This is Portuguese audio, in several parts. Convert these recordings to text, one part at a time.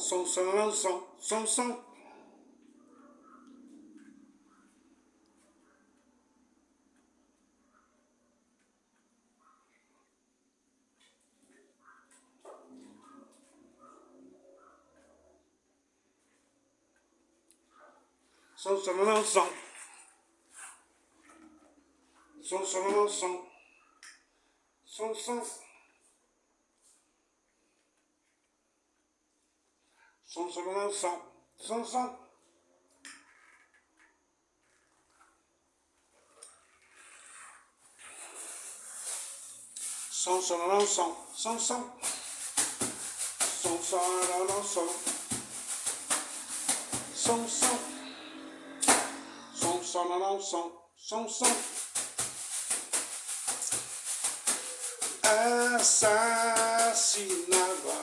Som, som, não, som, som, som. Som, som, não, som. Som, som, não, som. Som, som. Som, som, não, som. Som, som. Som, som, não, som. Som, som. Som, som, não, som. Som, som. Som, som, não, som. Som, som.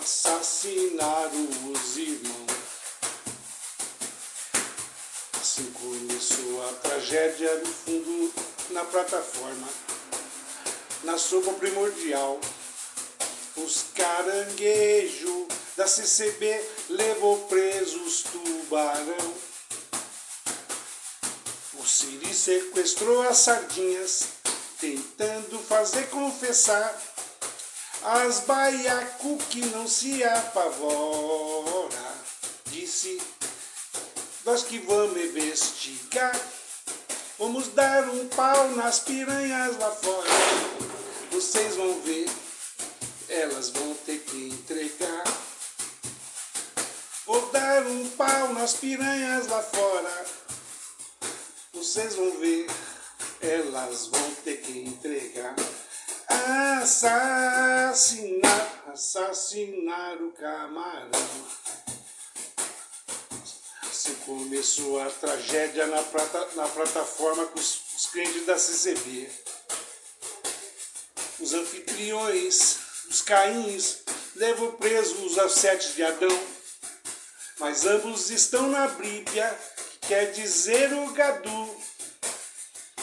Assassinaram os irmãos. Assim começou a tragédia no fundo, na plataforma, na sopa primordial. Os caranguejos da CCB levou presos tubarão. O Siri sequestrou as sardinhas, tentando fazer confessar as baiacu que não se apavora. Disse, nós que vamos investigar, vamos dar um pau nas piranhas lá fora. Vocês vão ver, elas vão ter que entregar. Vou dar um pau nas piranhas lá fora. Vocês vão ver, elas vão ter que entregar. Assassinar o camarão. Assim começou a tragédia na plataforma com os crentes da CCB. Os anfitriões, os caíns, levam presos os ascetes de Adão. Mas ambos estão na Bíblia, que quer dizer o gadu.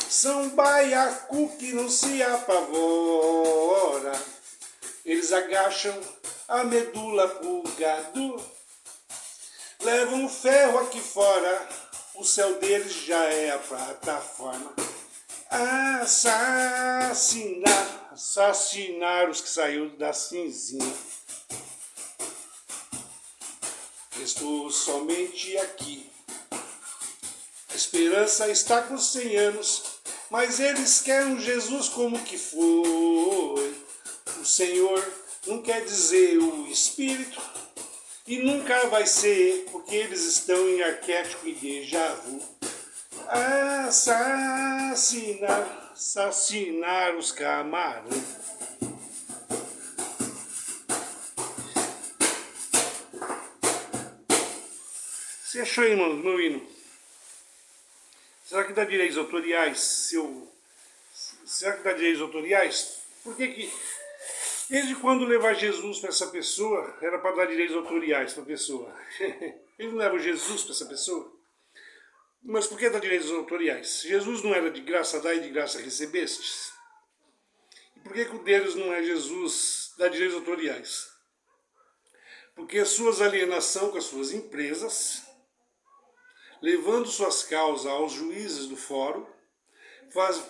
São baiacu que não se apavora. Eles agacham a medula pro gadu. Levam ferro aqui fora. O céu deles já é a plataforma. Assassinar os que saíram da cinzinha. Estou somente aqui. A esperança está com 100 anos. Mas eles querem Jesus como que foi. O Senhor não quer dizer o Espírito. E nunca vai ser, porque eles estão em arquétipo e déjà vu. Assassinar os camarões. Você achou aí, mano, meu hino? Será que dá direitos autoriais? Será que dá direitos autoriais? Por que desde quando levar Jesus para essa pessoa era para dar direitos autoriais para a pessoa? Ele não leva Jesus para essa pessoa? Mas por que dá direitos autoriais? Jesus não era de graça dá e de graça recebestes? E por que o deles não é Jesus dá direitos autoriais? Porque a suas alienação com as suas empresas, levando suas causas aos juízes do fórum,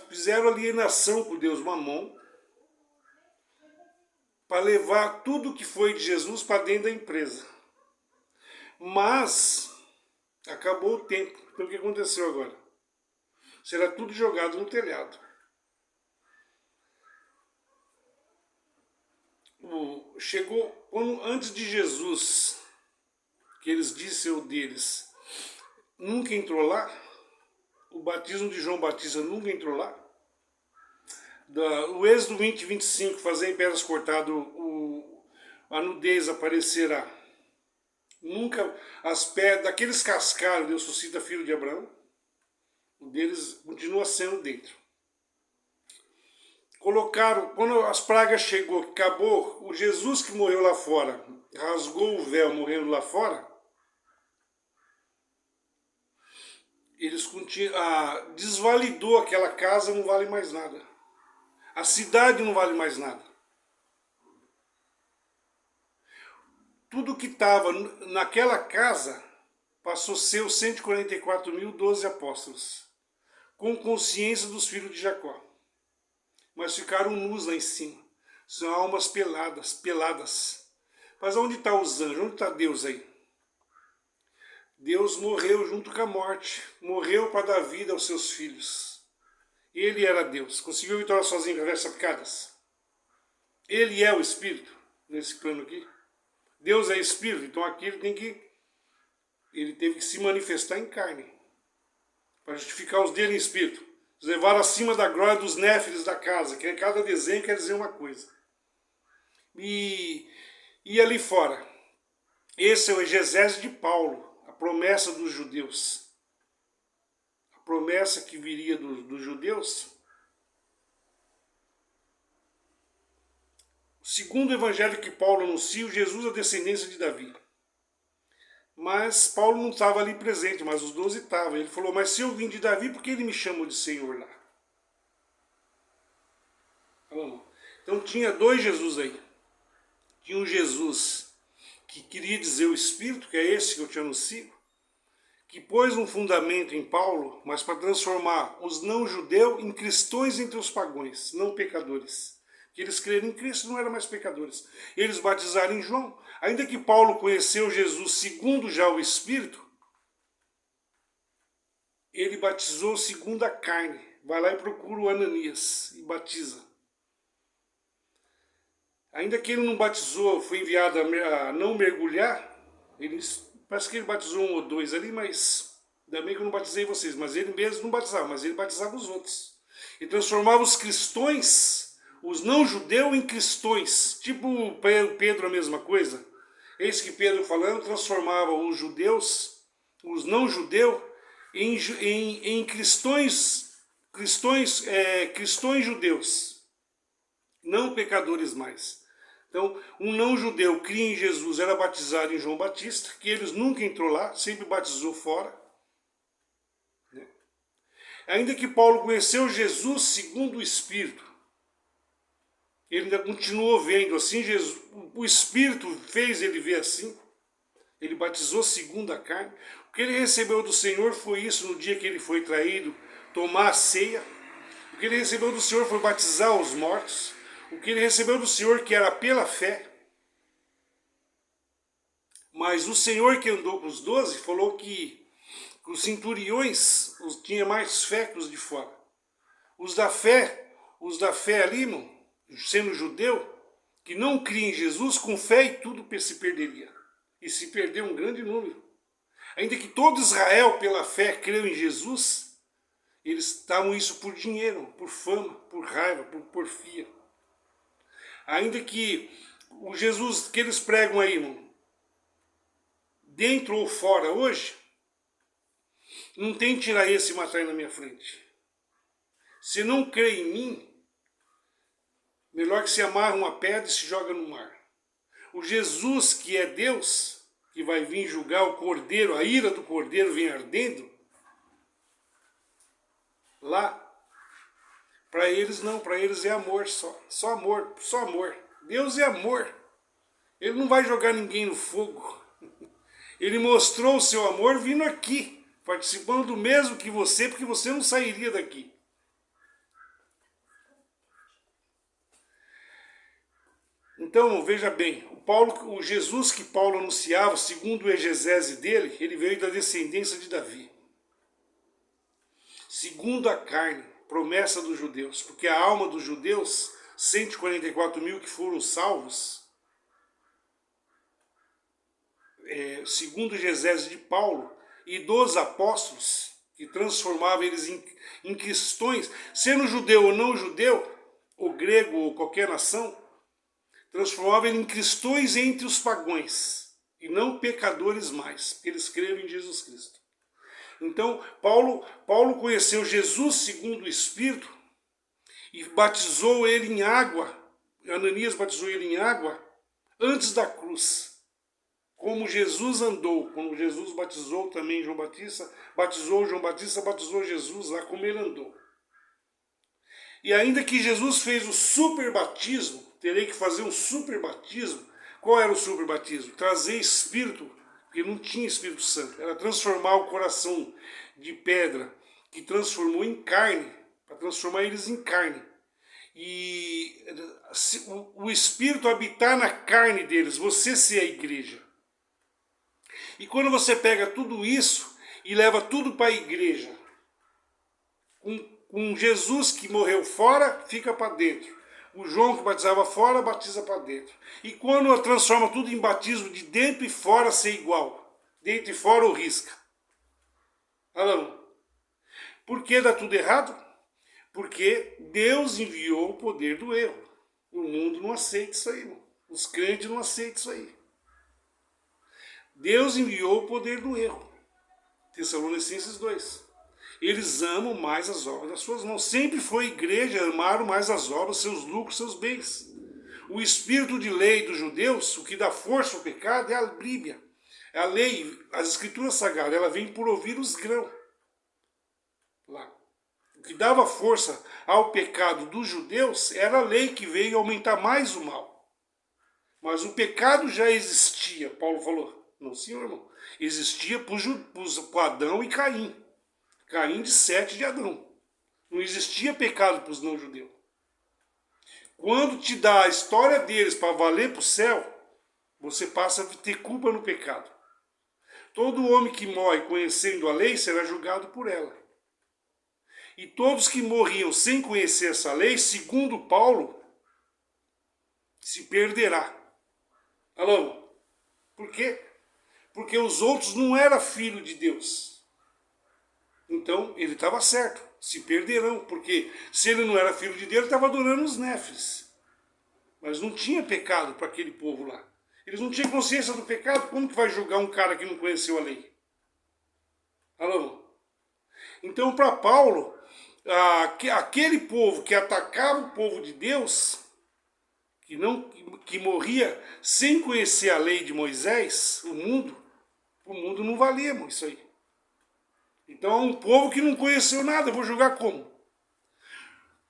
fizeram alienação com Deus Mamon, para levar tudo que foi de Jesus para dentro da empresa. Mas acabou o tempo, pelo que aconteceu agora. Será tudo jogado no telhado. Chegou, antes de Jesus, que eles disseram deles, nunca entrou lá. O batismo de João Batista nunca entrou lá. O Êxodo 20, 25, fazer em pedras cortadas, a nudez aparecerá. Nunca as pedras, daqueles cascaros, Deus suscita filho de Abraão. O deles continua sendo dentro. Colocaram, quando as pragas chegou, acabou, o Jesus que morreu lá fora, rasgou o véu morrendo lá fora, eles desvalidou aquela casa, não vale mais nada. A cidade não vale mais nada. tudo que estava naquela casa passou a ser os 144.012 apóstolos, com consciência dos filhos de Jacó. Mas ficaram nus lá em cima. São almas peladas. Mas onde está os anjos? Onde está Deus aí? Deus morreu junto com a morte. Morreu para dar vida aos seus filhos. Ele era Deus. Conseguiu vitória sozinho com as vestes picadas? Ele é o Espírito, nesse plano aqui. Deus é Espírito, então aqui ele teve que se manifestar em carne, para justificar os dele em Espírito. Os levaram acima da glória dos néfiles da casa, que cada desenho quer dizer uma coisa. E ali fora, esse é o exegese de Paulo, a promessa dos judeus. A promessa que viria dos judeus. Segundo o evangelho que Paulo anuncia, Jesus é a descendência de Davi. Mas Paulo não estava ali presente, mas os 12 estavam. Ele falou, mas se eu vim de Davi, por que ele me chamou de Senhor lá? Então tinha dois Jesus aí. Tinha um Jesus que queria dizer o Espírito, que é esse que eu te anuncio, que pôs um fundamento em Paulo, mas para transformar os não-judeus em cristãos entre os pagãos, não pecadores. Que eles creram em Cristo, não eram mais pecadores. Eles batizaram em João. Ainda que Paulo conheceu Jesus segundo já o Espírito, ele batizou segundo a carne. Vai lá e procura o Ananias e batiza. Ainda que ele não batizou, foi enviado a não mergulhar, parece que ele batizou um ou dois ali, mas ainda bem que eu não batizei vocês, mas ele mesmo não batizava, mas ele batizava os outros. E transformava os cristãos, os não-judeus em cristãos, tipo Pedro a mesma coisa. Eis que Pedro falando, transformava os judeus, os não-judeus, em cristãos judeus, não pecadores mais. Então, um não-judeu cria em Jesus, era batizado em João Batista, que eles nunca entrou lá, sempre batizou fora. Né? Ainda que Paulo conheceu Jesus segundo o Espírito, ele ainda continuou vendo assim, o Espírito fez ele ver assim, ele batizou segundo a carne. O que ele recebeu do Senhor foi isso no dia que ele foi traído, tomar a ceia. O que ele recebeu do Senhor foi batizar os mortos. O que ele recebeu do Senhor que era pela fé. Mas o Senhor que andou com os 12 falou que os centuriões tinham mais fé que os de fora. Os da fé ali, irmão, sendo judeu, que não cria em Jesus, com fé e tudo se perderia. E se perdeu um grande número. Ainda que todo Israel, pela fé, creu em Jesus, eles estavam isso por dinheiro, por fama, por raiva, por porfia. Ainda que o Jesus que eles pregam aí, irmão, dentro ou fora hoje, não tem tirar esse e matar na minha frente. Se não crê em mim, melhor que se amarra uma pedra e se joga no mar. O Jesus que é Deus, que vai vir julgar o cordeiro, a ira do cordeiro vem ardendo, lá, para eles não, para eles é amor só amor, só amor. Deus é amor. Ele não vai jogar ninguém no fogo. Ele mostrou o seu amor vindo aqui, participando do mesmo que você, porque você não sairia daqui. Então, veja bem, o Jesus que Paulo anunciava, segundo o exegese dele, ele veio da descendência de Davi. Segundo a carne, promessa dos judeus, porque a alma dos judeus, 144.000 que foram salvos, segundo o exegese de Paulo, e dos apóstolos, que transformavam eles em cristãos, sendo judeu ou não judeu, ou grego ou qualquer nação, transformava ele em cristãos entre os pagãos, e não pecadores mais, porque eles creram em Jesus Cristo. Então, Paulo conheceu Jesus segundo o Espírito, e batizou ele em água, Ananias batizou ele em água, antes da cruz. Como Jesus andou, quando Jesus batizou também João Batista, batizou Jesus lá como ele andou. E ainda que Jesus fez o super batismo, terei que fazer um super batismo, Qual era o superbatismo? Trazer Espírito, porque não tinha Espírito Santo. Era transformar o coração de pedra, que transformou em carne, para transformar eles em carne. E o Espírito habitar na carne deles, você ser a igreja. E quando você pega tudo isso e leva tudo para a igreja, com Jesus que morreu fora, fica para dentro. O João que batizava fora, batiza para dentro. E quando transforma tudo em batismo de dentro e fora ser igual. Dentro e fora ou risca. Alô? Por que dá tudo errado? Porque Deus enviou o poder do erro. O mundo não aceita isso aí, irmão. Os crentes não aceitam isso aí. Deus enviou o poder do erro. Tessalonicenses 2. Eles amam mais as obras das suas mãos. Sempre foi igreja, amaram mais as obras, seus lucros, seus bens. O espírito de lei dos judeus, o que dá força ao pecado, é a Bíblia. A lei, as escrituras sagradas, ela vem por ouvir os grãos. Lá. O que dava força ao pecado dos judeus era a lei que veio aumentar mais o mal. Mas o pecado já existia, Paulo falou. Não, senhor, irmão. Existia para Adão e Caim. Caim de Sete de Adão. Não existia pecado para os não-judeus. Quando te dá a história deles para valer para o céu, você passa a ter culpa no pecado. Todo homem que morre conhecendo a lei será julgado por ela. E todos que morriam sem conhecer essa lei, segundo Paulo, se perderá. Alô? Por quê? Porque os outros não eram filhos de Deus. Então, ele estava certo, se perderão, porque se ele não era filho de Deus, ele estava adorando os néfres. Mas não tinha pecado para aquele povo lá. Eles não tinham consciência do pecado, como que vai julgar um cara que não conheceu a lei? Alô? Então, para Paulo, aquele povo que atacava o povo de Deus, que morria sem conhecer a lei de Moisés, o mundo não valia isso aí. Então é um povo que não conheceu nada, eu vou julgar como?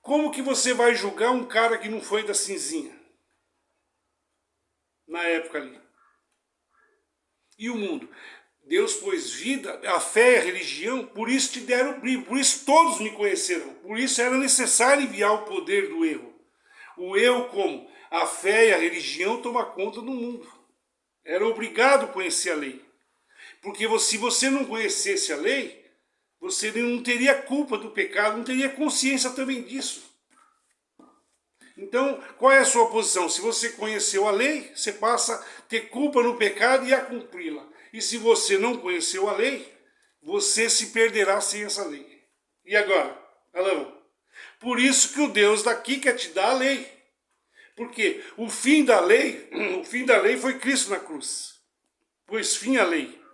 Como que você vai julgar um cara que não foi da cinzinha? Na época ali. E o mundo? Deus pôs vida, a fé e a religião, por isso te deram brilho, por isso todos me conheceram, por isso era necessário enviar o poder do erro. O erro como? A fé e a religião tomam conta do mundo. Era obrigado a conhecer a lei. Porque se você não conhecesse a lei, você não teria culpa do pecado, não teria consciência também disso. Então, qual é a sua posição? Se você conheceu a lei, você passa a ter culpa no pecado e a cumpri-la. E se você não conheceu a lei, você se perderá sem essa lei. E agora? Alô? Por isso que o Deus daqui quer te dar a lei. Porque o fim da lei foi Cristo na cruz. Pôs fim à lei.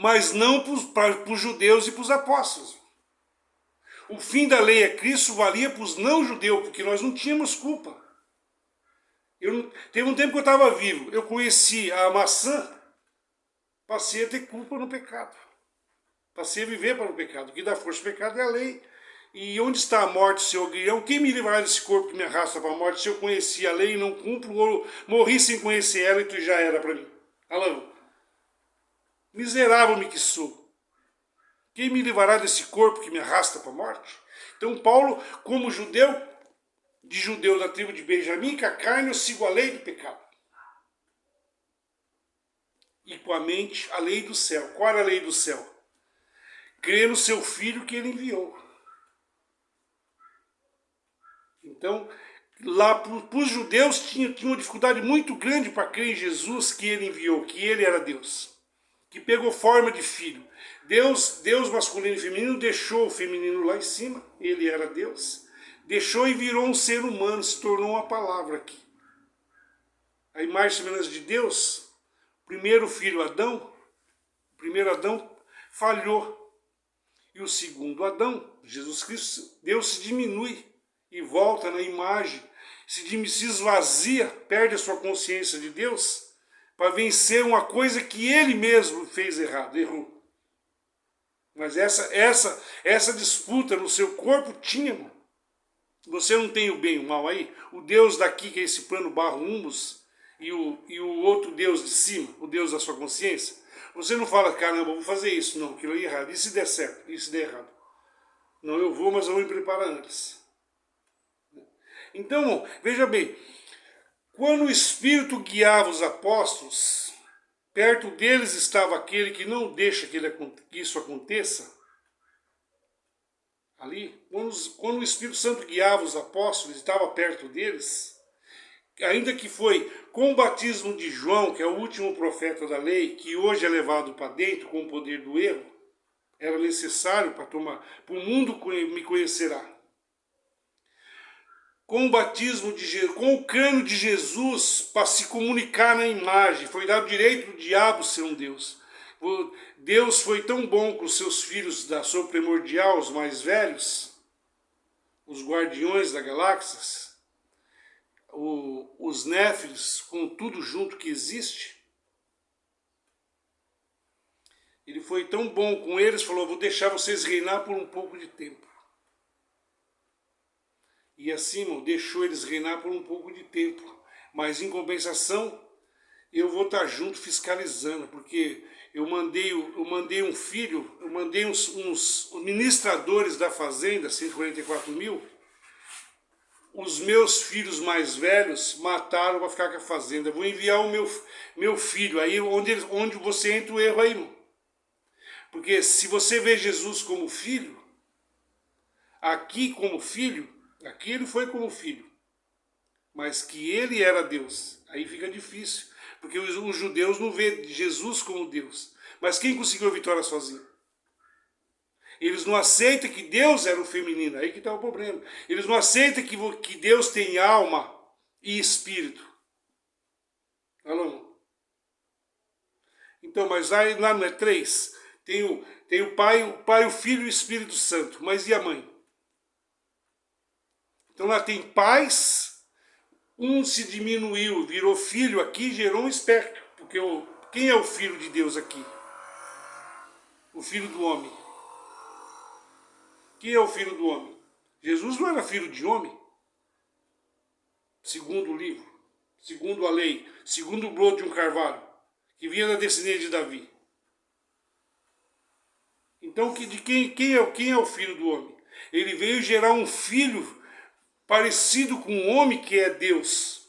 Mas não para os judeus e para os apóstolos. O fim da lei é Cristo, valia para os não-judeus, porque nós não tínhamos culpa. Teve um tempo que eu estava vivo, eu conheci a maçã, passei a ter culpa no pecado. Passei a viver para o pecado. O que dá força ao pecado é a lei. E onde está a morte, seu aguilhão? Quem me livrará desse corpo que me arrasta para a morte? Se eu conheci a lei e não cumpro, ou morri sem conhecer ela e tu já era para mim. Alô? Miserável-me que sou. Quem me livrará desse corpo que me arrasta para a morte? Então Paulo, como judeu da tribo de Benjamim, com a carne eu sigo a lei do pecado. E com a mente, a lei do céu. Qual era a lei do céu? Crer no seu filho que ele enviou. Então, lá para os judeus tinha uma dificuldade muito grande para crer em Jesus que ele enviou, que ele era Deus. Que pegou forma de filho. Deus masculino e feminino, deixou o feminino lá em cima, ele era Deus, deixou e virou um ser humano, se tornou uma palavra aqui. A imagem e semelhança de Deus, primeiro filho Adão, o primeiro Adão falhou. E o segundo Adão, Jesus Cristo, Deus se diminui e volta na imagem, se esvazia, perde a sua consciência de Deus, para vencer uma coisa que ele mesmo fez errado, errou. Mas essa disputa no seu corpo tinha. Você não tem o bem e o mal aí? O Deus daqui, que é esse plano barro humus, e o outro Deus de cima, o Deus da sua consciência, você não fala, caramba, vou fazer isso, não, aquilo aí é errado. E se der certo? E se der errado? Não, eu vou, mas eu vou me preparar antes. Então, veja bem, quando o Espírito guiava os apóstolos, perto deles estava aquele que não deixa que isso aconteça. Ali, quando o Espírito Santo guiava os apóstolos, estava perto deles, ainda que foi com o batismo de João, que é o último profeta da lei, que hoje é levado para dentro com o poder do erro, era necessário para o mundo me conhecerá. Com o batismo de Jesus, com o crânio de Jesus, para se comunicar na imagem, foi dado direito do diabo ser um Deus. Deus foi tão bom com os seus filhos da sua primordial, os mais velhos, os guardiões da galáxias, os néfilis, com tudo junto que existe. Ele foi tão bom com eles, falou, vou deixar vocês reinar por um pouco de tempo. E assim, irmão, deixou eles reinar por um pouco de tempo. Mas em compensação, eu vou estar junto fiscalizando, porque eu mandei um filho, eu mandei uns ministradores da fazenda, 144 mil, os meus filhos mais velhos mataram para ficar com a fazenda. Eu vou enviar o meu filho, aí onde você entra o erro aí, irmão. Porque se você vê Jesus como filho, aqui como filho, aqui ele foi como filho, mas que ele era Deus, aí fica difícil, porque os judeus não vê Jesus como Deus. Mas quem conseguiu a vitória sozinho? Eles não aceitam que Deus era o feminino, aí que está o problema. Eles não aceitam que Deus tem alma e espírito. Alô? Então, mas lá não é três? Tem o Pai, o Filho e o Espírito Santo, mas e a mãe? Então lá tem pais, um se diminuiu, virou filho aqui, gerou um espectro. Porque quem é o filho de Deus aqui? O filho do homem. Quem é o filho do homem? Jesus não era filho de homem? Segundo o livro, segundo a lei, segundo o broto de um carvalho, que vinha da descendência de Davi. Então, quem é o filho do homem? Ele veio gerar um filho parecido com um homem que é Deus.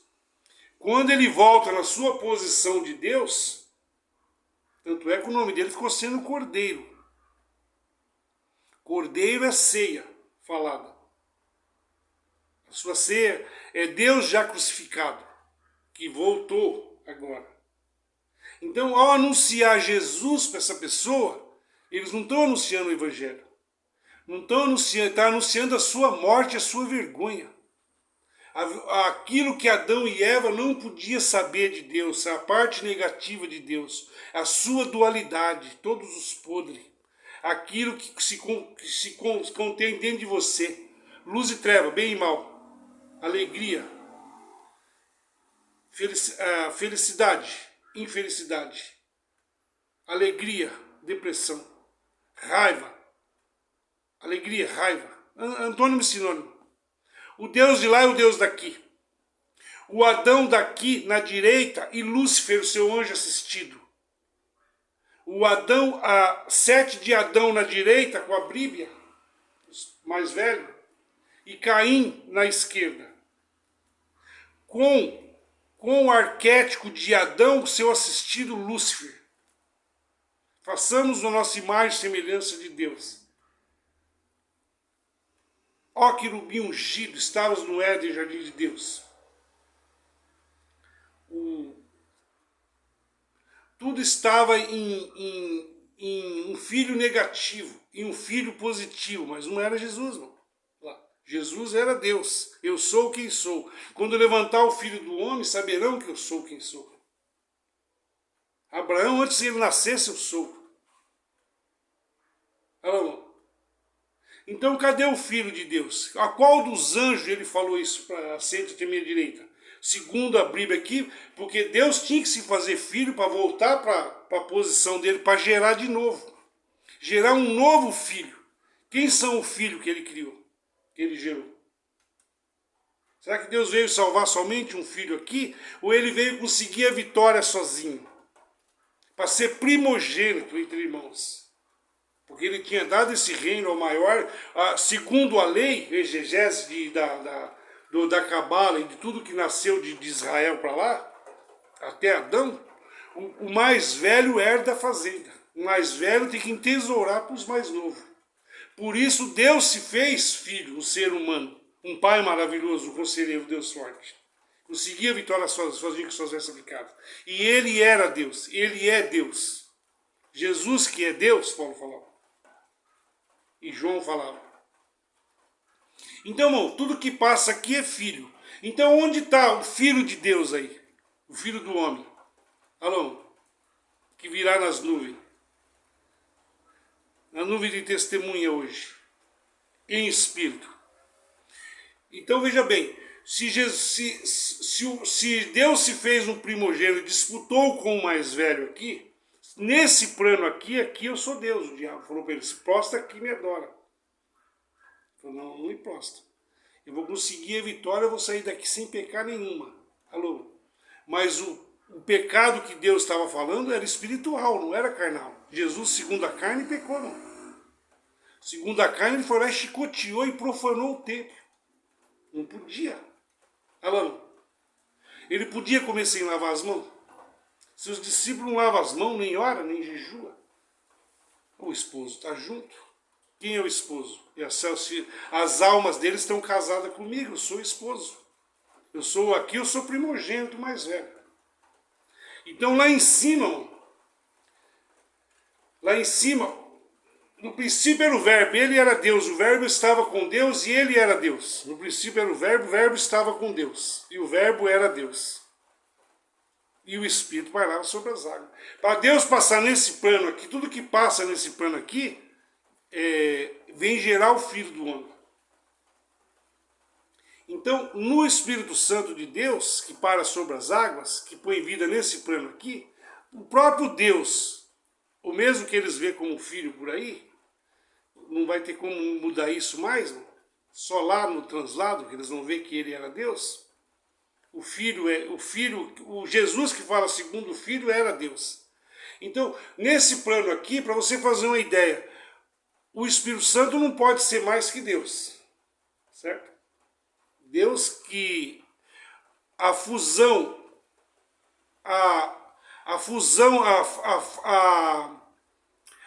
Quando ele volta na sua posição de Deus, tanto é que o nome dele ficou sendo Cordeiro. Cordeiro é ceia falada. A sua ceia é Deus já crucificado, que voltou agora. Então, ao anunciar Jesus para essa pessoa, eles não estão anunciando o Evangelho. Não estão anunciando, está anunciando a sua morte, a sua vergonha. Aquilo que Adão e Eva não podiam saber de Deus, a parte negativa de Deus, a sua dualidade, todos os podres, aquilo que se contém dentro de você, luz e treva, bem e mal, alegria, felicidade, infelicidade, alegria, depressão, raiva, alegria, raiva, antônimo e sinônimo. O Deus de lá é o Deus daqui. O Adão daqui na direita e Lúcifer, o seu anjo assistido. O Adão, a 7 de Adão na direita com a Bíblia, mais velho, e Caim na esquerda. Com o arquétipo de Adão, seu assistido Lúcifer. Façamos a nossa imagem e semelhança de Deus. Ó querubim ungido, estavas no Éden, jardim de Deus. Tudo estava em um filho negativo, em um filho positivo, mas não era Jesus, não. Jesus era Deus, eu sou quem sou. Quando levantar o filho do homem, saberão que eu sou quem sou. Abraão, antes de ele nascesse, eu sou. Alô? Então, cadê o Filho de Deus? A qual dos anjos ele falou isso para senta-te à minha direita? Segundo a Bíblia aqui, porque Deus tinha que se fazer filho para voltar para a posição dele, para gerar de novo. Gerar um novo filho. Quem são o filho que ele criou? Que ele gerou? Será que Deus veio salvar somente um filho aqui? Ou ele veio conseguir a vitória sozinho? Para ser primogênito entre irmãos. Porque ele tinha dado esse reino ao maior, segundo a lei, exegese da Cabala e de tudo que nasceu de Israel para lá, até Adão, o mais velho herda a fazenda. O mais velho tem que entesourar para os mais novos. Por isso Deus se fez filho, um ser humano. Um pai maravilhoso, um conselheiro, Deus forte. Conseguia a vitória sozinho com suas vestes aplicadas. E ele era Deus, ele é Deus. Jesus que é Deus, Paulo falava. E João falava. Então, irmão, tudo que passa aqui é filho. Então, onde está o filho de Deus aí? O filho do homem? Alô? Que virá nas nuvens. Na nuvem de testemunha hoje. Em espírito. Então veja bem, se Deus se fez um primogênito, disputou com o mais velho aqui, nesse plano aqui eu sou Deus. O diabo falou para ele, se prostra aqui e me adora. Ele falou, não me prostra. Eu vou conseguir a vitória, eu vou sair daqui sem pecar nenhuma. Alô? Mas o pecado que Deus estava falando era espiritual, não era carnal. Jesus, segundo a carne, pecou, não. Segundo a carne, ele foi lá e chicoteou e profanou o templo. Não podia. Alô? Ele podia comer sem lavar as mãos? Seus discípulos não lavam as mãos, nem ora, nem jejua. O esposo está junto. Quem é o esposo? As almas deles estão casadas comigo, eu sou o esposo. Eu sou primogênito mais velho. Então lá em cima, no princípio era o verbo, ele era Deus, o verbo estava com Deus e ele era Deus. No princípio era o verbo estava com Deus e o verbo era Deus. E o Espírito pairava sobre as águas. Para Deus passar nesse plano aqui, tudo que passa nesse plano aqui, vem gerar o Filho do Homem. Então, no Espírito Santo de Deus, que para sobre as águas, que põe vida nesse plano aqui, o próprio Deus, o mesmo que eles vê como filho por aí, não vai ter como mudar isso mais, não? Só lá no translado, que eles vão ver que ele era Deus. O Jesus que fala segundo o Filho era Deus. Então, nesse plano aqui, para você fazer uma ideia, o Espírito Santo não pode ser mais que Deus. Certo? Deus que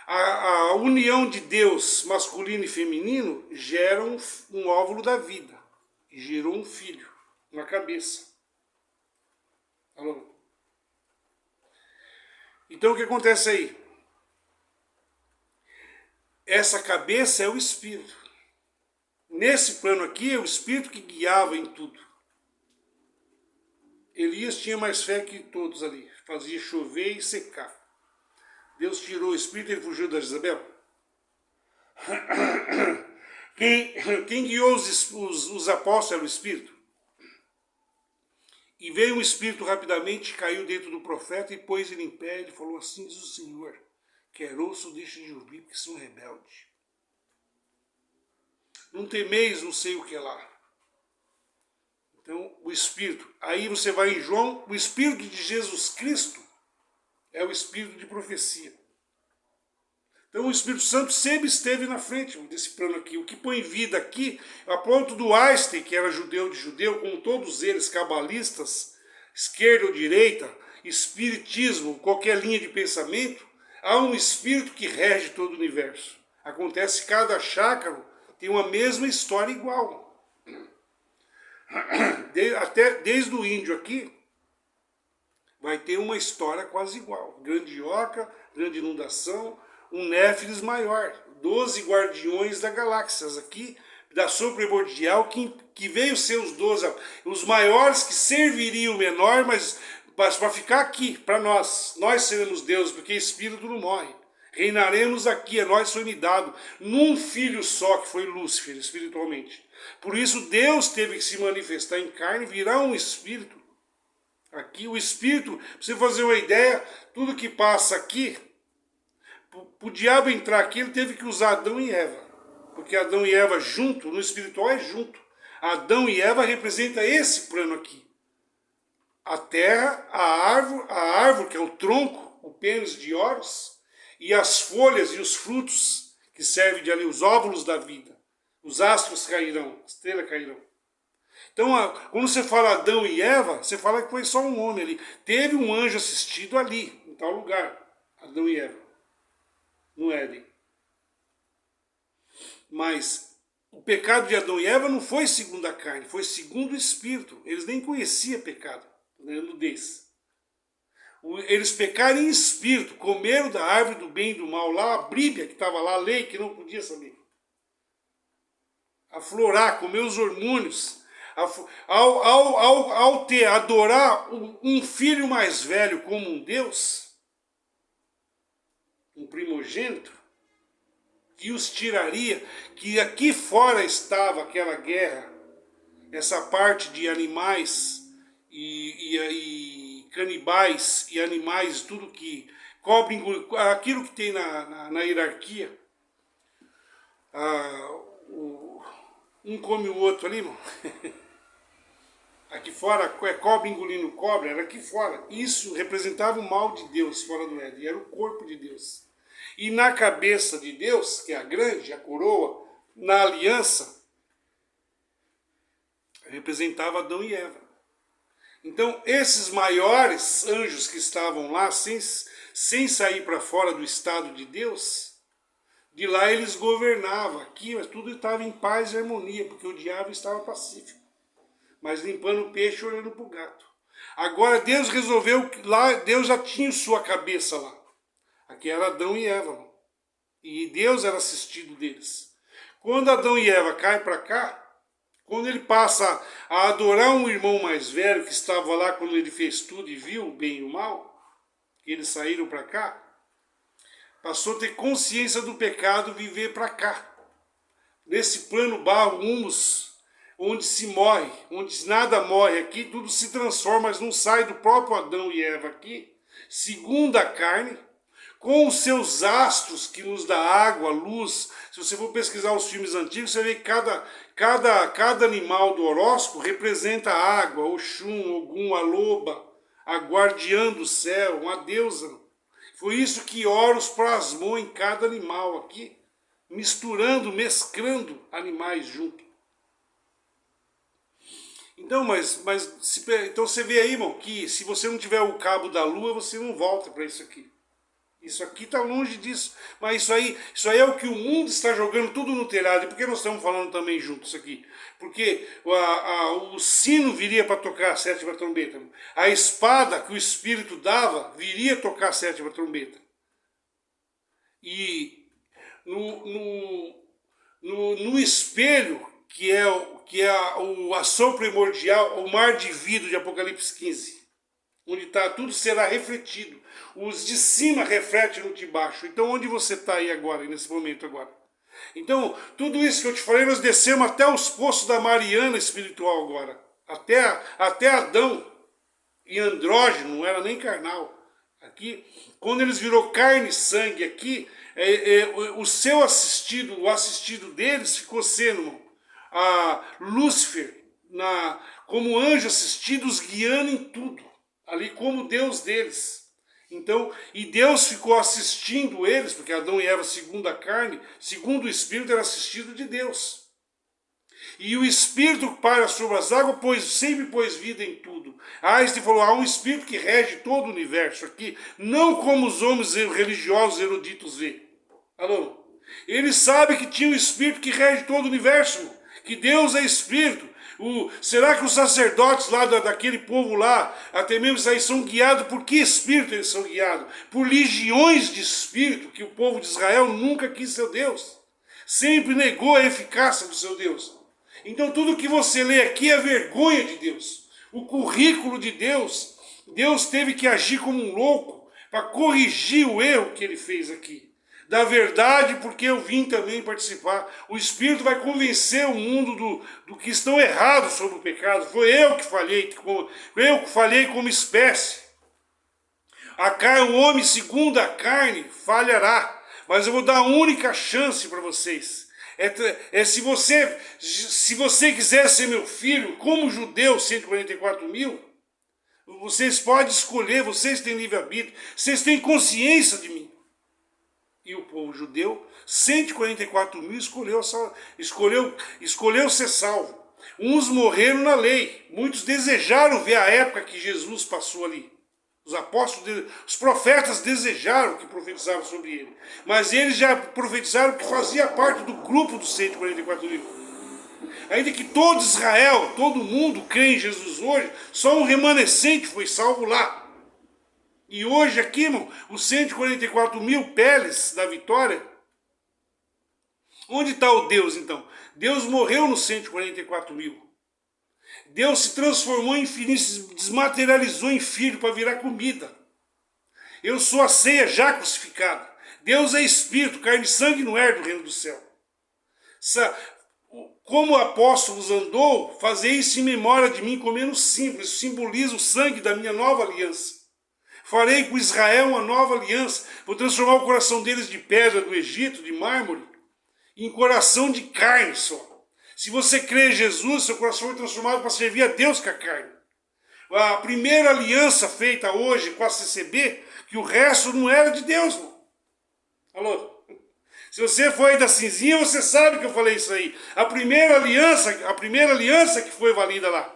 a união de Deus masculino e feminino gera um óvulo da vida. E gerou um filho, uma cabeça. Alô? Então o que acontece aí? Essa cabeça é o Espírito. Nesse plano aqui é o Espírito que guiava em tudo. Elias tinha mais fé que todos ali. Fazia chover e secar. Deus tirou o Espírito e ele fugiu da Jezabel. Quem guiou os apóstolos era o Espírito. E veio um Espírito rapidamente, caiu dentro do profeta e pôs ele em pé. Ele falou assim, diz o Senhor, quer ouça ou deixe de ouvir, porque são rebeldes. Não temeis, não sei o que é lá. Então, o Espírito. Aí você vai em João, o Espírito de Jesus Cristo é o Espírito de profecia. Então, o Espírito Santo sempre esteve na frente desse plano aqui. O que põe vida aqui, a ponto do Einstein, que era judeu de judeu, como todos eles, cabalistas, esquerda ou direita, espiritismo, qualquer linha de pensamento, há um Espírito que rege todo o universo. Acontece cada chácara tem uma mesma história igual. Desde o índio aqui, vai ter uma história quase igual. Grande oca, grande inundação, um Néfilis maior. 12 guardiões da galáxias aqui, da sua primordial, que veio ser os 12, os maiores que serviriam o menor, mas para ficar aqui, para nós. Nós seremos deuses, porque espírito não morre. Reinaremos aqui, a nós foi me dado, num filho só, que foi Lúcifer, espiritualmente. Por isso Deus teve que se manifestar em carne, virar um espírito. Aqui o espírito, para você fazer uma ideia, tudo que passa aqui, para o diabo entrar aqui, ele teve que usar Adão e Eva. Porque Adão e Eva junto, no espiritual é junto. Adão e Eva representa esse plano aqui. A terra, a árvore que é o tronco, o pênis de Horus, e as folhas e os frutos que servem de ali, os óvulos da vida. Os astros cairão, as estrelas cairão. Então, quando você fala Adão e Eva, você fala que foi só um homem ali. Teve um anjo assistido ali, em tal lugar, Adão e Eva, no Éden. Mas o pecado de Adão e Eva não foi segundo a carne, foi segundo o Espírito. Eles nem conheciam pecado, nudez. Eles pecaram em espírito, comeram da árvore do bem e do mal, lá a Bíblia que estava lá, a lei que não podia saber. Aflorar, comer os hormônios. Ao adorar um filho mais velho como um Deus, um primogênito, que os tiraria, que aqui fora estava aquela guerra, essa parte de animais e canibais e animais, tudo que cobre, aquilo que tem na hierarquia, um come o outro ali, irmão. Aqui fora, cobre engolindo cobre, era aqui fora. Isso representava o mal de Deus fora do Éden, era o corpo de Deus. E na cabeça de Deus, que é a grande, a coroa, na aliança, representava Adão e Eva. Então, esses maiores anjos que estavam lá, sem sair para fora do estado de Deus, de lá eles governavam. Aqui, mas tudo estava em paz e harmonia, porque o diabo estava pacífico. Mas limpando o peixe e olhando para o gato. Agora Deus resolveu, lá Deus já tinha sua cabeça lá. Aqui era Adão e Eva. E Deus era assistido deles. Quando Adão e Eva caem para cá, quando ele passa a adorar um irmão mais velho que estava lá quando ele fez tudo e viu o bem e o mal, que eles saíram para cá, passou a ter consciência do pecado, viver para cá. Nesse plano barro, humus, onde se morre, onde nada morre aqui, tudo se transforma, mas não sai do próprio Adão e Eva aqui, segundo a carne, com os seus astros que nos dá água, luz. Se você for pesquisar os filmes antigos, você vê que cada animal do horóscopo representa a água, Oxum, Ogum, a loba, a guardiã do céu, uma deusa. Foi isso que Horus plasmou em cada animal aqui, misturando, mesclando animais juntos. Então, então você vê aí, irmão, que se você não tiver o cabo da lua, você não volta para isso aqui. Isso aqui está longe disso. Mas isso aí é o que o mundo está jogando tudo no telhado. E por que nós estamos falando também juntos aqui? Porque o sino viria para tocar a sétima trombeta. A espada que o Espírito dava viria tocar a sétima trombeta. E no espelho, que é a ação primordial, o mar de vidro de Apocalipse 15, onde tudo será refletido. Os de cima refletem no de baixo. Então onde você está aí agora, nesse momento agora? Então, tudo isso que eu te falei, nós descemos até os poços da Mariana espiritual agora. Até Adão e andrógeno, não era nem carnal. Aqui, quando eles virou carne e sangue aqui, o seu assistido, o assistido deles ficou sendo Lúcifer, como anjo assistido, os guiando em tudo. Ali como Deus deles. Então, e Deus ficou assistindo eles, porque Adão e Eva, segundo a carne, segundo o Espírito, era assistido de Deus. E o Espírito que paira sobre as águas sempre pôs vida em tudo. Einstein falou, há um Espírito que rege todo o universo aqui, não como os homens religiosos eruditos vê. Alô? Ele sabe que tinha um Espírito que rege todo o universo, que Deus é Espírito. Será que os sacerdotes lá daquele povo lá, até mesmo isso aí, são guiados por que espírito eles são guiados? Por legiões de espírito que o povo de Israel nunca quis seu Deus. Sempre negou a eficácia do seu Deus. Então tudo que você lê aqui é vergonha de Deus. O currículo de Deus, Deus teve que agir como um louco para corrigir o erro que ele fez aqui. Da verdade, porque eu vim também participar. O Espírito vai convencer o mundo do que estão errados sobre o pecado. Foi eu que falhei como espécie. O homem segundo a carne falhará. Mas eu vou dar a única chance para vocês. Se você quiser ser meu filho, como judeu, 144 mil, vocês podem escolher, vocês têm livre-arbítrio, vocês têm consciência de mim. E o povo judeu, 144 mil, escolheu ser salvo. Uns morreram na lei, muitos desejaram ver a época que Jesus passou ali. Os apóstolos, os profetas desejaram que profetizavam sobre ele. Mas eles já profetizaram que fazia parte do grupo dos 144 mil. Ainda que todo Israel, todo mundo crê em Jesus hoje, só um remanescente foi salvo lá. E hoje aqui, irmão, os 144 mil peles da vitória, onde está o Deus então? Deus morreu nos 144 mil. Deus se transformou em filho, se desmaterializou em filho para virar comida. Eu sou a ceia já crucificada. Deus é espírito, carne e sangue não é do reino do céu. Como o apóstolo andou, fazer isso em memória de mim, comendo simples. Isso simboliza o sangue da minha nova aliança. Farei com Israel uma nova aliança. Vou transformar o coração deles de pedra do Egito, de mármore, em coração de carne só. Se você crê em Jesus, seu coração foi transformado para servir a Deus com a carne. A primeira aliança feita hoje com a CCB, que o resto não era de Deus, não. Alô? Se você foi da cinzinha, você sabe que eu falei isso aí. A primeira aliança que foi valida lá.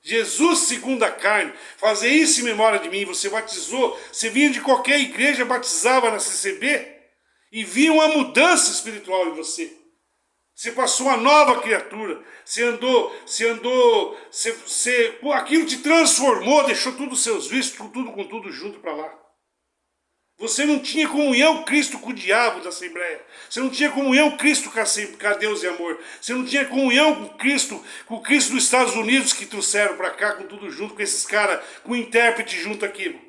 Jesus segundo a carne, fazer isso em memória de mim. Você batizou, você vinha de qualquer igreja, batizava na CCB e via uma mudança espiritual em você. Você passou uma nova criatura, aquilo te transformou, deixou tudo os seus vícios, tudo com tudo junto para lá. Você não tinha comunhão Cristo com o diabo da Assembleia. Você não tinha comunhão Cristo com a Deus e amor. Você não tinha comunhão com o Cristo dos Estados Unidos que trouxeram para cá com tudo junto, com esses caras, com o intérprete junto aqui.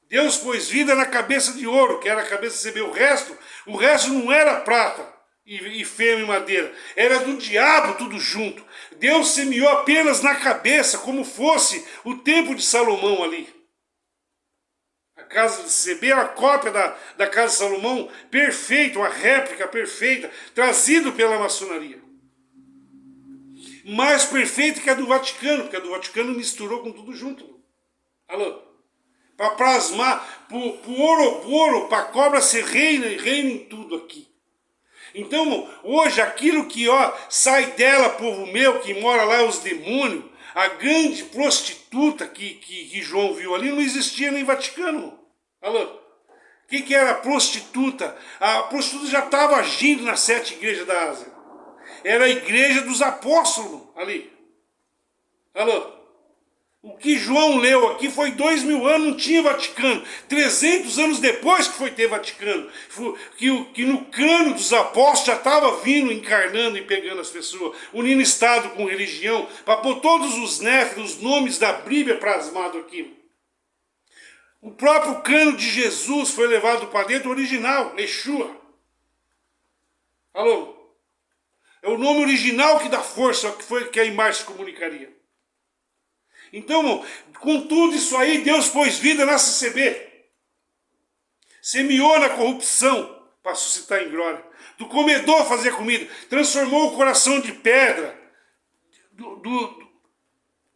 Deus pôs vida na cabeça de ouro, que era a cabeça de CB. O resto não era prata e fêmea e madeira. Era do diabo tudo junto. Deus semeou apenas na cabeça, como fosse o templo de Salomão ali. A casa de CB é uma cópia da casa de Salomão, perfeita, uma réplica perfeita, trazido pela maçonaria. Mais perfeita que a do Vaticano, porque a do Vaticano misturou com tudo junto. Alô? Para plasmar, para o ouro, para a cobra ser reina e reina em tudo aqui. Então, hoje, aquilo que sai dela, povo meu, que mora lá, os demônios, a grande prostituta que João viu ali, não existia nem Vaticano. Alô? O que era a prostituta? A prostituta já estava agindo nas 7 igrejas da Ásia. Era a igreja dos apóstolos ali. Alô? O que João leu aqui foi 2000 anos, não tinha Vaticano. 300 anos depois que foi ter Vaticano. Que no crânio dos apóstolos já estava vindo, encarnando e pegando as pessoas. Unindo Estado com religião. Para pôr todos os néfilos, os nomes da Bíblia plasmados aqui. O próprio crânio de Jesus foi levado para dentro, original, Yeshua. Alô? É o nome original que dá força, que a imagem se comunicaria. Então, com tudo isso aí, Deus pôs vida na CCB. Semeou na corrupção para suscitar em glória. Do comedor fazer comida. Transformou o coração de pedra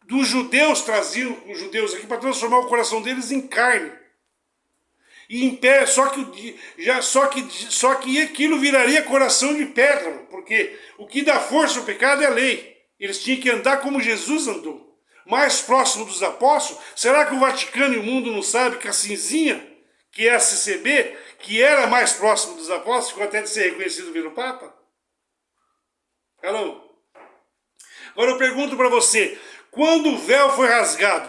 dos judeus, traziam os judeus aqui para transformar o coração deles em carne. E em pé, só que aquilo viraria coração de pedra. Porque o que dá força ao pecado é a lei. Eles tinham que andar como Jesus andou. Mais próximo dos apóstolos. Será que o Vaticano e o mundo não sabem que a cinzinha, que é a CCB, que era mais próximo dos apóstolos, ficou até de ser reconhecido pelo Papa? Alô? Agora eu pergunto para você, quando o véu foi rasgado,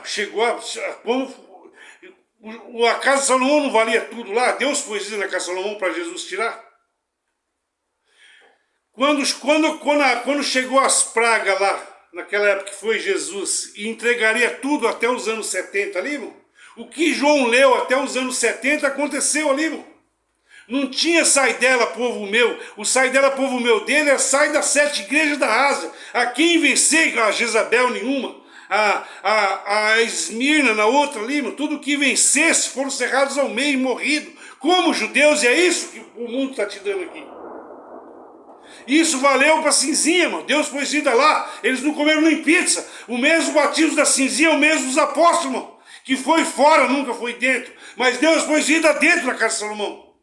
a casa de Salomão não valia tudo lá? Deus pôs isso na casa de Salomão para Jesus tirar? Quando chegou as pragas lá, naquela época que foi Jesus, e entregaria tudo até os anos 70 ali, irmão. O que João leu até os anos 70 aconteceu ali, irmão. Não tinha sai dela, povo meu. O sai dela, povo meu dele é sai das 7 igrejas da Ásia. A quem vencer, a Jezabel nenhuma. a Esmirna, na outra ali, irmão, tudo que vencesse foram cerrados ao meio e morrido, como judeus, e é isso que o mundo está te dando aqui. Isso valeu para cinzinha, irmão. Deus pôs vida lá, eles não comeram nem pizza. O mesmo batismo da cinzinha é o mesmo dos apóstolos, irmão, que foi fora, nunca foi dentro. Mas Deus pôs vida dentro da casa de Salomão.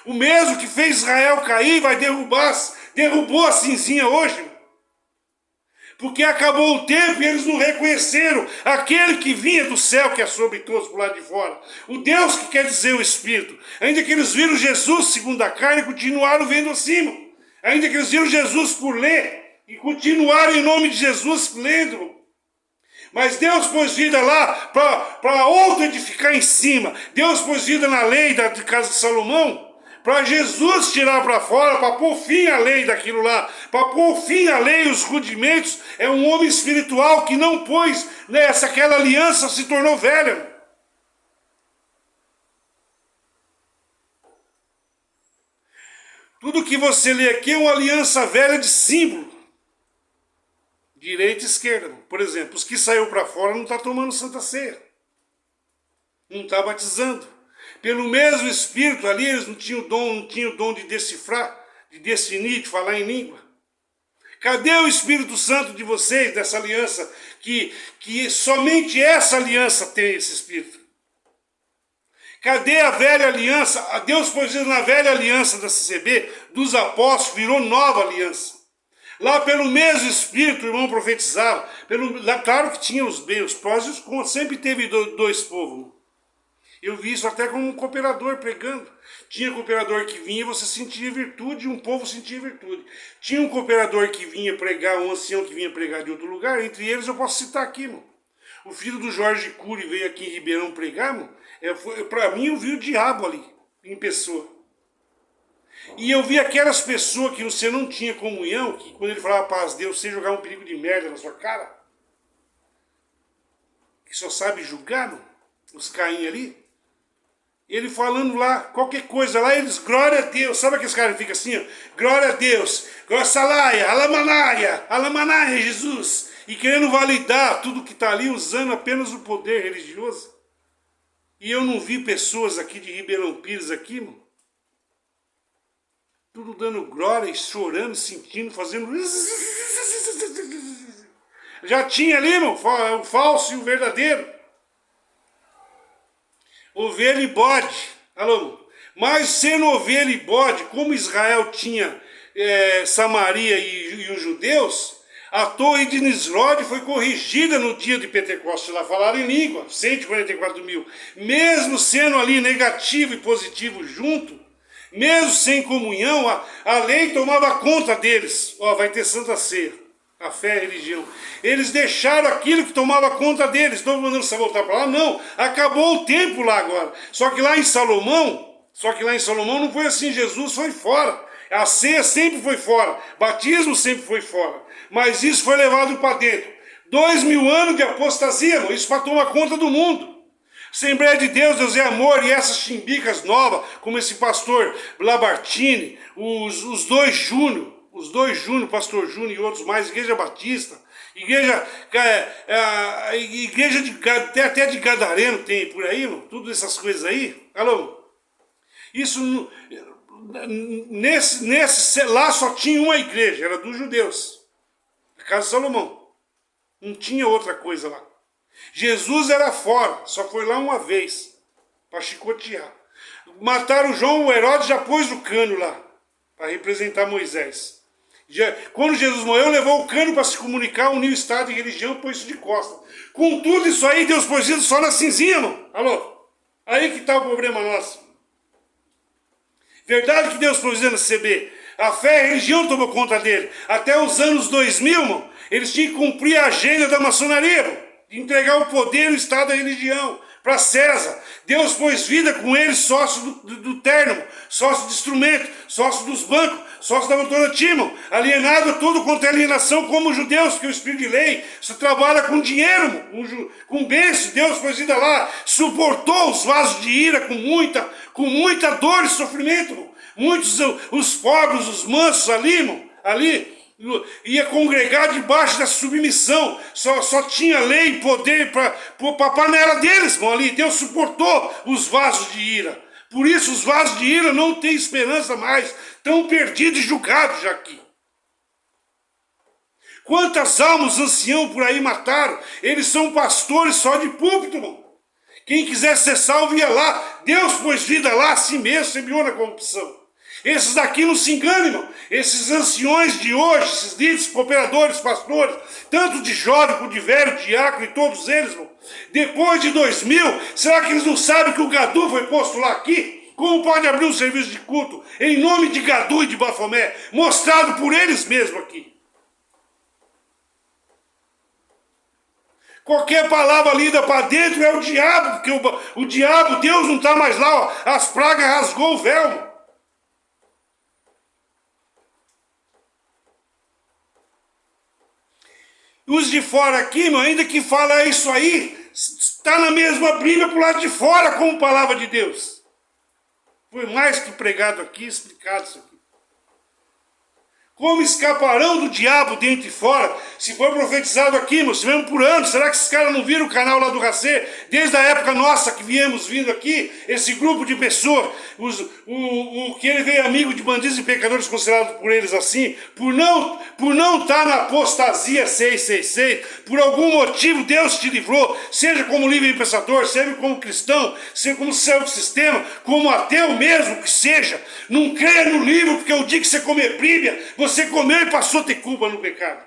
O mesmo que fez Israel cair vai derrubou a cinzinha hoje, irmão. Porque acabou o tempo e eles não reconheceram aquele que vinha do céu, que é sobre todos por lá de fora. O Deus que quer dizer o Espírito. Ainda que eles viram Jesus segundo a carne, continuaram vendo acima. Ainda que eles viram Jesus por ler e continuaram em nome de Jesus lendo. Mas Deus pôs vida lá para outro edificar em cima. Deus pôs vida na lei da casa de Salomão para Jesus tirar para fora, para pôr fim à lei daquilo lá, para pôr fim à lei, os rudimentos. É um homem espiritual que não pôs, né, aquela aliança se tornou velha. Tudo que você lê aqui é uma aliança velha de símbolo. Direita e esquerda. Por exemplo, os que saiu para fora não estão tomando Santa Ceia. Não está batizando. Pelo mesmo Espírito ali, eles não tinham o dom de decifrar, de definir, de falar em língua. Cadê o Espírito Santo de vocês, dessa aliança, que somente essa aliança tem esse Espírito? Cadê a velha aliança? Deus pôs na velha aliança da CCB, dos apóstolos, virou nova aliança. Lá pelo mesmo Espírito, o irmão profetizava. Lá, claro que tinha os prós e os contras, sempre teve dois povos. Eu vi isso até como um cooperador pregando. Tinha cooperador que vinha e você sentia virtude, e um povo sentia virtude. Tinha um cooperador que vinha pregar, um ancião que vinha pregar de outro lugar, entre eles eu posso citar aqui, irmão. O filho do Jorge Cury veio aqui em Ribeirão pregar, irmão. Para mim eu vi o diabo ali, em pessoa. E eu vi aquelas pessoas que você não tinha comunhão, que quando ele falava paz de Deus, você jogava um perigo de merda na sua cara. Que só sabe julgar, não? Os Caim ali. Ele falando lá, qualquer coisa lá, eles, glória a Deus. Sabe aqueles caras que ficam assim, ó? Glória a Deus, glória Salaia, Alamanaia, Jesus. E querendo validar tudo que está ali, usando apenas o poder religioso. E eu não vi pessoas aqui de Ribeirão Pires aqui, irmão. Tudo dando glória, chorando, sentindo, fazendo... Já tinha ali, irmão, o falso e o verdadeiro. Ovelha e bode, alô, mas sendo ovelha e bode, como Israel tinha Samaria e os judeus, a torre de Nisrod foi corrigida no dia de Pentecostes, lá falaram em língua, 144 mil, mesmo sendo ali negativo e positivo junto, mesmo sem comunhão, a lei tomava conta deles, ó, vai ter Santa Ceia. A fé e a religião. Eles deixaram aquilo que tomava conta deles. Estão mandando você voltar para lá? Não. Acabou o tempo lá agora. Só que lá em Salomão não foi assim. Jesus foi fora. A ceia sempre foi fora. Batismo sempre foi fora. Mas isso foi levado para dentro. 2000 anos de apostasia, irmão. Isso para tomar conta do mundo. Assembleia de Deus, Deus é amor. E essas chimbicas novas, como esse pastor Labartine, os dois Júnior, pastor Júnior e outros mais, igreja batista, igreja até de Gadareno tem por aí, irmão, tudo essas coisas aí, alô, isso, lá só tinha uma igreja, era dos judeus, a casa de Salomão, não tinha outra coisa lá. Jesus era fora, só foi lá uma vez, para chicotear. Mataram João, o Herodes já pôs o cano lá, para representar Moisés. Quando Jesus morreu, levou o cano para se comunicar, uniu Estado e religião, pôs isso de costa. Com tudo isso aí, Deus pôs isso só na cinzinha, irmão. Alô? Aí que está o problema nosso. Verdade que Deus pôs na CB. A fé e a religião tomou conta dele. Até os anos 2000, irmão, eles tinham que cumprir a agenda da maçonaria, irmão, de entregar o poder, o Estado e a religião para César. Deus pôs vida com eles, sócio do terno, sócio de instrumento, sócio dos bancos, sócio da Votorantim, alienado tudo contra a alienação, como os judeus, que o Espírito de lei, você trabalha com dinheiro, com bênção. Deus pôs vida lá, suportou os vasos de ira com muita dor e sofrimento, muitos, os pobres, os mansos ali, irmão, ali, ia congregar debaixo da submissão, só tinha lei e poder para a panela deles, irmão, ali. Deus suportou os vasos de ira. Por isso os vasos de ira não têm esperança mais, estão perdidos e julgados já aqui. Quantas almas os anciãos por aí mataram? Eles são pastores só de púlpito, irmão. Quem quiser ser salvo ia lá. Deus pôs vida lá, assim mesmo, semeou na corrupção. Esses daqui não se enganam, irmão. Esses anciões de hoje, esses líderes, cooperadores, pastores, tanto de jovem como de velho, diácono e todos eles, irmão. Depois de 2000, será que eles não sabem que o Gadu foi posto lá aqui? Como pode abrir um serviço de culto em nome de Gadu e de Bafomé, mostrado por eles mesmos aqui? Qualquer palavra lida para dentro é o diabo, porque o diabo, Deus não está mais lá, ó, as pragas rasgou o véu. Os de fora aqui, irmão, ainda que fala isso aí, está na mesma Bíblia pro lado de fora como palavra de Deus. Foi mais que pregado aqui, explicado isso aqui. Como escaparão do diabo dentro e fora? Se foi profetizado aqui, irmão, se mesmo por anos, será que esses caras não viram o canal lá do Racê? Desde a época nossa que vindo aqui, esse grupo de pessoas, que ele veio amigo de bandidos e pecadores considerados por eles assim, por não estar na apostasia 666, por algum motivo Deus te livrou, seja como livre pensador, seja como cristão, seja como servo do sistema, como ateu mesmo que seja, não creia no livro, porque o dia que você comer Bíblia, você comeu e passou a ter culpa no pecado.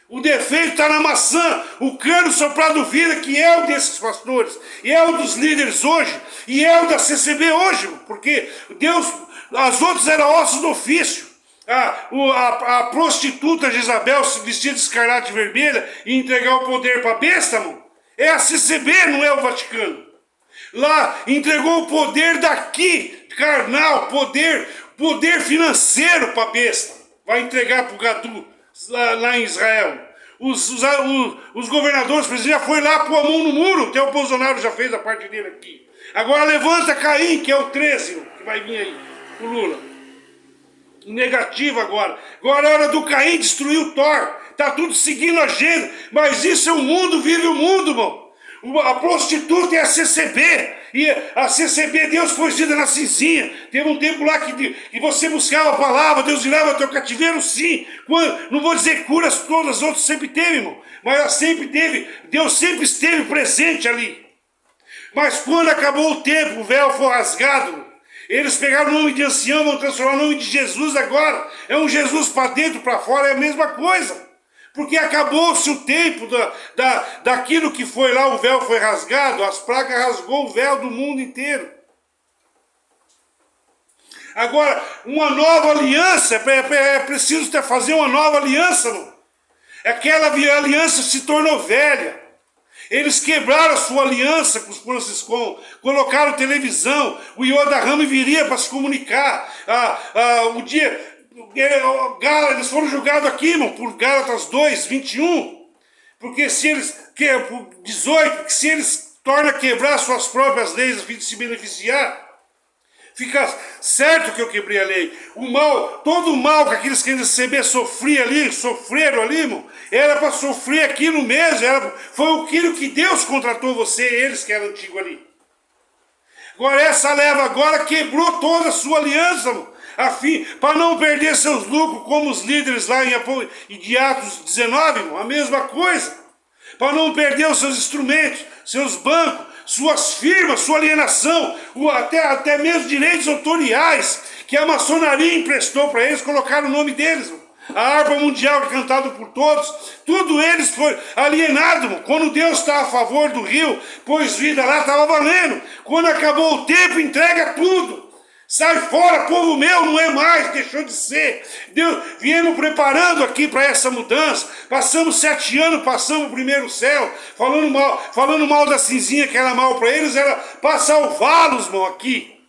O defeito está na maçã, o cano soprado vida, que é o desses pastores, e é o dos líderes hoje, e é o da CCB hoje, porque Deus, as outras eram ossos do ofício. A prostituta Jezabel se vestir de escarlate vermelha e entregar o poder para a besta, irmão, é a CCB, não é o Vaticano. Lá entregou o poder daqui, carnal, poder financeiro para a besta. Vai entregar para o Gadu, lá em Israel. Os governadores, o presidente já foi lá pôr a mão no muro, até o Bolsonaro já fez a parte dele aqui. Agora levanta Caim, que é o 13, que vai vir aí, o Lula. Negativo agora. Agora é hora do Caim destruir o Thor. Tá tudo seguindo a agenda, mas isso é o mundo, vive o mundo, irmão. A prostituta é a CCB. E a CCB, Deus pôs vida na cinzinha. Teve um tempo lá que você buscava a palavra, Deus leva ao teu cativeiro, sim. Não vou dizer curas todas, as outras sempre teve, irmão. Mas ela sempre teve, Deus sempre esteve presente ali. Mas quando acabou o tempo, o véu foi rasgado. Eles pegaram o nome de ancião, vão transformar o nome de Jesus agora. É um Jesus para dentro, para fora, é a mesma coisa. Porque acabou-se o tempo daquilo que foi lá, o véu foi rasgado, as pragas rasgou o véu do mundo inteiro. Agora, uma nova aliança, é preciso fazer uma nova aliança, não? Aquela aliança se tornou velha. Eles quebraram a sua aliança com os franciscanos, colocaram televisão, o Yoda Rame viria para se comunicar. Eles foram julgados aqui, irmão, por Gálatas 2, 21. Porque se eles, por 18, que se eles tornam a quebrar suas próprias leis a fim de se beneficiar, fica certo que eu quebrei a lei. O mal, todo o mal que aqueles que receber sofreram ali, irmão, era para sofrer aquilo mesmo. Foi aquilo que Deus contratou você, eles que eram antigos ali. Agora essa leva agora quebrou toda a sua aliança, irmão. Para não perder seus lucros, como os líderes lá em Atos 19, irmão, a mesma coisa. Para não perder os seus instrumentos, seus bancos, suas firmas, sua alienação, até mesmo direitos autoriais que a maçonaria emprestou para eles, colocaram o nome deles, irmão. A harpa mundial cantada por todos, tudo eles foi alienado, irmão. Quando Deus está a favor do rio, pôs vida lá, estava valendo. Quando acabou o tempo, entrega tudo. Sai fora, povo meu, não é mais, deixou de ser. Deus, viemos preparando aqui para essa mudança. Passamos 7 anos, passamos o primeiro céu, falando mal da cinzinha que era mal para eles, era para salvá-los, irmão, aqui.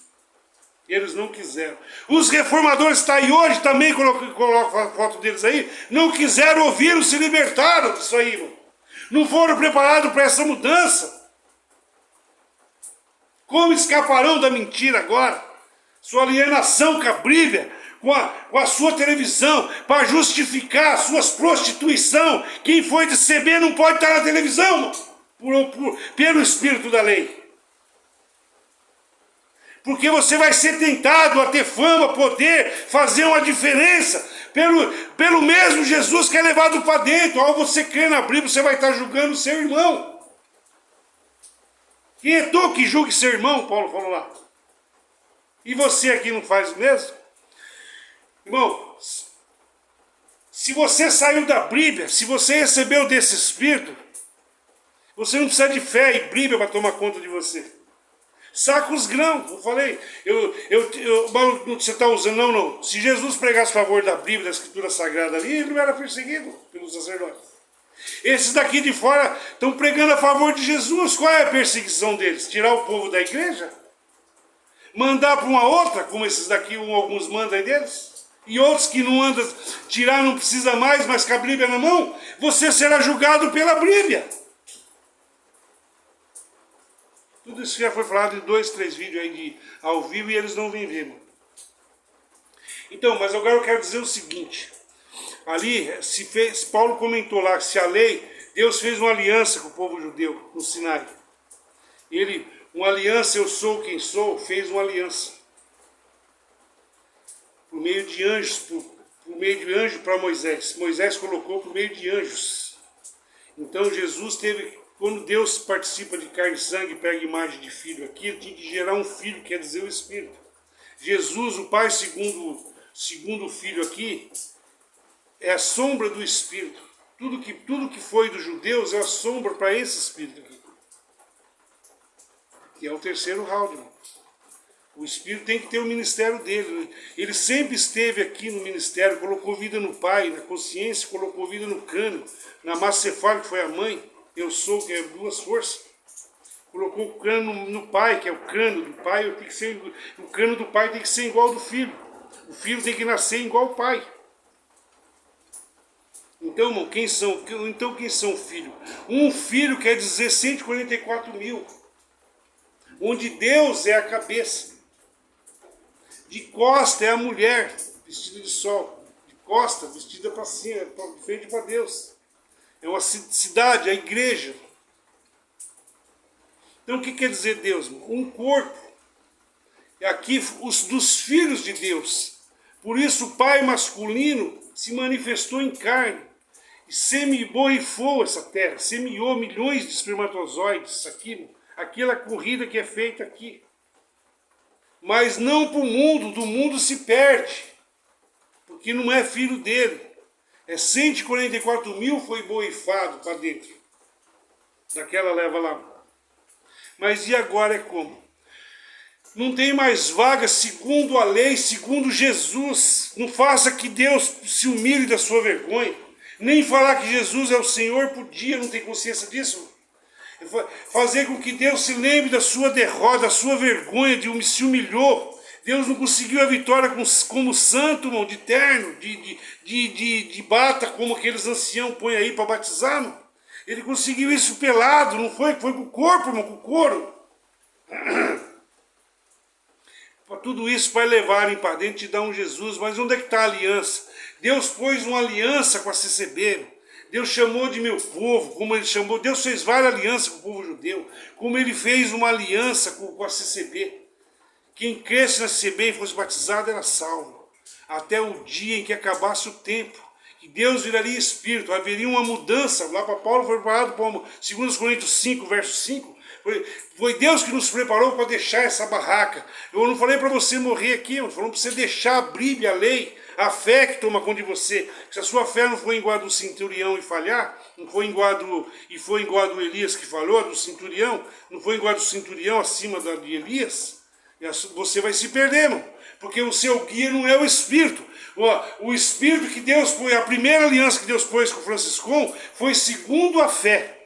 Eles não quiseram. Os reformadores estão aí hoje, também coloco a foto deles aí, não quiseram ouvir, se libertaram disso aí, irmão. Não foram preparados para essa mudança. Como escaparão da mentira agora? Sua alienação com a Bíblia, com a sua televisão, para justificar as suas prostituição. Quem foi de CB não pode estar na televisão, pelo espírito da lei. Porque você vai ser tentado a ter fama, poder, fazer uma diferença pelo mesmo Jesus que é levado para dentro. Ao você crer na Bíblia, você vai estar julgando seu irmão. Quem é tu que julgue seu irmão? Paulo falou lá. E você aqui não faz o mesmo? Irmão, se você saiu da Bíblia, se você recebeu desse Espírito, você não precisa de fé e Bíblia para tomar conta de você. Saca os grãos, eu falei, você está usando, não. Se Jesus pregasse a favor da Bíblia, da Escritura Sagrada ali, ele não era perseguido pelos sacerdotes. Esses daqui de fora estão pregando a favor de Jesus. Qual é a perseguição deles? Tirar o povo da igreja? Mandar para uma outra, como esses daqui, alguns mandam aí deles? E outros que não andam, tirar não precisa mais, mas com a Bíblia na mão? Você será julgado pela Bíblia. Tudo isso já foi falado em 2, 3 vídeos aí ao vivo e eles não vêm ver. Então, mas agora eu quero dizer o seguinte. Ali, Paulo comentou lá que se a lei, Deus fez uma aliança com o povo judeu no Sinai. Uma aliança, eu sou quem sou, fez uma aliança. Por meio de anjos, por meio de anjo para Moisés. Moisés colocou por meio de anjos. Então Jesus teve, quando Deus participa de carne e sangue, pega a imagem de filho aqui, ele tinha que gerar um filho, quer dizer o Espírito. Jesus, o Pai segundo o Filho aqui, é a sombra do Espírito. Tudo que foi dos judeus é a sombra para esse Espírito aqui. Que é o terceiro round. O Espírito tem que ter o ministério dele. Ele sempre esteve aqui no ministério, colocou vida no Pai, na consciência, colocou vida no crânio, na massa cefálica, que foi a mãe, eu sou, que é duas forças. Colocou o crânio no Pai, que é o crânio do Pai, o crânio do Pai tem que ser igual ao do Filho. O Filho tem que nascer igual ao Pai. Então, irmão, quem são filhos? Um filho quer dizer 144 mil. Onde Deus é a cabeça. De costa é a mulher, vestida de sol. De costa, vestida para cima, de frente para Deus. É uma cidade, a igreja. Então, o que quer dizer Deus, irmão? Um corpo. É aqui dos filhos de Deus. Por isso o Pai masculino se manifestou em carne. E semi-borrifou essa terra, semeou milhões de espermatozoides, aquela corrida que é feita aqui. Mas não para o mundo, do mundo se perde, porque não é filho dele. 144 mil foi borrifado para dentro, daquela leva lá. Mas e agora é como? Não tem mais vaga segundo a lei, segundo Jesus. Não faça que Deus se humilhe da sua vergonha. Nem falar que Jesus é o Senhor podia, não tem consciência disso. Fazer com que Deus se lembre da sua derrota, da sua vergonha, de se humilhou. Deus não conseguiu a vitória como santo, irmão, de terno, de bata, como aqueles anciãos põem aí para batizar. Irmão. Ele conseguiu isso pelado, não foi? Foi com o corpo, irmão, com o couro. Tudo isso vai levarem para dentro de dar um Jesus. Mas onde é que está a aliança? Deus pôs uma aliança com a CCB. Deus chamou de meu povo, como ele chamou. Deus fez várias alianças com o povo judeu. Como ele fez uma aliança com a CCB. Quem cresce na CCB e fosse batizado era salvo. Até o dia em que acabasse o tempo. Que Deus viraria Espírito. Haveria uma mudança. Lá para Paulo foi preparado para 2 Coríntios 5, verso 5. Foi Deus que nos preparou para deixar essa barraca. Eu não falei para você morrer aqui, eu falei para você deixar a Bíblia, a lei, a fé que toma conta de você. Se a sua fé não foi igual a do centurião e falhar, não foi igual a do Elias que falou, a do centurião, não foi igual a do centurião acima de Elias, você vai se perder, irmão. Porque o seu guia não é o Espírito. O Espírito que Deus pôs, a primeira aliança que Deus pôs com o Franciscão foi segundo a fé.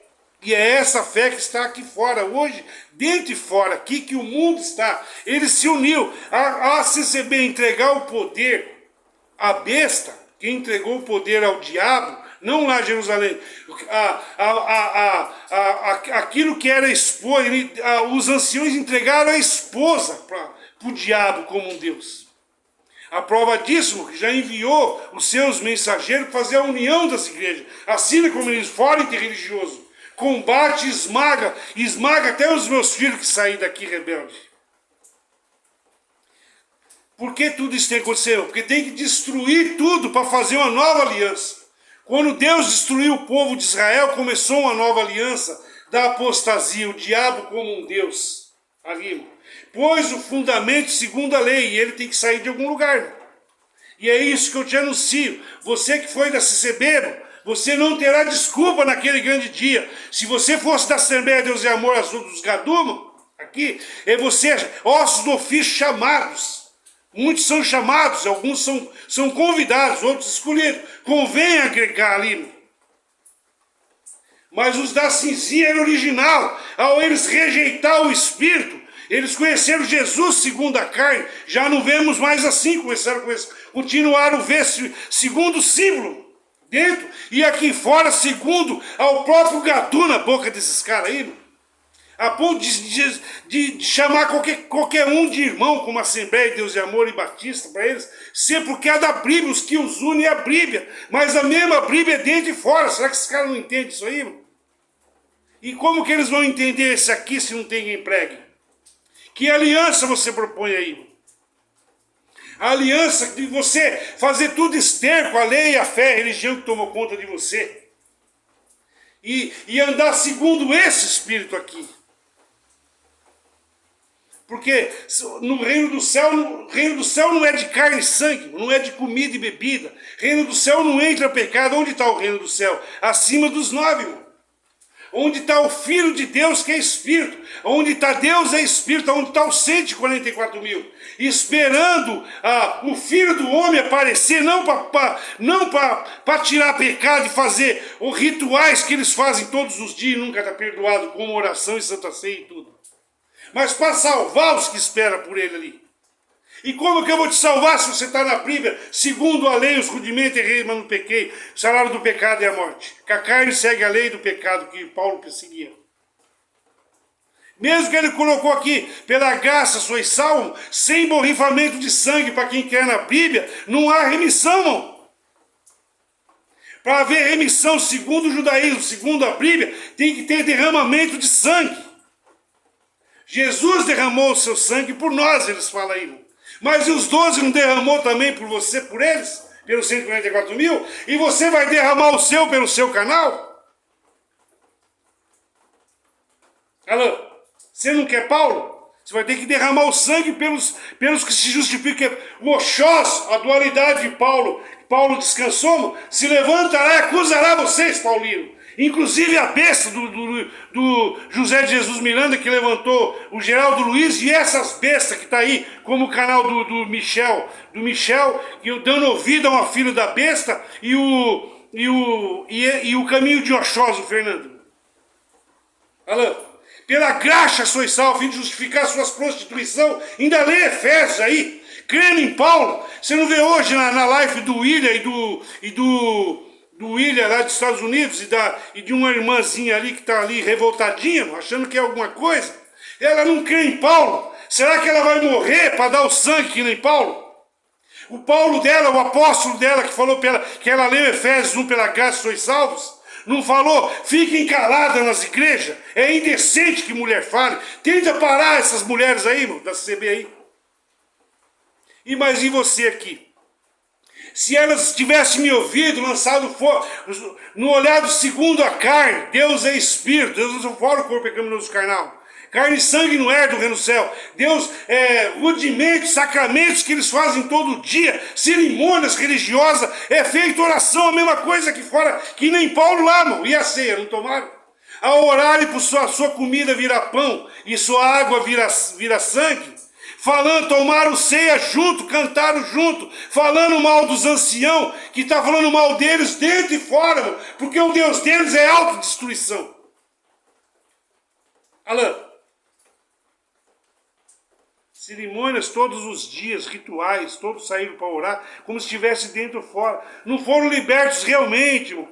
E é essa fé que está aqui fora hoje, dentro e fora, aqui que o mundo está. Ele se uniu. A CCB entregar o poder à besta, quem entregou o poder ao diabo, não lá em Jerusalém, aquilo que era esposa, os anciões entregaram a esposa para o diabo como um Deus. A prova disso, que já enviou os seus mensageiros para fazer a união das igrejas. Assim como eles forem religioso. Combate, esmaga, esmaga até os meus filhos que saem daqui rebeldes. Por que tudo isso tem acontecido? Porque tem que destruir tudo para fazer uma nova aliança. Quando Deus destruiu o povo de Israel, começou uma nova aliança da apostasia, o diabo como um Deus. Ali, pôs o fundamento segundo a lei, e ele tem que sair de algum lugar. E é isso que eu te anuncio. Você que foi da CCB, você não terá desculpa naquele grande dia. Se você fosse da Assembleia Deus e Amor dos Gaduma, aqui, é você, ossos do ofício chamados. Muitos são chamados, alguns são convidados, outros escolhidos. Convém agregar ali. Mas os da cinzia era original. Ao eles rejeitar o Espírito, eles conheceram Jesus segundo a carne. Já não vemos mais assim, continuaram a ver segundo o símbolo. Dentro e aqui fora, segundo ao próprio gadu na boca desses caras aí. A ponto de chamar qualquer um de irmão, como Assembleia de Deus e Amor e Batista, para eles, sempre porque é da Bíblia, os que os unem é a Bíblia. Mas a mesma Bíblia é dentro e fora. Será que esses caras não entendem isso aí? E como que eles vão entender isso aqui se não tem quem pregue? Que aliança você propõe aí? A aliança de você fazer tudo esterco, a lei, a fé, a religião que tomou conta de você. E andar segundo esse espírito aqui. Porque no reino do céu não é de carne e sangue, não é de comida e bebida. Reino do céu não entra pecado. Onde está o reino do céu? Acima dos 9, irmão. Onde está o Filho de Deus que é Espírito. Onde está Deus é Espírito. Onde está os 144 mil. Esperando o Filho do Homem aparecer. Não para tirar pecado e fazer os rituais que eles fazem todos os dias. E nunca está perdoado, como oração e santa ceia e tudo. Mas para salvar os que esperam por ele ali. E como que eu vou te salvar se você está na Bíblia? Segundo a lei, os rudimentos errei, mas não pequei. O salário do pecado é a morte. Que a carne segue a lei do pecado que Paulo perseguia. Mesmo que ele colocou aqui, pela graça sois salvos, sem borrifamento de sangue, para quem quer na Bíblia, não há remissão, não. Para haver remissão, segundo o judaísmo, segundo a Bíblia, tem que ter derramamento de sangue. Jesus derramou o seu sangue por nós, eles falam aí. Mas e os 12 não derramou também por você, por eles? Pelos 144 mil? E você vai derramar o seu pelo seu canal? Alô? Você não quer Paulo? Você vai ter que derramar o sangue pelos que se justificam. O Oxós, a dualidade de Paulo, Paulo descansou, se levantará e acusará vocês, Paulino. Inclusive a besta do José de Jesus Miranda, que levantou o Geraldo Luiz, e essas bestas que está aí, como o canal do Michel, que dando ouvido a uma filha da besta, e o caminho de Oxós, o Fernando. Alô? Pela graça sois salvos, a fim de justificar suas prostituição, ainda lê Efésios aí, crendo em Paulo. Você não vê hoje na live do William e do William lá dos Estados Unidos e de uma irmãzinha ali que está ali revoltadinha, achando que é alguma coisa? Ela não crê em Paulo. Será que ela vai morrer para dar o sangue que nem Paulo? O Paulo dela, o apóstolo dela que falou que ela leu Efésios 1, pela graça sois salvos, não falou, fiquem caladas nas igrejas. É indecente que mulher fale. Tenta parar essas mulheres aí, irmão, da CB aí. Mas e você aqui? Se elas tivessem me ouvido, lançado fora, no olhado segundo a carne, Deus é Espírito, Deus não fora o corpo pecaminoso carnal. Carne e sangue não é do reino do céu. Deus é rudimentos, sacramentos que eles fazem todo dia, cerimônias religiosas, é feita oração, a mesma coisa aqui fora, que nem Paulo lá, irmão. E a ceia, não tomaram? Ao orarem por sua comida vira pão e sua água vira sangue. Falando, tomaram ceia junto, cantaram junto, falando mal dos anciãos, que está falando mal deles dentro e fora, mano, porque o Deus deles é autodestruição. Alô? Cerimônias todos os dias, rituais, todos saíram para orar, como se estivesse dentro ou fora. Não foram libertos realmente, irmão.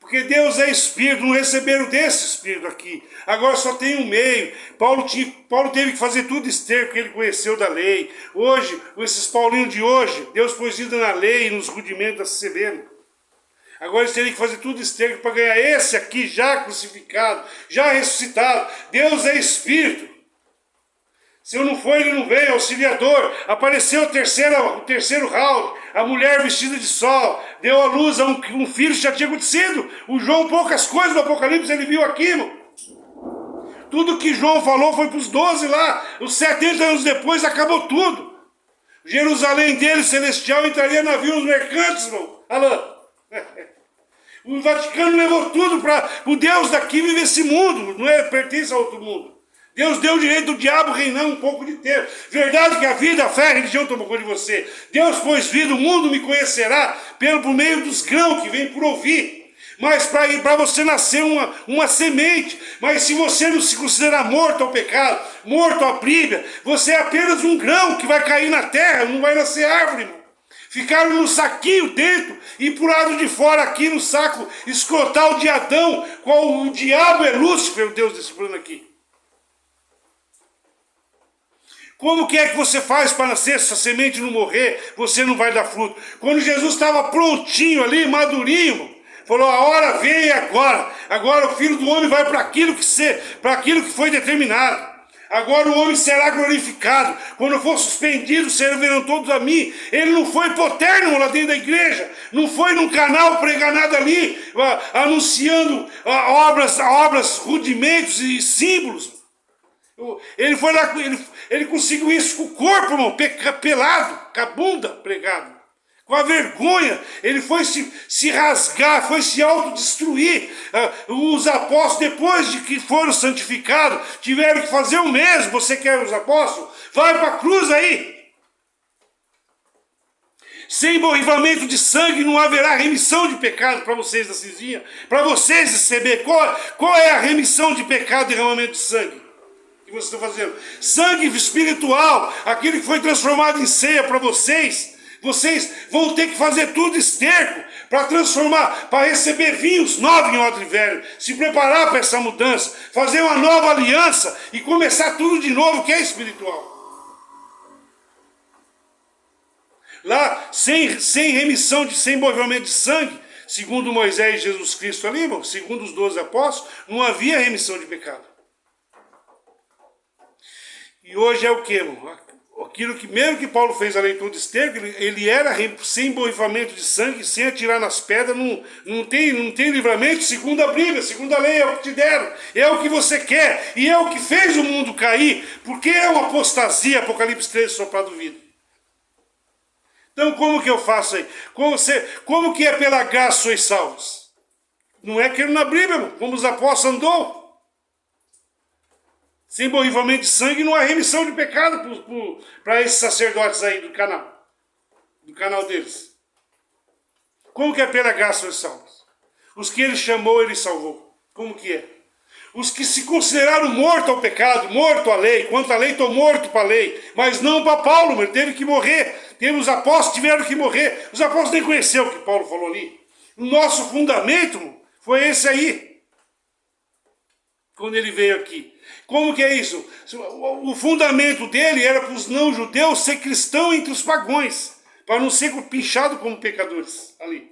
Porque Deus é Espírito, não receberam desse Espírito aqui. Agora só tem um meio. Paulo teve que fazer tudo esterco que ele conheceu da lei. Hoje, esses paulinos de hoje, Deus pôs vida na lei e nos rudimentos da CCB. Agora eles teriam que fazer tudo esterco para ganhar esse aqui já crucificado, já ressuscitado. Deus é Espírito. Se eu não for, ele não veio, auxiliador. Apareceu o terceiro round, a mulher vestida de sol, deu à luz a um filho que já tinha acontecido. O João, poucas coisas do Apocalipse, ele viu aqui, irmão. Tudo que João falou foi para os 12 lá. Os 70 anos depois acabou tudo. Jerusalém dele, celestial, entraria navios mercantes, irmão. Alain. O Vaticano levou tudo para o Deus daqui vive esse mundo, não é, pertence a outro mundo. Deus deu o direito do diabo reinar um pouco de tempo. Verdade que a vida, a fé, a religião tomou conta de você. Deus pôs vida, o mundo me conhecerá por meio dos grãos que vem por ouvir. Mas para você nascer uma semente. Mas se você não se considerar morto ao pecado, morto à Bíblia, você é apenas um grão que vai cair na terra, não vai nascer árvore, irmão. Ficaram no saquinho dentro e pro lado de fora aqui no saco escrotal de Adão, qual o diabo é Lúcifer, o Deus desse plano aqui. Como que é que você faz para nascer? Se a semente não morrer, você não vai dar fruto. Quando Jesus estava prontinho ali, madurinho, falou, a hora vem agora. Agora o Filho do Homem vai para aquilo que foi determinado. Agora o homem será glorificado. Quando for suspendido, servirão todos a mim. Ele não foi poterno lá dentro da igreja. Não foi num canal pregar nada ali, anunciando obras, rudimentos e símbolos. Ele foi lá, ele conseguiu isso com o corpo, irmão, pelado, com a bunda pregado, com a vergonha. Ele foi se rasgar, foi se autodestruir. Os apóstolos, depois de que foram santificados, tiveram que fazer o mesmo. Você quer os apóstolos? Vai para a cruz aí. Sem borrifamento de sangue não haverá remissão de pecado para vocês da Cisinha. Para vocês receber. Qual é a remissão de pecado e derramamento de sangue? Que vocês estão fazendo? Sangue espiritual, aquele que foi transformado em ceia para vocês. Vocês vão ter que fazer tudo esterco para transformar, para receber vinhos novos em odre velho, se preparar para essa mudança, fazer uma nova aliança e começar tudo de novo, que é espiritual. Lá, sem remissão, sem envolvimento de sangue, segundo Moisés e Jesus Cristo ali, irmão, segundo os 12 apóstolos, não havia remissão de pecado. E hoje é o que, irmão? Aquilo que, mesmo que Paulo fez a leitura de esterco, ele era sem borrifamento de sangue, sem atirar nas pedras, não tem livramento, segundo a Bíblia, segundo a lei, é o que te deram, é o que você quer, e é o que fez o mundo cair, porque é uma apostasia, Apocalipse 13, soprado vidro. Então como que eu faço aí? Como que é pela graça sois salvos? Não é aquilo na Bíblia, irmão, como os apóstolos andou. Sem borrifamento de sangue não há remissão de pecado para esses sacerdotes aí do canal deles. Como que é pela graça os salvos? Os que ele chamou, ele salvou. Como que é? Os que se consideraram mortos ao pecado, morto à lei, quanto à lei estou morto para a lei, mas não para Paulo, ele teve que morrer. Os apóstolos tiveram que morrer. Os apóstolos nem conheceram o que Paulo falou ali. O nosso fundamento foi esse aí. Quando ele veio aqui. Como que é isso? O fundamento dele era para os não-judeus ser cristão entre os pagões, para não ser pinchado como pecadores ali.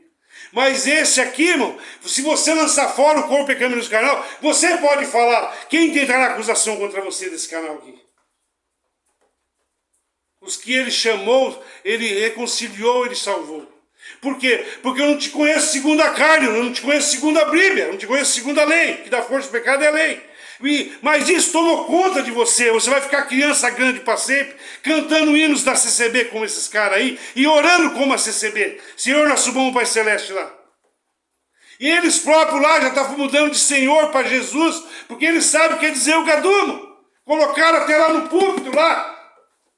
Mas esse aqui, irmão, se você lançar fora o corpo pecaminoso do canal, você pode falar, quem tentará acusação contra você desse canal aqui? Os que ele chamou, ele reconciliou, ele salvou. Por quê? Porque eu não te conheço segundo a carne, eu não te conheço segundo a Bíblia, eu não te conheço segundo a lei, que dá força ao pecado é a lei. Mas isso tomou conta de você, você vai ficar criança grande para sempre, cantando hinos da CCB como esses caras aí, e orando como a CCB, Senhor nosso bom Pai Celeste lá. E eles próprios lá já estavam mudando de Senhor para Jesus, porque eles sabem o que quer dizer o gadumo. Colocaram até lá no púlpito lá.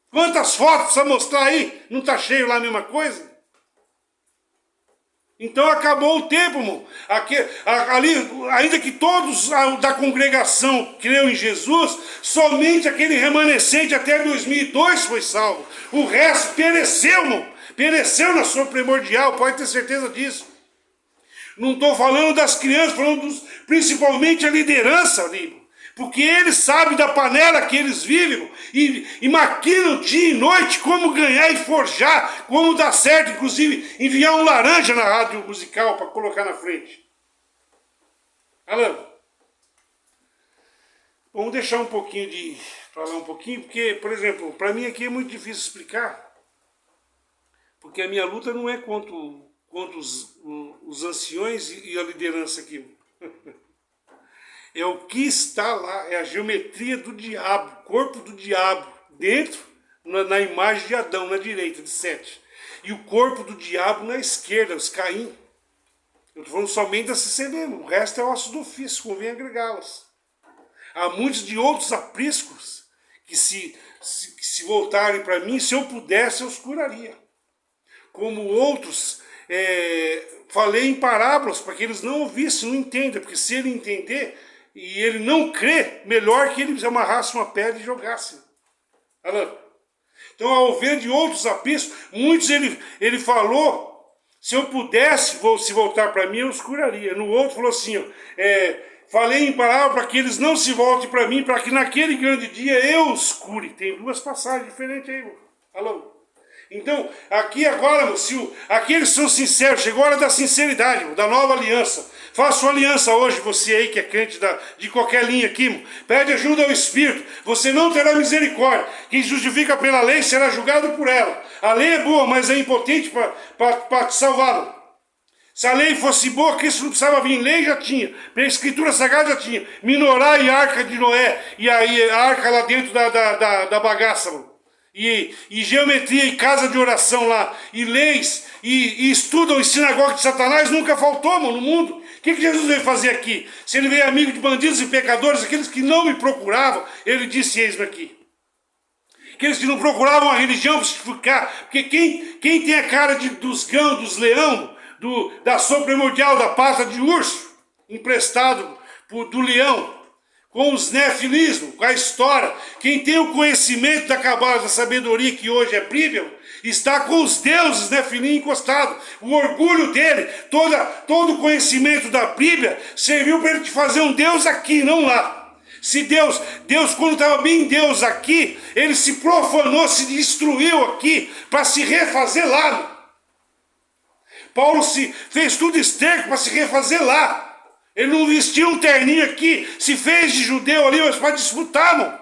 Quantas fotos precisa mostrar aí? Não está cheio lá a mesma coisa? Então acabou o tempo, irmão. Ali, ainda que todos da congregação creu em Jesus, somente aquele remanescente até 2002 foi salvo. O resto pereceu, irmão. Pereceu na sua primordial, pode ter certeza disso. Não estou falando das crianças, falando principalmente a liderança ali. Porque eles sabem da panela que eles vivem e maquinam dia e noite como ganhar e forjar, como dar certo, inclusive enviar um laranja na rádio musical para colocar na frente. Alan, vamos deixar um pouquinho de falar um pouquinho, porque, por exemplo, para mim aqui é muito difícil explicar, porque a minha luta não é contra os anciões e a liderança aqui. É o que está lá, é a geometria do diabo, corpo do diabo, dentro, na imagem de Adão, na direita, de Sete. E o corpo do diabo na esquerda, os Caim. Eu estou falando somente da CCB, o resto é ossos do ofício, convém agregá-las. Há muitos de outros apriscos que se voltarem para mim, se eu pudesse, eu os curaria. Como outros, falei em parábolas, para que eles não ouvissem, não entendam, porque se ele entender e ele não crer, melhor que ele amarrasse uma pedra e jogasse. Então, ao ver de outros apriscos, muitos ele falou, se eu pudesse se voltar para mim, eu os curaria. No outro falou assim, falei em parábola para que eles não se voltem para mim, para que naquele grande dia eu os cure. Tem duas passagens diferentes aí, irmão. Então, aqui agora, aqueles são sinceros, chegou a hora da sinceridade, da nova aliança. Faça uma aliança hoje, você aí que é crente de qualquer linha aqui, pede ajuda ao Espírito, você não terá misericórdia. Quem justifica pela lei será julgado por ela. A lei é boa, mas é impotente para te salvá-lo. Se a lei fosse boa, Cristo não precisava vir, lei já tinha, a Escritura Sagrada já tinha, Minorá e Arca de Noé, e aí a arca lá dentro da bagaça, mano. E geometria e casa de oração lá, e leis, e estudam em sinagoga de Satanás, nunca faltou, mano, no mundo. O que Jesus veio fazer aqui? Se ele veio amigo de bandidos e pecadores, aqueles que não me procuravam, ele disse, eis-me aqui. Aqueles que não procuravam a religião para se ficar, porque quem tem a cara dos gãos, dos leão, da sopa primordial, da pata de urso, emprestado do leão, com os nefilismos, com a história, quem tem o conhecimento da cabala, da sabedoria, que hoje é Bíblia, está com os deuses nefilim encostados. O orgulho dele, todo o conhecimento da Bíblia, serviu para ele te fazer um Deus aqui, não lá. Se Deus quando estava bem Deus aqui, ele se profanou, se destruiu aqui, para se refazer lá. Paulo fez tudo esterco para se refazer lá. Ele não vestiu um terninho aqui, se fez de judeu ali, mas para disputar, mano.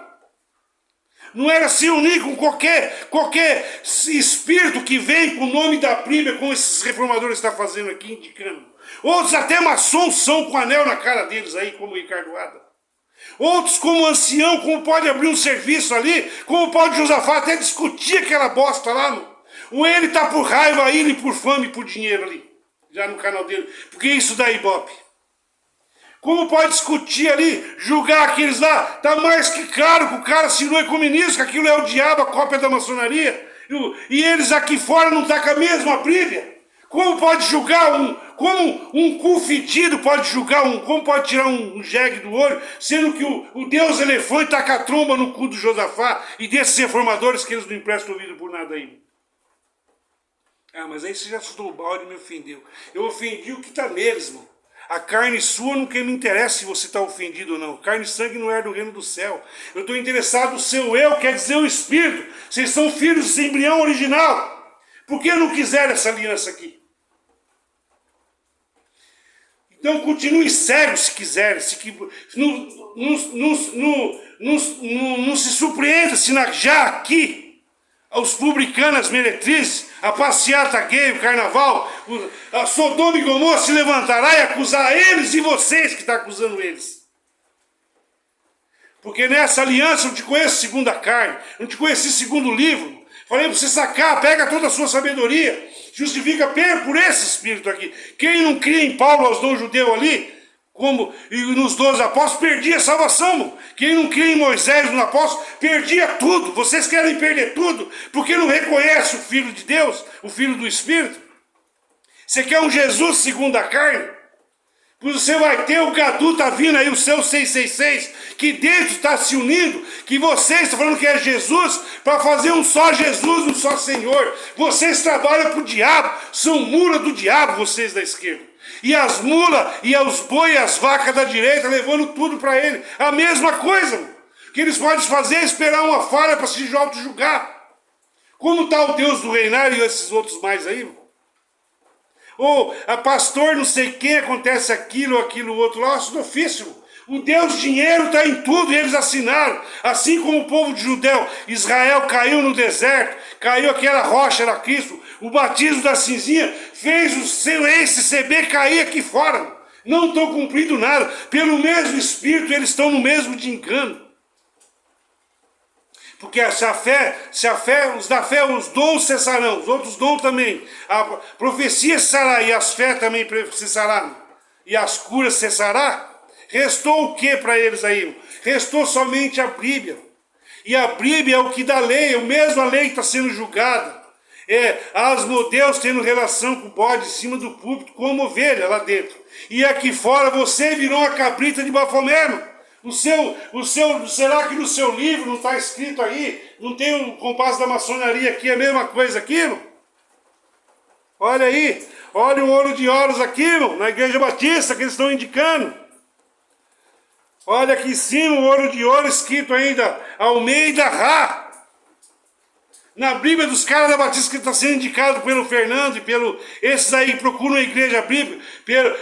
Não era se unir com qualquer espírito que vem com o nome da Bíblia, como esses reformadores estão fazendo aqui, indicando. Outros até maçons são com anel na cara deles aí, como o Ricardo Ada. Outros como ancião, como pode abrir um serviço ali, como pode Josafá até discutir aquela bosta lá, mano. Ou ele tá por raiva, ele por fome e por dinheiro ali, já no canal dele, porque isso dá ibope. Como pode discutir ali, julgar aqueles lá, tá mais que claro que o cara assinou ecumenismo, que aquilo é o diabo, a cópia da maçonaria, e eles aqui fora não tá com a mesma Bíblia. Como pode julgar como um cu fedido pode julgar como pode tirar um jegue do olho, sendo que o Deus elefante tá com a tromba no cu do Josafá e desses reformadores que eles não emprestam ouvido por nada aí. Ah, mas aí você já chutou o balde e me ofendeu. Eu ofendi o que tá neles, mano. A carne sua não me interessa se você está ofendido ou não. Carne e sangue não é do reino do céu. Eu estou interessado no seu eu, quer dizer o Espírito. Vocês são filhos desse embrião original. Por que não quiseram essa aliança aqui? Então continue cego se quiserem. Não se surpreenda se já aqui os publicanos, as meretrizes, a passeata gay, o carnaval, a Sodoma e Gomorra se levantará e acusar eles e vocês que estão acusando eles. Porque nessa aliança eu não te conheço segundo a carne, eu não te conheci segundo o livro. Falei para você sacar, pega toda a sua sabedoria, justifica por esse espírito aqui. Quem não cria em Paulo aos não-judeus ali, e nos 12 apóstolos, perdia a salvação, mano. Quem não cria em Moisés, no apóstolo, perdia tudo. Vocês querem perder tudo, porque não reconhece o Filho de Deus, o Filho do Espírito. Você quer um Jesus segundo a carne? Pois você vai ter o Gadu, tá vindo aí, o seu 666, que dentro está se unindo, que vocês estão falando que é Jesus, para fazer um só Jesus, um só Senhor. Vocês trabalham para o diabo, são mula do diabo, vocês da esquerda. E as mulas, e os boi, as vacas da direita, levando tudo para ele. A mesma coisa, irmão. Que eles podem fazer é esperar uma falha para se auto-julgar. Como está o Deus do reinário e esses outros mais aí, irmão? Ou a pastor não sei quem, acontece aquilo ou aquilo outro lá, isso é ofício, irmão. O Deus dinheiro está em tudo e eles assinaram. Assim como o povo de Judeu, Israel caiu no deserto, caiu aquela rocha da Cristo, o batismo da cinzinha fez o seu ex-CB cair aqui fora. Não estão cumprindo nada. Pelo mesmo Espírito eles estão no mesmo de engano. Porque se a fé, os da fé, os dons cessarão, os outros dons também. A profecia cessará e as fé também cessarão. E as curas cessará. Restou o que para eles aí? Restou somente a Bíblia. E a Bíblia é o que dá lei, a mesma lei que está sendo julgada. As modelos tendo relação com o bode em cima do púlpito, como ovelha lá dentro. E aqui fora você virou uma cabrita de Bafomé. Será que no seu livro não está escrito aí? Não tem o compasso da maçonaria aqui, a mesma coisa aqui, irmão? Olha aí, olha o ouro de ouros aqui, irmão, na Igreja Batista que eles estão indicando. Olha aqui em cima o ouro de ouro escrito ainda, Almeida Rá. Na Bíblia dos caras da Batista que está sendo indicado pelo Fernando e pelo esses aí que procuram a igreja bíblica,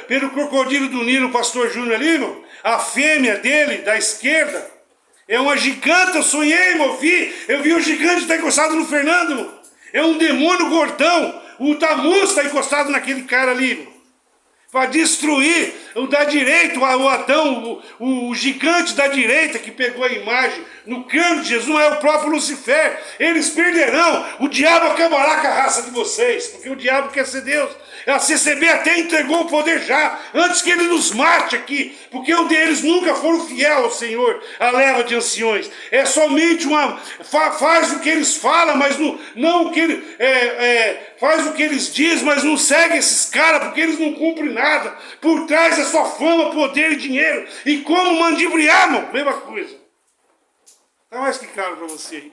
pelo crocodilo do Nilo, o pastor Júnior ali, irmão, a fêmea dele, da esquerda, é uma gigante, eu sonhei, irmão, eu vi o gigante estar encostado no Fernando, irmão. É um demônio gordão, o Tamus está encostado naquele cara ali, irmão. Para destruir o da direita, o Adão, o gigante da direita que pegou a imagem no crânio de Jesus, não é o próprio Lucifer. Eles perderão, o diabo acabará com a raça de vocês, porque o diabo quer ser Deus. A CCB até entregou o poder já, antes que ele nos mate aqui, porque um deles nunca foram fiel ao Senhor, a leva de anciões. É somente faz o que eles falam, mas não o que ele, faz o que eles dizem, mas não segue esses caras, porque eles não cumprem nada. Por trás é só fama, poder e dinheiro. E como mandibriar, irmão? Mesma coisa. Tá mais que claro para você aí.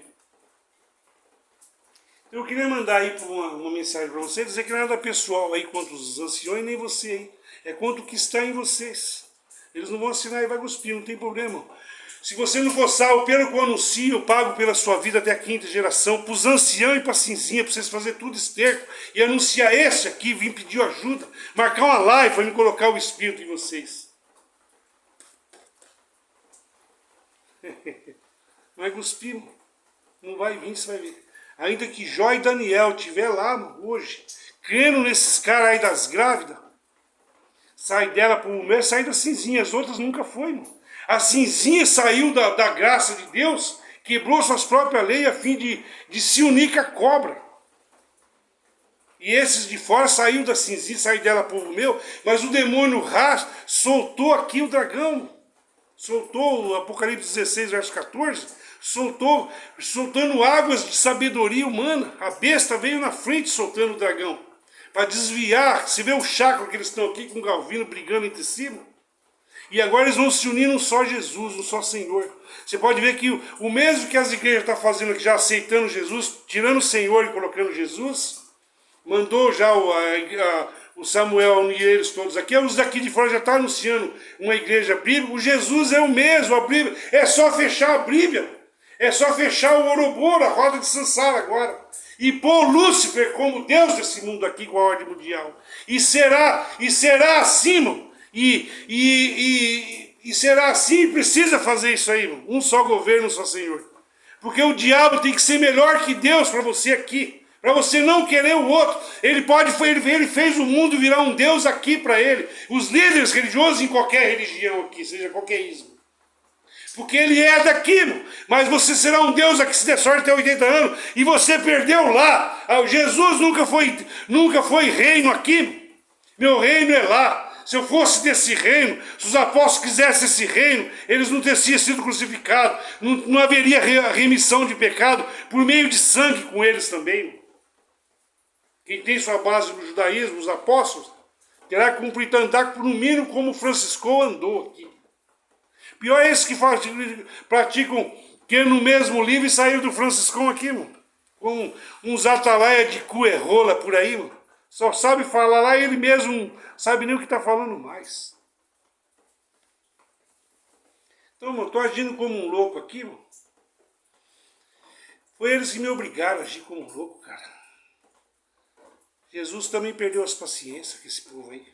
Eu queria mandar aí uma mensagem para você, dizer que nada pessoal aí contra os anciões, nem você aí. É contra o que está em vocês. Eles não vão assinar e vai cuspir, não tem problema. Se você não for salvo pelo que eu anuncio, eu pago pela sua vida até a 5ª geração, para os anciãos e para a cinzinha, para vocês fazerem tudo esterco e anunciar esse aqui, vim pedir ajuda, marcar uma live para me colocar o Espírito em vocês. Vai cuspir, não vai vir, você vai ver. Ainda que Jó e Daniel estiver lá hoje, crendo nesses caras aí das grávidas, sai dela para o mulher, sai da cinzinha, as outras nunca foi, irmão. A cinzinha saiu da graça de Deus, quebrou suas próprias leis a fim de se unir com a cobra. E esses de fora saiu da cinzinha, saiu dela povo meu, mas o demônio Rá soltou aqui o dragão. Soltou o Apocalipse 16, verso 14, soltando águas de sabedoria humana. A besta veio na frente soltando o dragão, para desviar. Se vê o chakra que eles estão aqui com o Galvino brigando entre si. E agora eles vão se unir num só Jesus, num só Senhor. Você pode ver que o mesmo que as igrejas estão fazendo aqui, já aceitando Jesus, tirando o Senhor e colocando Jesus, mandou já o Samuel unir eles todos aqui. Os daqui de fora já estão anunciando uma igreja bíblica. O Jesus é o mesmo, a Bíblia. É só fechar a Bíblia. É só fechar o Ouroboro, a roda de Sansara agora. E pôr Lúcifer como Deus desse mundo aqui com a ordem mundial. E será assim, irmão. E será assim, precisa fazer isso aí, irmão. Um só governo, um só Senhor. Porque o diabo tem que ser melhor que Deus para você aqui. Para você não querer o outro. Ele fez o mundo virar um Deus aqui para ele. Os líderes religiosos em qualquer religião aqui, seja qualquer ismo. Porque ele é daqui, irmão. Mas você será um Deus aqui se der sorte até 80 anos. E você perdeu lá. Jesus nunca foi reino aqui. Meu reino é lá. Se eu fosse desse reino, se os apóstolos quisessem esse reino, eles não teriam sido crucificados. Não haveria remissão de pecado por meio de sangue com eles também. Quem tem sua base no judaísmo, os apóstolos, terá que cumprir andar no mínimo como Francisco andou aqui. Pior é esses que praticam que no mesmo livro e saíram do Franciscão aqui, irmão. Com uns atalaia de cu e rola por aí, irmão. Só sabe falar lá, ele mesmo não sabe nem o que está falando mais. Então, irmão, estou agindo como um louco aqui, irmão. Foi eles que me obrigaram a agir como um louco, cara. Jesus também perdeu as paciências com esse povo aí.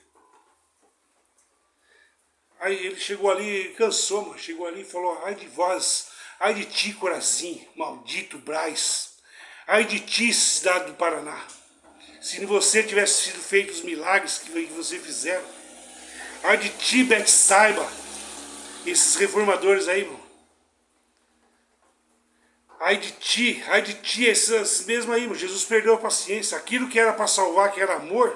Aí ele chegou ali, cansou, mano. Chegou ali e falou, ai de vós, ai de ti, Corazim, maldito Brás. Ai de ti, cidade do Paraná. Se você tivesse sido feito os milagres que você fizeram. Ai de ti, Betsaiba. Esses reformadores aí, irmão. Ai de ti, essas mesmas aí, irmão. Jesus perdeu a paciência. Aquilo que era para salvar, que era amor,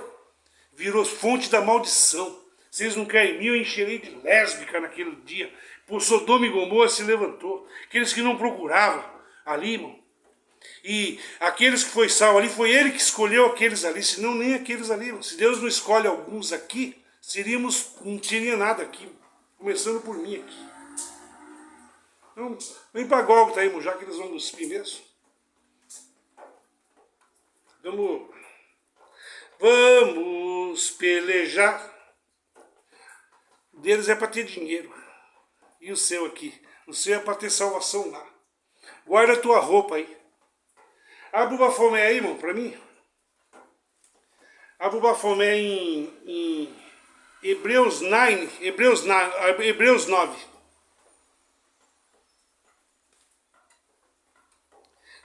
virou fonte da maldição. Vocês não querem mim, eu encherei de lésbica naquele dia. Por Sodoma e Gomorra se levantou. Aqueles que não procuravam ali, irmão. E aqueles que foi salvo ali, foi ele que escolheu aqueles ali, senão nem aqueles ali, irmão. Se Deus não escolhe alguns aqui, não teria nada aqui. Começando por mim aqui. Então, vem pra Gólgota aí, irmão, já que eles vão cuspir mesmo. Vamos pelejar. O deles é para ter dinheiro. E o seu aqui? O seu é para ter salvação lá. Guarda a tua roupa aí. Abre o Bafomé aí, irmão, para mim. Abre o Bafomé em Hebreus 9. Hebreus 9.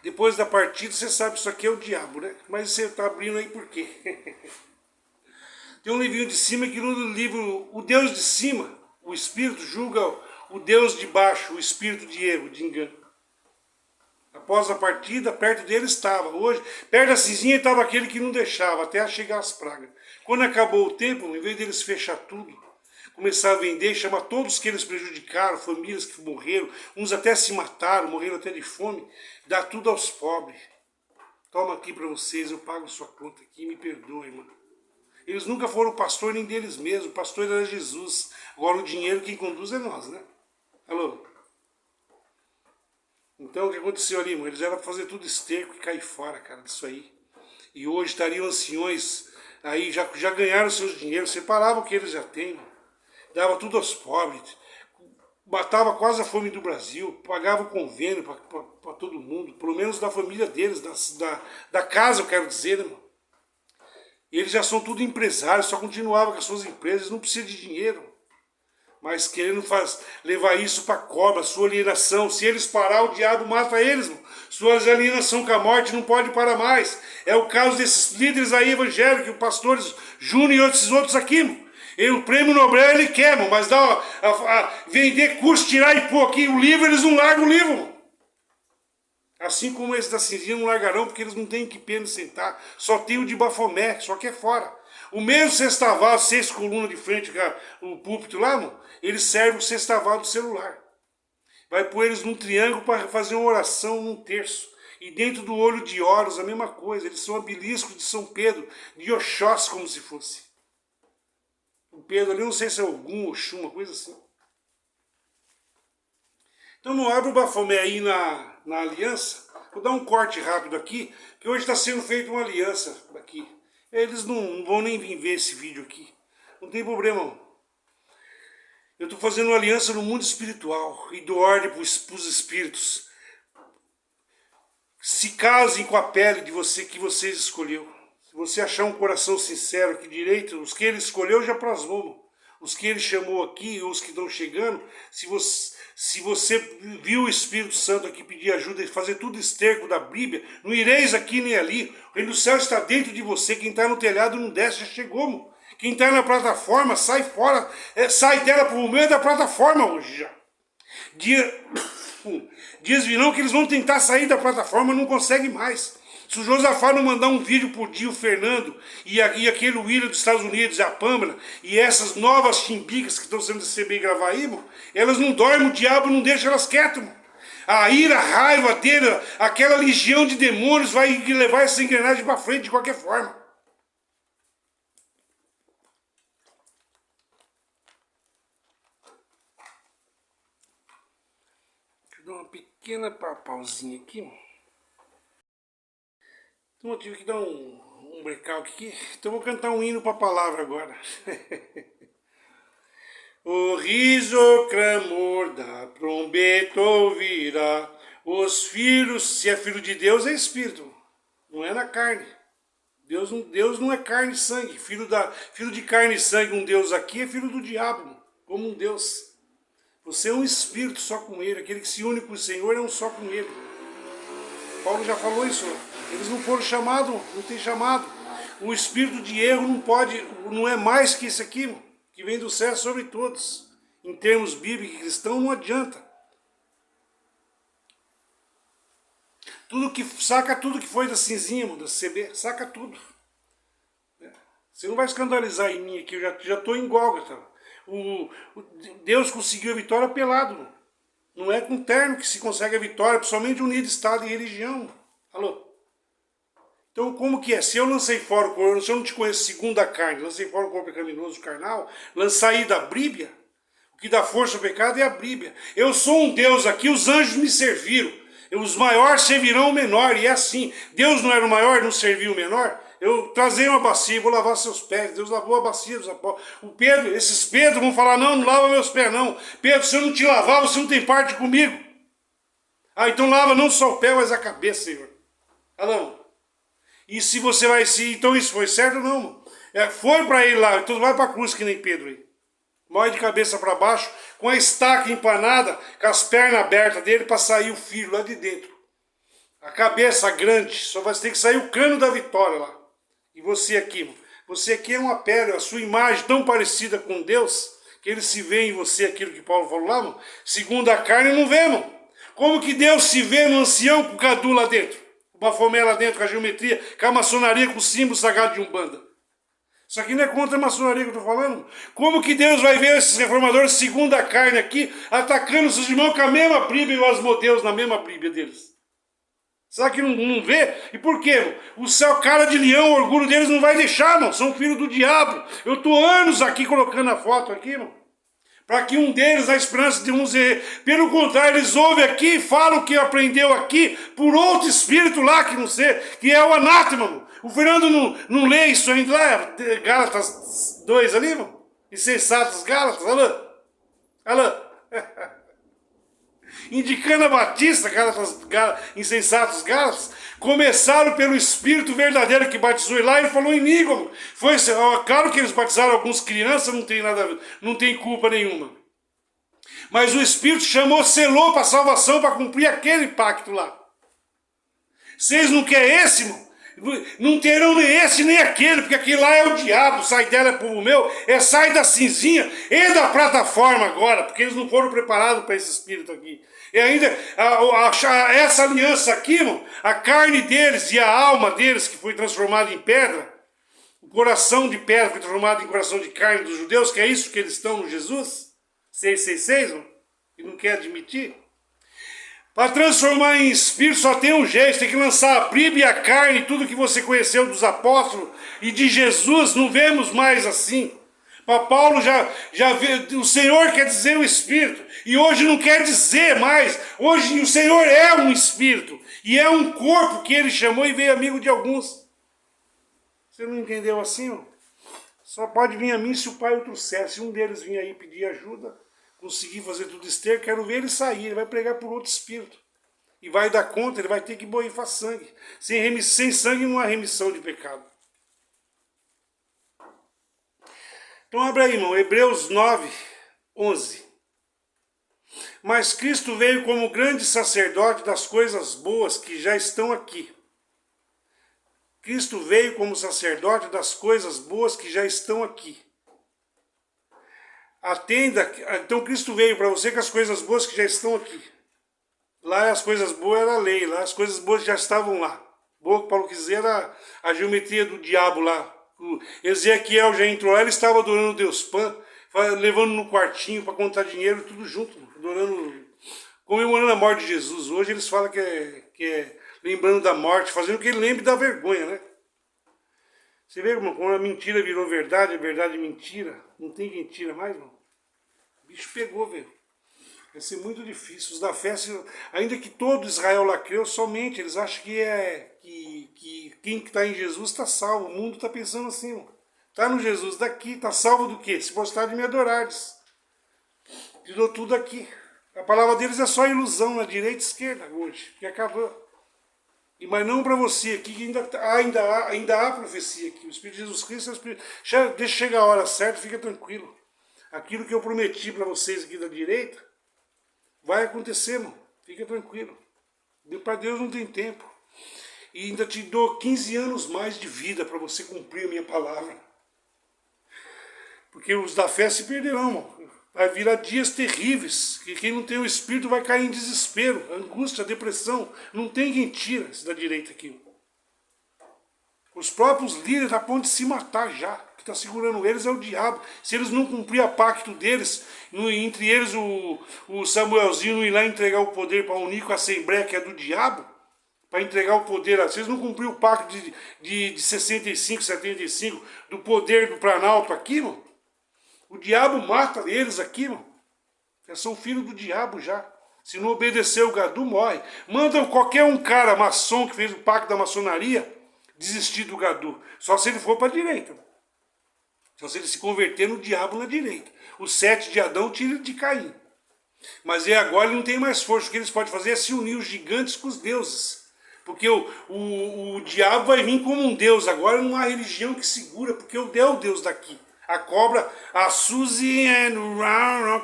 Depois da partida, você sabe, isso aqui é o diabo, né? Mas você está abrindo aí por quê? Tem um livrinho de cima que no livro, o Deus de cima, o Espírito julga o Deus de baixo, o Espírito de erro, de engano. Após a partida, perto dele estava. Hoje, perto da cinzinha estava aquele que não deixava, até chegar as pragas. Quando acabou o tempo, em vez deles fechar tudo, começar a vender, chamar todos que eles prejudicaram, famílias que morreram, uns até se mataram, morreram até de fome, dá tudo aos pobres. Toma aqui para vocês, eu pago sua conta aqui, me perdoe, mano. Eles nunca foram pastor nem deles mesmos, o pastor era Jesus. Agora o dinheiro quem conduz é nós, né? Alô? Então o que aconteceu ali, irmão? Eles eram para fazer tudo esterco e cair fora, cara, disso aí. E hoje estariam anciões, aí já ganharam seus dinheiros, separavam o que eles já têm, dava tudo aos pobres, matava quase a fome do Brasil, pagava convênio para todo mundo, pelo menos da família deles, da casa, eu quero dizer, né, irmão? Eles já são tudo empresários, só continuavam com as suas empresas, não precisa de dinheiro. Mas querendo levar isso para a cobra, sua alienação. Se eles parar, o diabo mata eles, mano. Sua alienação com a morte não pode parar mais. É o caso desses líderes aí evangélicos, pastores Júnior e esses outros aqui, mano. O prêmio Nobel ele quer, mano, mas vender curso, tirar e pôr aqui o livro, eles não largam o livro, mano. Assim como esses da cinzinha não largarão, porque eles não têm que pena sentar. Só tem o de Bafomé, só que é fora. O mesmo sextaval, 6 colunas de frente com o púlpito lá, mano, eles servem o sextaval do celular. Vai pôr eles num triângulo para fazer uma oração num terço. E dentro do olho de Horus, a mesma coisa. Eles são obeliscos de São Pedro, de Oxós, como se fosse. O Pedro ali, não sei se é algum Oxum, uma coisa assim. Então não abre o Bafomé aí na aliança. Vou dar um corte rápido aqui, que hoje está sendo feita uma aliança aqui. Eles não vão nem vir ver esse vídeo aqui. Não tem problema, não. Eu estou fazendo uma aliança no mundo espiritual e dou ordem para os espíritos. Se casem com a pele de você que vocês escolheu. Se você achar um coração sincero aqui direito, os que ele escolheu já plasmou. Os que ele chamou aqui, os que estão chegando, se você viu o Espírito Santo aqui pedir ajuda e fazer tudo esterco da Bíblia, não ireis aqui nem ali. O reino do céu está dentro de você. Quem está no telhado não desce, já chegou, mano. Quem está na plataforma, sai fora, sai dela para o meio da plataforma hoje já. Dias virão que eles vão tentar sair da plataforma e não conseguem mais. Se o Josafá não mandar um vídeo por dia, o Fernando, e aquele William dos Estados Unidos, e a Pâmela, e essas novas chimbicas que estão sendo receber e gravar aí, mano, elas não dormem, o diabo não deixa elas quietas, mano. A ira, a raiva dele, aquela legião de demônios vai levar essa engrenagem para frente de qualquer forma. Deixa eu dar uma pequena pausinha aqui, mano. Então eu tive que dar um breakout aqui. Então vou cantar um hino para a palavra agora. O riso clamor da trombeta ouvirá. Os filhos, se é filho de Deus, é espírito, não é na carne. Deus não é carne e sangue. Filho de carne e sangue, um Deus aqui, é filho do diabo, como um Deus. Você é um espírito só com ele. Aquele que se une com o Senhor é um só com ele. Paulo já falou isso. Eles não foram chamados, não tem chamado. O espírito de erro não é mais que esse aqui, que vem do céu sobre todos. Em termos bíblicos e cristãos, não adianta. Saca tudo que foi da cinzinha, da CB, saca tudo. Você não vai escandalizar em mim aqui, eu já estou em Gólgota. Deus conseguiu a vitória pelado. Não é com terno que se consegue a vitória, principalmente unido Estado e religião. Alô? Então como que é? Se eu lancei fora o corpo, se eu não te conheço segundo a carne, lancei fora o corpo pecaminoso carnal, lancei da Bíblia, o que dá força ao pecado é a Bíblia. Eu sou um Deus aqui, os anjos me serviram. Os maiores servirão o menor, e é assim. Deus não era o maior, não serviu o menor. Eu trazei uma bacia, vou lavar seus pés. Deus lavou a bacia dos apóstolos. Esses Pedro vão falar, não lava meus pés não. Pedro, se eu não te lavar, você não tem parte comigo. Ah, então lava não só o pé, mas a cabeça, Senhor. Ah, não. E se você vai se... Então isso foi certo ou não, mano? Foi para ele lá, então vai para a cruz que nem Pedro aí. Morre de cabeça para baixo, com a estaca empanada, com as pernas abertas dele para sair o filho lá de dentro. A cabeça grande, só vai ter que sair o cano da vitória lá. E você aqui é uma pedra, a sua imagem tão parecida com Deus, que ele se vê em você, aquilo que Paulo falou lá, mano. Segundo a carne, não vê, mano. Como que Deus se vê no ancião com o Cadu lá dentro? Com o Bafomé lá dentro, com a geometria, com a maçonaria, com o símbolo sagrado de Umbanda. Isso aqui não é contra a maçonaria que eu estou falando. Como que Deus vai ver esses reformadores segundo a carne aqui, atacando seus irmãos com a mesma Bíblia e o Asmodeus na mesma Bíblia deles? Será que não vê? E por quê? O céu, cara de leão, o orgulho deles não vai deixar, não. São filhos do diabo. Eu estou anos aqui colocando a foto aqui, mano. Para que um deles, a esperança de uns... Pelo contrário, eles ouvem aqui e falam o que aprendeu aqui por outro espírito lá que não sei, que é o anátema, mano. O Fernando não lê isso ainda lá, Gálatas 2 ali, mano? Insensatos Gálatas, alô? Indicando a Batista, insensatos Gálatas, começaram pelo Espírito verdadeiro que batizou e lá ele falou em língua. Foi, claro que eles batizaram alguns crianças, não tem nada, não tem culpa nenhuma. Mas o Espírito chamou, selou para a salvação, para cumprir aquele pacto lá. Vocês não querem esse, mano? Não terão nem esse nem aquele, porque aquele lá é o diabo, sai dela é povo meu, sai da cinzinha e da plataforma agora, porque eles não foram preparados para esse espírito aqui. E ainda, essa aliança aqui, irmão, a carne deles e a alma deles, que foi transformada em pedra, o coração de pedra foi transformado em coração de carne dos judeus, que é isso que eles estão no Jesus, 666, irmão, e não quer admitir. Para transformar em espírito só tem um jeito, tem que lançar a Bíblia e a carne, tudo que você conheceu dos apóstolos e de Jesus, não vemos mais assim. Para Paulo já vê, o Senhor quer dizer o Espírito, e hoje não quer dizer mais, hoje o Senhor é um Espírito, e é um corpo que ele chamou e veio amigo de alguns. Você não entendeu assim, ó? Só pode vir a mim se o Pai o trouxer, se um deles vir aí pedir ajuda, conseguir fazer tudo esteiro, quero ver ele sair, ele vai pregar por outro espírito. E vai dar conta, ele vai ter que borrifar sangue. Sem sangue não há remissão de pecado. Então abre aí, irmão, Hebreus 9, 11. Mas Cristo veio como grande sacerdote das coisas boas que já estão aqui. Cristo veio como sacerdote das coisas boas que já estão aqui. Atenda, então Cristo veio para você com as coisas boas que já estão aqui. Lá as coisas boas era a lei, lá as coisas boas já estavam lá. Boa que Paulo quis dizer era a geometria do diabo lá. O Ezequiel já entrou lá, ele estava adorando Deus Pan, levando no quartinho para contar dinheiro, tudo junto, adorando, comemorando a morte de Jesus. Hoje eles falam que é lembrando da morte, fazendo que ele lembre da vergonha, né? Você vê como a mentira virou verdade, a verdade é mentira. Não tem quem tira mais, não. O bicho pegou, velho. Vai ser muito difícil. Os da fé, ainda que todo Israel lá creu, somente eles acham que quem está em Jesus está salvo. O mundo está pensando assim, irmão. Está no Jesus daqui, está salvo do quê? Se gostar de me adorares. Tirou tudo aqui. A palavra deles é só ilusão, na direita e esquerda hoje, que acabou. Mas não para você aqui, que ainda há profecia aqui. O Espírito de Jesus Cristo é o Espírito. Deixa chegar a hora certa, fica tranquilo. Aquilo que eu prometi para vocês aqui da direita, vai acontecer, irmão. Fica tranquilo. Para Deus não tem tempo. E ainda te dou 15 anos mais de vida para você cumprir a minha palavra. Porque os da fé se perderão, irmão. Vai virar dias terríveis, que quem não tem o Espírito vai cair em desespero, angústia, depressão. Não tem quem tira esse da direita aqui. Os próprios líderes estão a ponto de se matar já. O que está segurando eles é o diabo. Se eles não cumprirem o pacto deles, entre eles o Samuelzinho não ir lá entregar o poder para unir com a Assembleia, que é do diabo, para entregar o poder. Se eles não cumpriram o pacto de 65, 75, do poder do Planalto aqui, mano, o diabo mata eles aqui, mano. Eles são filhos do diabo já. Se não obedecer o gadu, morre. Mandam qualquer um cara maçom que fez o pacto da maçonaria desistir do gadu. Só se ele for para a direita. Só se ele se converter no diabo na direita. Os 7 de Adão tira de Caim. Mas agora ele não tem mais força. O que eles podem fazer é se unir os gigantes com os deuses. Porque o diabo vai vir como um deus. Agora não há religião que segura, porque é o Deus daqui. A cobra, a Suzy,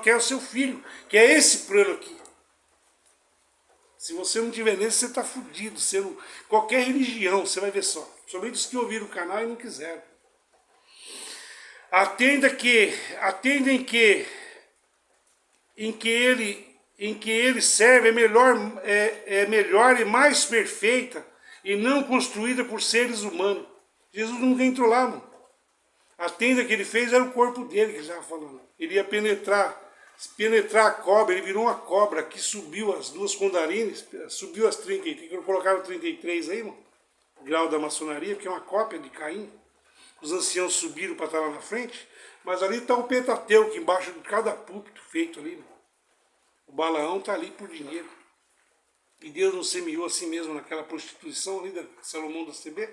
que é o seu filho, que é esse plano aqui. Se você não tiver nesse, você está fudido. Qualquer religião, você vai ver só. Somente os que ouviram o canal e não quiseram. Atendem que em que ele serve é melhor e mais perfeita e não construída por seres humanos. Jesus nunca entrou lá, mano. A tenda que ele fez era o corpo dele, que ele estava falando. Ele ia penetrar a cobra, ele virou uma cobra que subiu as duas condalines, subiu as 33, colocaram 33 aí, mano, o grau da maçonaria, que é uma cópia de Caim. Os anciãos subiram para estar lá na frente, mas ali está o Pentateuco, embaixo de cada púlpito feito ali, mano. O Balaão está ali por dinheiro. E Deus não semeou assim mesmo naquela prostituição ali da Salomão da CB?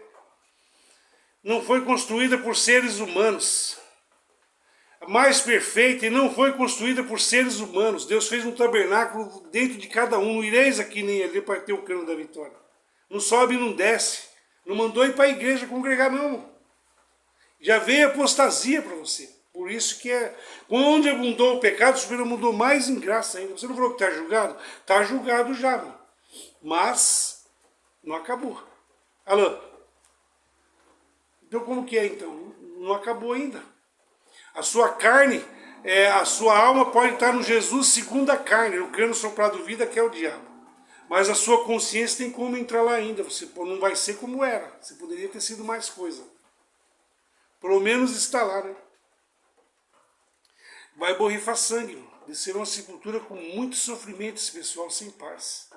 Não foi construída por seres humanos. A mais perfeita e não foi construída por seres humanos. Deus fez um tabernáculo dentro de cada um. Não ireis aqui nem ali para ter o cano da vitória. Não sobe e não desce. Não mandou ir para a igreja congregar, não. Já veio apostasia para você. Por isso que onde abundou o pecado, o Senhor abundou mais em graça ainda. Você não falou que está julgado? Está julgado já, mano. Mas não acabou. Alô? Então como que é então? Não acabou ainda. A sua carne, a sua alma pode estar no Jesus segundo a carne, no crânio soprado vida, que é o diabo. Mas a sua consciência tem como entrar lá ainda. Você não vai ser como era. Você poderia ter sido mais coisa. Pelo menos está lá, né? Vai borrifar sangue, descerá uma sepultura com muito sofrimento esse pessoal sem paz.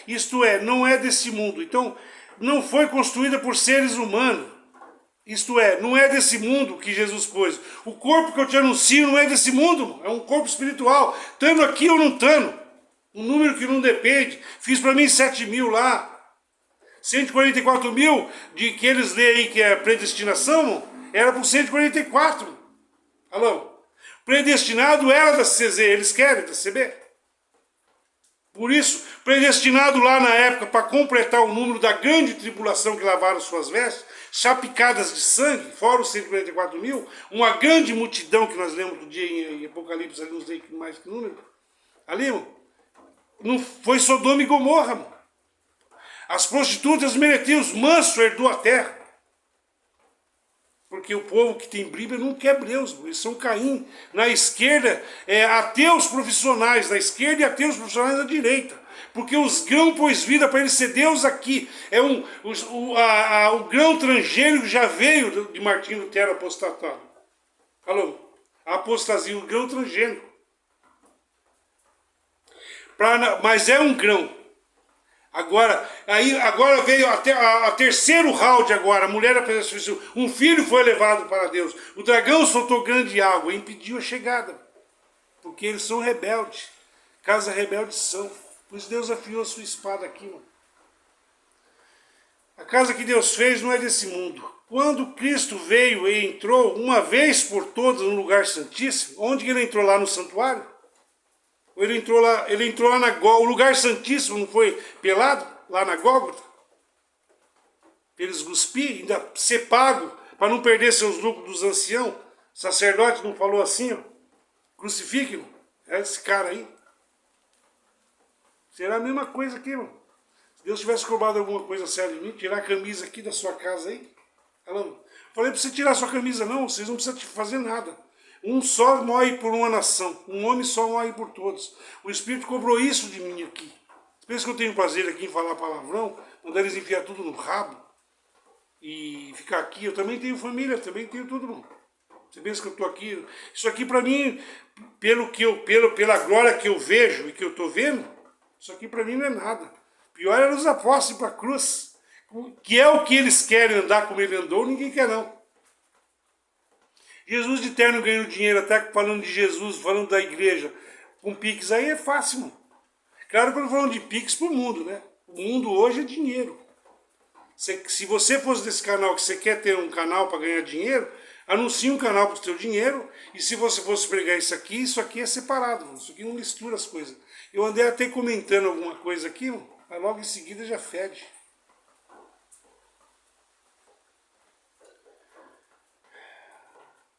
Isto é, não é desse mundo. Então, não foi construída por seres humanos. Isto é, não é desse mundo que Jesus pôs. O corpo que eu te anuncio não é desse mundo, é um corpo espiritual. Estando aqui ou não estando. Um número que não depende. Fiz para mim 7 mil lá. 144 mil de que eles lêem aí que é predestinação, era por 144. Alô? Predestinado era da CZ, eles querem da CB. Por isso, predestinado lá na época para completar o número da grande tribulação que lavaram suas vestes, chapicadas de sangue, fora os 144 mil, uma grande multidão que nós lemos do dia em Apocalipse, ali não sei mais que número, ali, não foi Sodoma e Gomorra, mano. As prostitutas mereciam, os mansos herdou a terra. Porque o povo que tem Bíblia não quer Deus, eles são Caim. Na esquerda, ateus profissionais da esquerda e ateus profissionais da direita. Porque os grãos pôs vida para ele ser Deus aqui. O grão transgênico já veio de Martinho Lutero apostatado. Alô? A apostasia, o grão transgênico. Mas é um grão. Agora veio a terceiro round agora, a mulher apresentou, um filho foi levado para Deus, o dragão soltou grande água, impediu a chegada, porque eles são rebeldes, casa rebeldes são, por isso Deus afiou a sua espada aqui, mano. A casa que Deus fez não é desse mundo. Quando Cristo veio e entrou uma vez por todas no lugar santíssimo, onde que ele entrou lá no santuário? Ou ele entrou lá na Gólgota, o lugar santíssimo não foi pelado lá na Gólgota? Eles cuspir, ainda ser pago para não perder seus lucros dos anciãos. O sacerdote não falou assim, ó, crucifiquem-no. É esse cara aí. Será a mesma coisa aqui, irmão. Se Deus tivesse cobrado alguma coisa séria de mim, tirar a camisa aqui da sua casa aí. Falei para você tirar a sua camisa, não, vocês não precisam fazer nada. Um só morre por uma nação, um homem só morre por todos. O Espírito cobrou isso de mim aqui. Você pensa que eu tenho prazer aqui em falar palavrão, mandar eles enfiar tudo no rabo e ficar aqui? Eu também tenho família, também tenho tudo, irmão. Você pensa que eu estou aqui? Isso aqui para mim, pela glória que eu vejo e que eu estou vendo, isso aqui para mim não é nada. Pior era os apóstolos ir para a cruz, que é o que eles querem andar como ele andou, ninguém quer não. Jesus de terno ganhando dinheiro, até falando de Jesus, falando da igreja, com Pix aí é fácil, mano. Claro que eu não falando de Pix pro mundo, né? O mundo hoje é dinheiro. Se você fosse desse canal que você quer ter um canal para ganhar dinheiro, anuncie um canal para o seu dinheiro, e se você fosse pregar isso aqui é separado, mano. Isso aqui não mistura as coisas. Eu andei até comentando alguma coisa aqui, mano, mas logo em seguida já fede.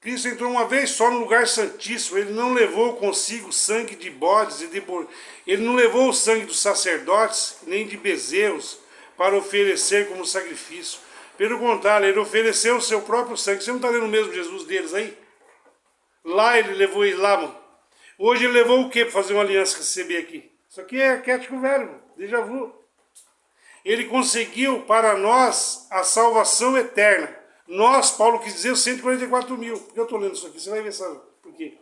Cristo entrou uma vez só no lugar santíssimo, ele não levou consigo sangue de bodes, ele não levou o sangue dos sacerdotes, nem de bezerros, para oferecer como sacrifício. Pelo contrário, ele ofereceu o seu próprio sangue. Você não está lendo o mesmo Jesus deles aí? Lá ele levou ele lá, mano. Hoje ele levou o que para fazer uma aliança receber aqui? Isso aqui é arquétipo velho, mano. Déjà vu. Ele conseguiu para nós a salvação eterna. Nós, Paulo quis dizer, os 144 mil. Por que eu estou lendo isso aqui? Você vai ver sabe por quê.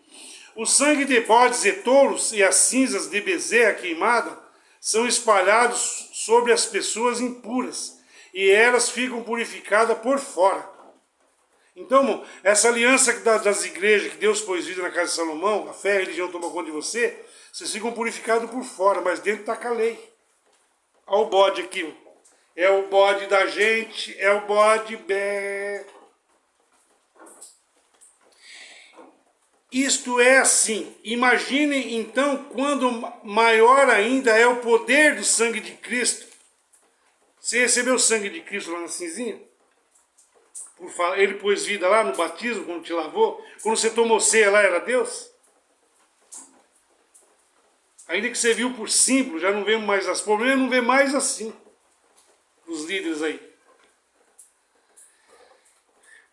O sangue de bodes e touros e as cinzas de bezerra queimada são espalhados sobre as pessoas impuras e elas ficam purificadas por fora. Então, irmão, essa aliança das igrejas que Deus pôs vida na casa de Salomão, a fé e a religião tomam conta de você, vocês ficam purificados por fora, mas dentro está com a lei. Olha o bode aqui, é o bode da gente, é o bode bé. Isto é assim, imaginem então quando maior ainda é o poder do sangue de Cristo. Você recebeu o sangue de Cristo lá na cinzinha? Ele pôs vida lá no batismo, quando te lavou? Quando você tomou ceia lá, era Deus? Ainda que você viu por símbolo, já não vemos mais as problemas, não vê mais assim. Os líderes aí.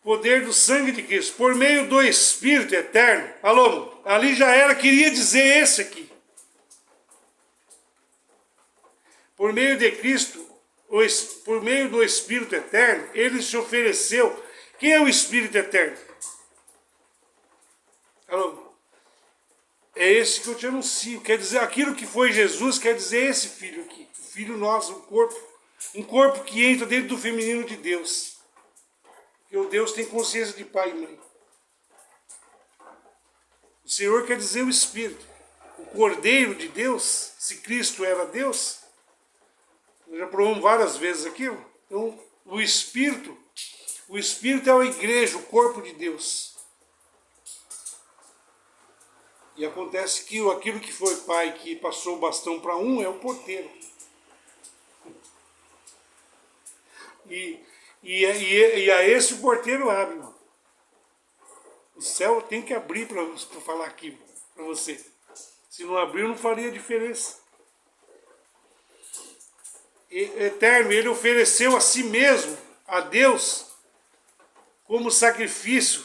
Poder do sangue de Cristo, por meio do Espírito eterno. Alô, ali já era, queria dizer esse aqui. Por meio de Cristo, por meio do Espírito eterno, ele se ofereceu. Quem é o Espírito eterno? Alô, é esse que eu te anuncio. Quer dizer, aquilo que foi Jesus, quer dizer esse filho aqui. O filho nosso, o corpo. Um corpo que entra dentro do feminino de Deus. Porque o Deus tem consciência de pai e mãe. O Senhor quer dizer o Espírito. O Cordeiro de Deus, se Cristo era Deus, nós já provamos várias vezes aqui. Então, o Espírito é a igreja, o corpo de Deus. E acontece que aquilo que foi pai que passou o bastão para um é o porteiro. E a esse o porteiro abre, mano. O céu tem que abrir para falar aqui para você. Se não abrir, não faria diferença. Eterno, ele ofereceu a si mesmo, a Deus, como sacrifício,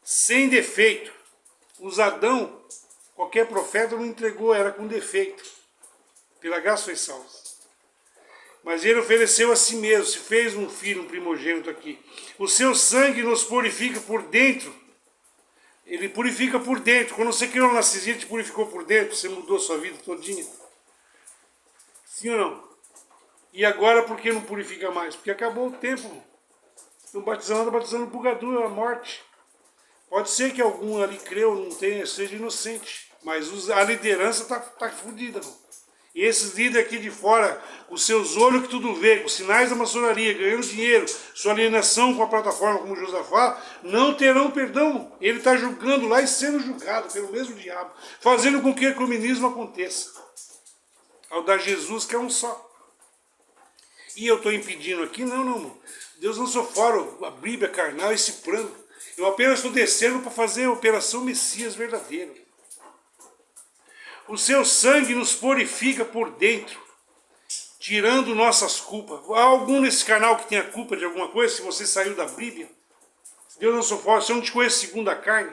sem defeito. Os Adão, qualquer profeta não entregou, era com defeito. Pela graça foi salvo. Mas ele ofereceu a si mesmo, se fez um filho, um primogênito aqui. O seu sangue nos purifica por dentro. Ele purifica por dentro. Quando você criou na cisinha, ele te purificou por dentro. Você mudou a sua vida todinha. Sim ou não? E agora por que não purifica mais? Porque acabou o tempo. Estão batizando o purgatório, a morte. Pode ser que algum ali creu, não tenha, seja inocente. Mas a liderança está fodida. E esses líderes aqui de fora, com seus olhos que tudo vê, com sinais da maçonaria, ganhando dinheiro, sua alienação com a plataforma, como Josafá, não terão perdão. Ele está julgando lá e sendo julgado pelo mesmo diabo, fazendo com que o ecumenismo aconteça. Ao dar Jesus, que é um só. E eu estou impedindo aqui? Não, não, irmão. Deus lançou fora a Bíblia carnal, esse plano. Eu apenas estou descendo para fazer a operação Messias verdadeiro. O seu sangue nos purifica por dentro, tirando nossas culpas. Há algum nesse canal que tenha culpa de alguma coisa, se você saiu da Bíblia? Deus lançou fora, se eu não te conheço segundo a carne.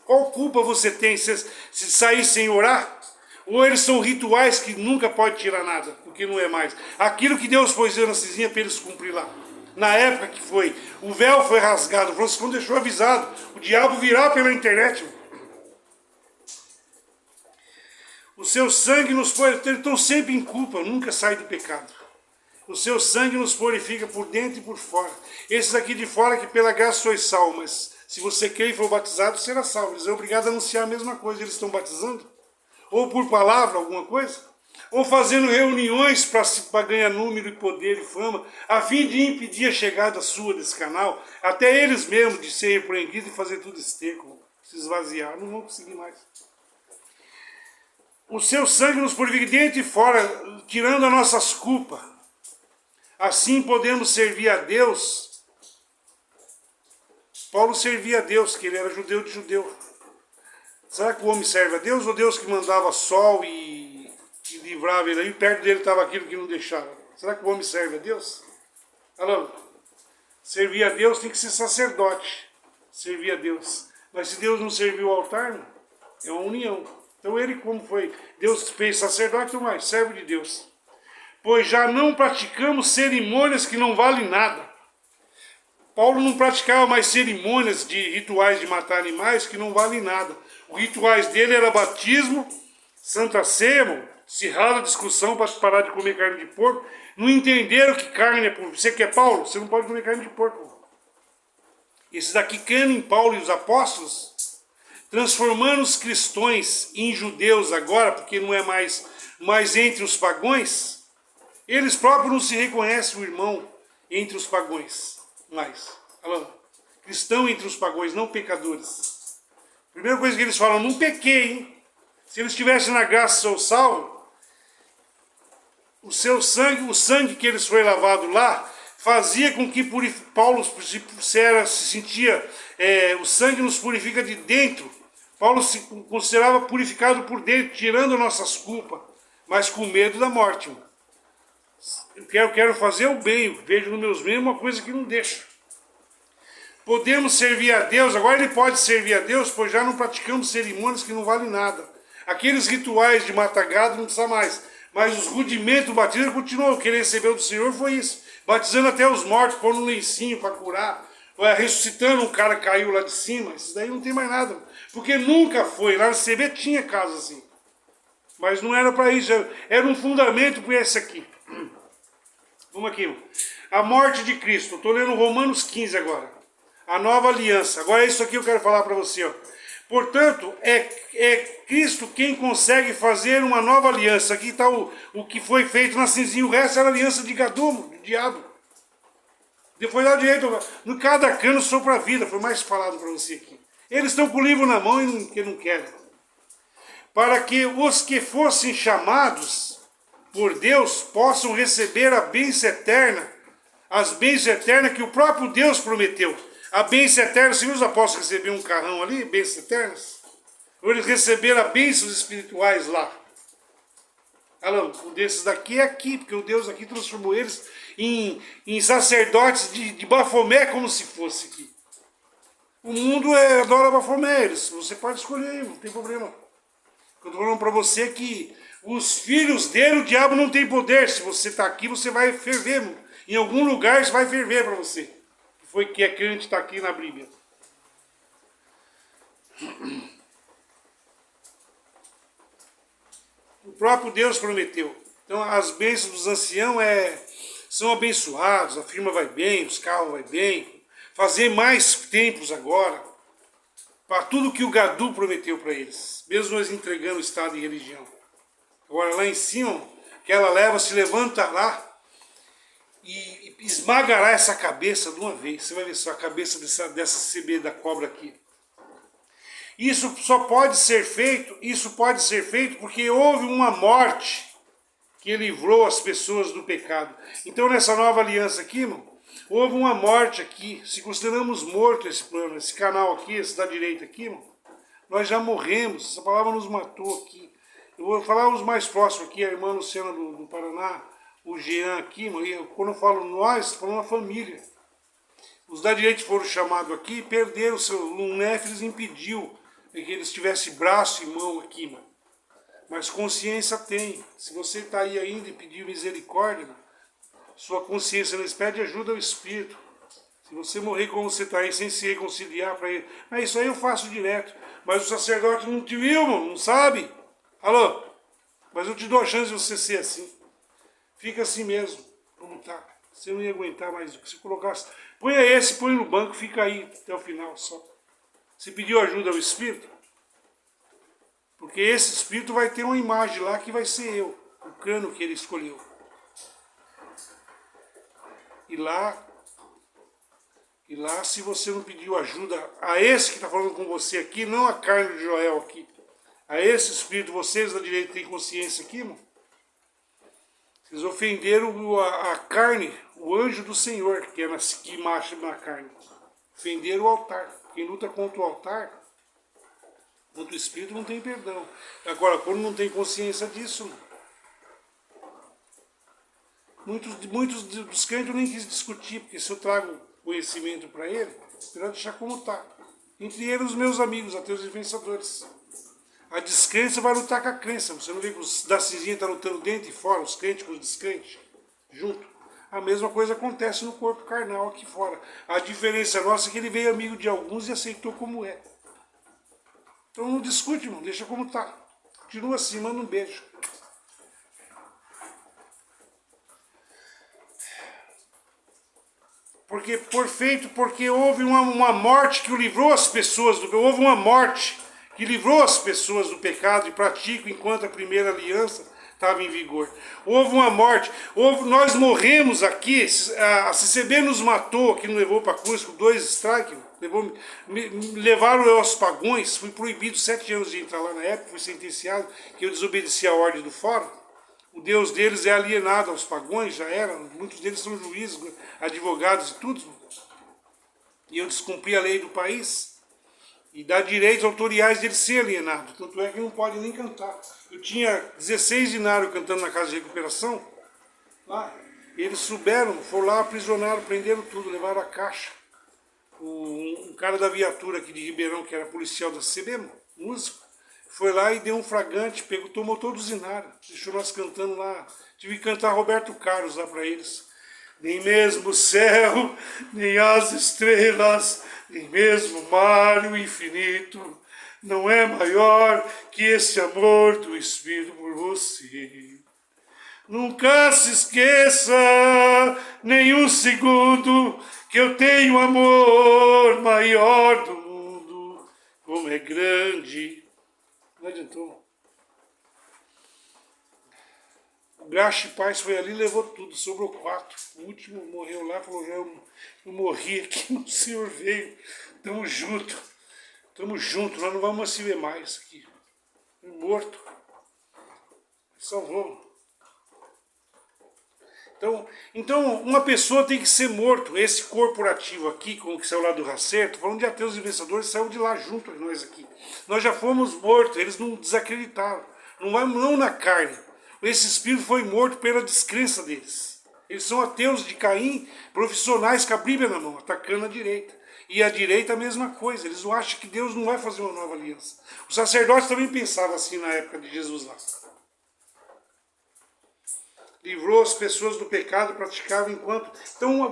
Qual culpa você tem se sair sem orar? Ou eles são rituais que nunca pode tirar nada, porque não é mais. Aquilo que Deus pôs na cizinha para eles cumprir lá. Na época que foi, o véu foi rasgado, o Franciscão deixou avisado, o diabo virá pela internet. O seu sangue nos purifica, eles estão sempre em culpa, nunca sai do pecado. O seu sangue nos purifica por dentro e por fora. Esses aqui de fora que pela graça sois salvos, mas se você crer e for batizado, será salvo. Eles são obrigados a anunciar a mesma coisa, eles estão batizando. Ou por palavra, alguma coisa. Ou fazendo reuniões para ganhar número e poder e fama, a fim de impedir a chegada sua desse canal, até eles mesmos de ser repreendidos e fazer tudo esterco, se esvaziar, não vão conseguir mais. O seu sangue nos purifica dentro e fora, tirando as nossas culpas. Assim podemos servir a Deus. Paulo servia a Deus, que ele era judeu de judeu. Será que o homem serve a Deus ou Deus que mandava sol e livrava ele? Aí perto dele estava aquilo que não deixava. Será que o homem serve a Deus? Alô? Servir a Deus tem que ser sacerdote. Servir a Deus. Mas se Deus não serviu o altar, é uma união. Então ele, como foi? Deus fez sacerdote, então mais, servo de Deus. Pois já não praticamos cerimônias que não valem nada. Paulo não praticava mais cerimônias de rituais de matar animais que não valem nada. Os rituais dele era batismo, santa ceia, acirrada discussão para parar de comer carne de porco. Não entenderam que carne é por... Você que é Paulo, você não pode comer carne de porco. Esses daqui crendo em Paulo e os apóstolos, transformando os cristãos em judeus agora, porque não é mais entre os pagãos, eles próprios não se reconhecem o irmão entre os pagãos. Mais. Cristão entre os pagãos, não pecadores. Primeira coisa que eles falam, não pequei, hein? Se eles estivessem na graça ou salvo, o sangue que eles foi lavado lá, fazia com que Paulo se sentia, o sangue nos purifica de dentro. Paulo se considerava purificado por dentro, tirando nossas culpas, mas com medo da morte. Mano. Eu quero fazer o bem, vejo nos meus meios uma coisa que não deixa. Podemos servir a Deus, agora ele pode servir a Deus, pois já não praticamos cerimônias que não valem nada. Aqueles rituais de matar gado não precisa mais. Mas os rudimentos do batismo continuou. O que ele recebeu do Senhor foi isso. Batizando até os mortos, pondo um lencinho para curar. Ressuscitando um cara que caiu lá de cima. Isso daí não tem mais nada. Porque nunca foi. Lá no CB tinha casos assim. Mas não era para isso. Era um fundamento para esse aqui. Vamos aqui. A morte de Cristo. Estou lendo Romanos 15 agora. A nova aliança. Agora é isso aqui que eu quero falar para você. Ó. Portanto, é Cristo quem consegue fazer uma nova aliança. Aqui está o que foi feito na cinzinha. O resto era a aliança de Gadumo, do diabo. Depois lá direito, no cada cano sopra a vida. Foi mais falado para você aqui. Eles estão com o livro na mão e não querem. Para que os que fossem chamados por Deus possam receber a bênção eterna. As bênçãos eternas que o próprio Deus prometeu. A bênção eterna, se os apóstolos receberam um carrão ali, bênçãos eternas, ou eles receberam a bênçãos espirituais lá. O desses daqui é aqui, porque o Deus aqui transformou eles em sacerdotes de Bafomé, como se fosse aqui. O mundo adora Bafomé, você pode escolher, não tem problema. Eu estou falando para você que os filhos dele, o diabo não tem poder. Se você está aqui, você vai ferver. Em algum lugar, isso vai ferver para você. Foi que a gente está aqui na Bíblia. O próprio Deus prometeu. Então as bênçãos dos anciãos são abençoados, a firma vai bem, os carros vai bem. Fazer mais templos agora. Para tudo que o Gadu prometeu para eles. Mesmo nós entregando o Estado e religião. Agora lá em cima, aquela leva se levantará e esmagará essa cabeça de uma vez. Você vai ver só a cabeça dessa CB da cobra aqui. Isso pode ser feito porque houve uma morte que livrou as pessoas do pecado. Então nessa nova aliança aqui, irmão, houve uma morte aqui. Se consideramos morto esse plano, esse canal aqui, esse da direita aqui, irmão, nós já morremos. Essa palavra nos matou aqui. Eu vou falar os mais próximos aqui, a irmã Luciana do Paraná, o Jean aqui, irmão, e quando eu falo nós, estou falando a família. Os da direita foram chamados aqui e perderam o seu. O Néfilis impediu que eles tivessem braço e mão aqui, mano. Mas consciência tem. Se você está aí ainda e pedir misericórdia, mano, sua consciência nos pede ajuda ao Espírito. Se você morrer como você está aí, sem se reconciliar para ele. Mas isso aí eu faço direto. Mas o sacerdote não te viu, mano, não sabe. Alô? Mas eu te dou a chance de você ser assim. Fica assim mesmo, como tá. Você não ia aguentar mais do que se colocasse. Põe esse, põe no banco, fica aí até o final só. Você pediu ajuda ao Espírito? Porque esse Espírito vai ter uma imagem lá que vai ser eu, o cano que ele escolheu. E lá, se você não pediu ajuda a esse que está falando com você aqui, não a carne de Joel aqui, a esse Espírito, vocês da direita têm consciência aqui, irmão? Vocês ofenderam a carne, o anjo do Senhor, que marcha na carne. Ofenderam o altar. Quem luta contra o altar, contra o Espírito, não tem perdão. Agora, quando não tem consciência disso, muitos dos crentes eu nem quis discutir, porque se eu trago conhecimento para ele, eu vou deixar como está. Entre eles, os meus amigos, ateus e vencedores. A descrença vai lutar com a crença. Você não vê que os da cinzinha estão lutando dentro e fora, os crentes com os descrentes, junto. A mesma coisa acontece no corpo carnal aqui fora. A diferença nossa é que ele veio amigo de alguns e aceitou como é. Então não discute, irmão, deixa como está. Continua assim, manda um beijo. Porque houve uma morte que livrou as pessoas do pecado. Houve uma morte que livrou as pessoas do pecado e praticam enquanto a primeira aliança estava em vigor. Houve uma morte, nós morremos aqui, a CCB nos matou, que nos levou para a cruz com 2 strikes, levaram eu aos pagões, fui proibido 7 anos de entrar lá na época, fui sentenciado, que eu desobedeci a ordem do fórum. O Deus deles é alienado aos pagões, já era, muitos deles são juízes, advogados e tudo. E eu descumpri a lei do país. E dá direitos autoriais dele ser alienado. Tanto é que não pode nem cantar. Eu tinha 16 dinários cantando na casa de recuperação. Lá. E eles souberam, foram lá, aprisionaram, prenderam tudo, levaram a caixa. Um cara da viatura aqui de Ribeirão, que era policial da CB, músico, foi lá e deu um flagrante, tomou todos os dinários. Deixou nós cantando lá. Tive que cantar Roberto Carlos lá para eles. Nem mesmo o céu, nem as estrelas, nem mesmo o mar, o infinito, não é maior que esse amor do Espírito por você. Nunca se esqueça, nem um segundo, que eu tenho amor maior do mundo, como é grande. Não adiantou. O Graxa Paz foi ali e levou tudo, sobrou 4. O último morreu lá, falou, eu morri aqui, o Senhor veio. Tamo junto, nós não vamos se ver mais aqui. Morto. Salvou. Então, uma pessoa tem que ser morto. Esse corporativo aqui, como que saiu lá do Racer, tô falando de ateus e vencedores, saiu de lá junto a nós aqui. Nós já fomos mortos, eles não desacreditaram. Não na carne. Esse espírito foi morto pela descrença deles. Eles são ateus de Caim, profissionais com a Bíblia na mão, atacando a direita. E a direita a mesma coisa, eles não acham que Deus não vai fazer uma nova aliança. Os sacerdotes também pensavam assim na época de Jesus lá. Livrou as pessoas do pecado, praticava enquanto... Então,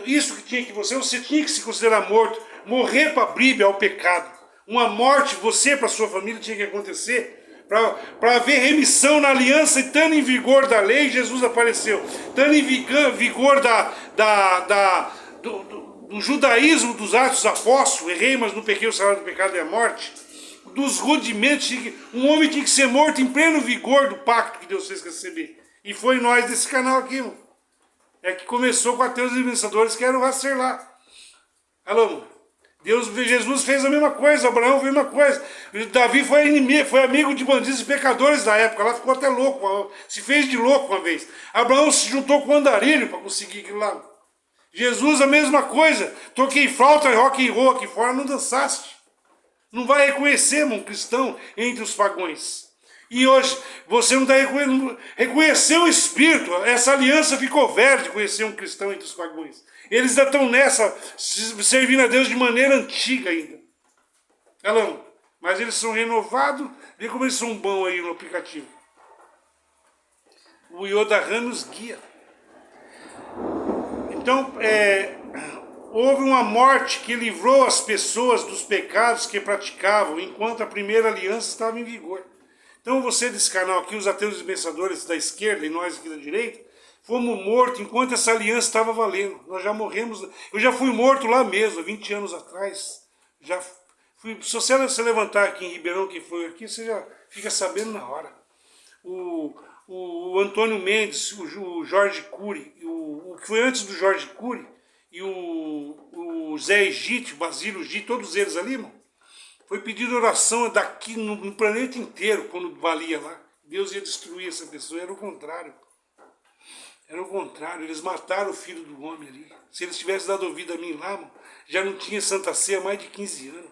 isso que tinha que você tinha que se considerar morto, morrer para a Bíblia ao pecado. Uma morte, você para sua família tinha que acontecer. Para haver remissão na aliança e estando em vigor da lei, Jesus apareceu. Estando em vigor do judaísmo dos Atos dos Apóstolos, errei, mas não pequei, o salário do pecado é a morte. dos rudimentos. Um homem tinha que ser morto em pleno vigor do pacto que Deus fez receber. E foi nós desse canal aqui, irmão. É que começou com ateus e vencedores, que era o Racerlar. Alô, irmão? Jesus fez a mesma coisa, Abraão fez a mesma coisa. Davi foi inimigo, foi amigo de bandidos e pecadores da época. Lá ficou até louco, se fez de louco uma vez. Abraão se juntou com o andarilho para conseguir aquilo lá. Jesus a mesma coisa. Toquei flauta e rock and roll aqui fora, não dançaste. Não vai reconhecer um cristão entre os pagões. E hoje você não está reconhecendo o Espírito. Essa aliança ficou velha de conhecer um cristão entre os pagões. Eles ainda estão nessa, servindo a Deus de maneira antiga ainda. Mas eles são renovados. Vê como eles são bons aí no aplicativo. O Yodahan nos guia. Então, houve uma morte que livrou as pessoas dos pecados que praticavam, enquanto a primeira aliança estava em vigor. Então você desse canal aqui, os ateus e pensadores da esquerda e nós aqui da direita, fomos mortos enquanto essa aliança estava valendo. Nós já morremos. Eu já fui morto lá mesmo, 20 anos atrás. Já fui, se você levantar aqui em Ribeirão, que foi aqui, você já fica sabendo na hora. O Antônio Mendes, o Jorge Cury, o que foi antes do Jorge Cury, e o Zé Egito, o Basílio Egito, todos eles ali, irmão, foi pedido oração daqui no planeta inteiro, quando valia lá. Deus ia destruir essa pessoa, era o contrário. Era o contrário, eles mataram o filho do homem ali. Se eles tivessem dado ouvido a mim lá, mano, já não tinha Santa Ceia há mais de 15 anos.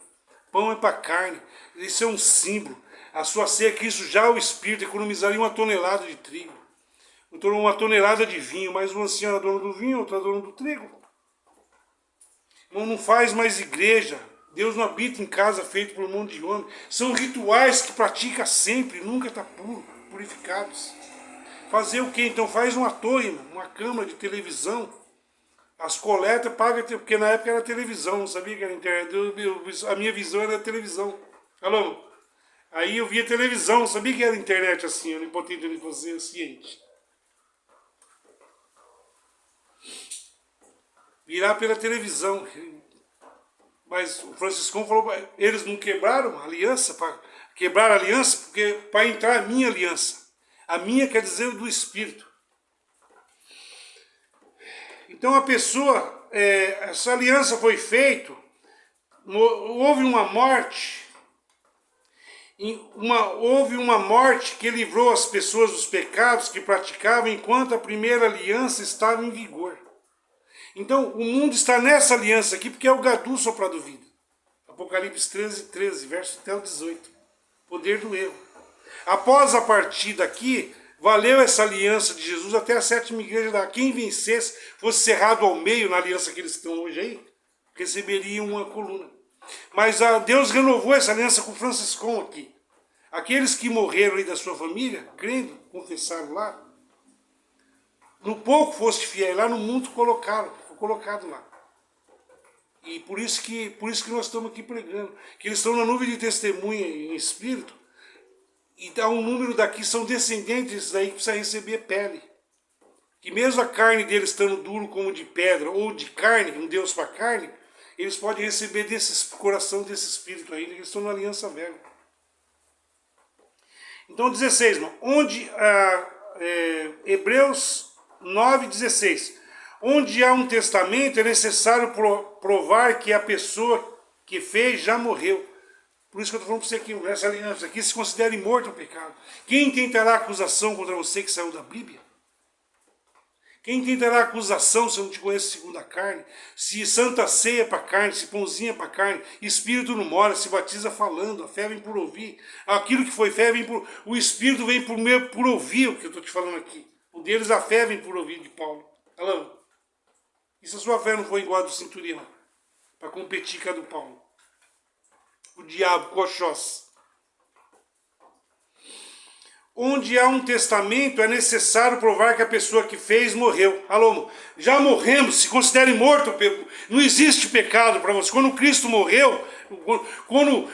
Pão é para carne, isso é um símbolo. A sua ceia, Cristo já o Espírito, economizaria 1 tonelada de trigo. 1 tonelada de vinho, mas um ancião é dono do vinho, outro é dono do trigo. Não faz mais igreja. Deus não habita em casa feito por um monte de homem. São rituais que pratica sempre, nunca está purificados. Fazer o quê? Então faz uma torre, uma câmara de televisão. As coletas paga, porque na época era televisão, não sabia que era internet. A minha visão era televisão. Alô? Aí eu via televisão, não sabia que era internet assim, eu não potente de você ciente. Virar pela televisão. Mas o Franciscão falou, eles não quebraram a aliança, quebraram a aliança, porque para entrar a minha aliança. A minha quer dizer do Espírito. Então a pessoa, essa aliança foi feita, houve uma morte, houve uma morte que livrou as pessoas dos pecados que praticavam enquanto a primeira aliança estava em vigor. Então o mundo está nessa aliança aqui porque é o Gadu soprado vida. Apocalipse 13, verso até o 18. Poder do erro. Após a partida aqui, valeu essa aliança de Jesus até a 7ª igreja. Quem vencesse, fosse cerrado ao meio na aliança que eles estão hoje aí, receberia uma coluna. Mas Deus renovou essa aliança com o Franciscão aqui. Aqueles que morreram aí da sua família, crendo, confessaram lá, no pouco foste fiel, lá no mundo colocaram, foi colocado lá. E por isso que nós estamos aqui pregando, que eles estão na nuvem de testemunha em espírito, e dá um número daqui, são descendentes daí que precisa receber pele. Que mesmo a carne deles estando duro como de pedra, ou de carne, um Deus para carne, eles podem receber desse coração, desse espírito ainda, que eles estão na aliança velha. Então 16, irmão, onde Hebreus 9:16. Onde há um testamento é necessário provar que a pessoa que fez já morreu. Por isso que eu estou falando para você aqui, essa aliança aqui se considera morto o pecado. Quem tentará acusação contra você que saiu da Bíblia? Quem tentará acusação se eu não te conheço segundo a carne? Se Santa Ceia é para carne, se pãozinho é para carne, Espírito não mora, se batiza falando, a fé vem por ouvir. Aquilo que foi fé vem por... O Espírito vem por ouvir o que eu estou te falando aqui. O deles a fé vem por ouvir de Paulo. Alô? E se a sua fé não for igual a do centurião? Para competir com a do Paulo. O diabo, coxós. Onde há um testamento é necessário provar que a pessoa que fez morreu. Alô, já morremos, se considere morto. Não existe pecado para você. Quando Cristo morreu, quando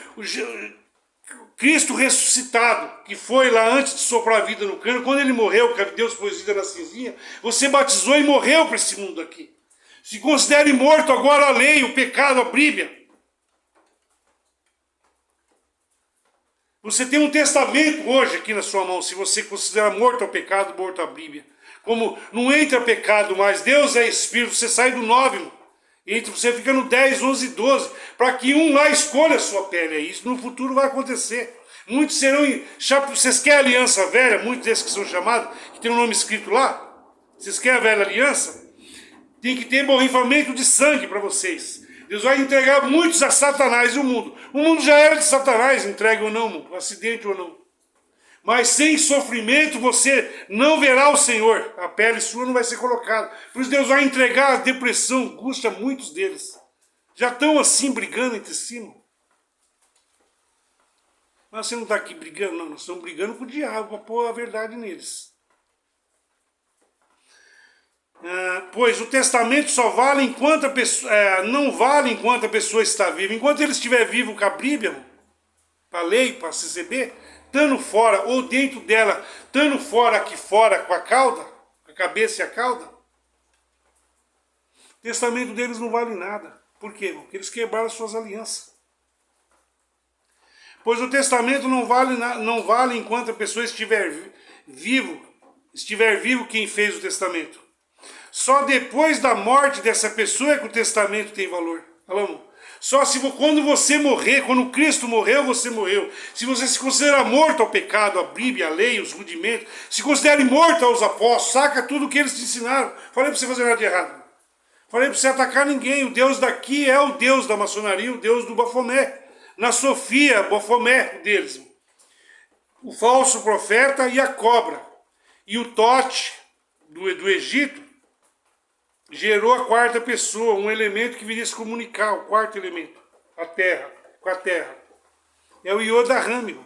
Cristo ressuscitado, que foi lá antes de soprar a vida no cano, quando ele morreu, que Deus pôs vida na cinzinha, você batizou e morreu para esse mundo aqui. Se considere morto agora a lei, o pecado, a Bíblia. Você tem um testamento hoje aqui na sua mão, se você considera morto ao pecado, morto à Bíblia. Como não entra pecado mais, Deus é Espírito, você sai do 9, irmão. Você fica no 10, 11 e 12, para que um lá escolha a sua pele. É isso, no futuro vai acontecer. Muitos serão, vocês querem a aliança velha, muitos desses que são chamados, que tem o nome escrito lá, vocês querem a velha aliança? Tem que ter borrifamento de sangue para vocês. Deus vai entregar muitos a Satanás e o mundo. O mundo já era de Satanás, entregue ou não, um acidente ou não. Mas sem sofrimento você não verá o Senhor. A pele sua não vai ser colocada. Por isso Deus vai entregar a depressão, angústia a muitos deles. Já estão assim brigando entre si. Mas você não está aqui brigando, não. Nós estamos brigando com o diabo para pôr a verdade neles. Pois o testamento só vale enquanto a pessoa, não vale enquanto a pessoa está viva. Enquanto ele estiver vivo com a Bíblia, para a lei, para receber, estando fora ou dentro dela, estando fora aqui fora com a cauda, com a cabeça e a cauda, o testamento deles não vale nada. Por quê? Porque eles quebraram as suas alianças. Pois o testamento não vale enquanto a pessoa estiver vivo quem fez o testamento. Só depois da morte dessa pessoa é que o testamento tem valor. Falamos? Só quando você morrer, quando Cristo morreu, você morreu. Se você se considera morto ao pecado, à Bíblia, à lei, os rudimentos, se considere morto aos apóstolos, saca tudo o que eles te ensinaram. Falei para você fazer nada de errado. Falei para você atacar ninguém. O Deus daqui é o Deus da maçonaria, o Deus do Bafomé. Na Sofia, Bafomé deles. O falso profeta e a cobra. E o Tote do Egito gerou a quarta pessoa, um elemento que viria se comunicar, o quarto elemento, a terra, com a terra. É o Yodaham.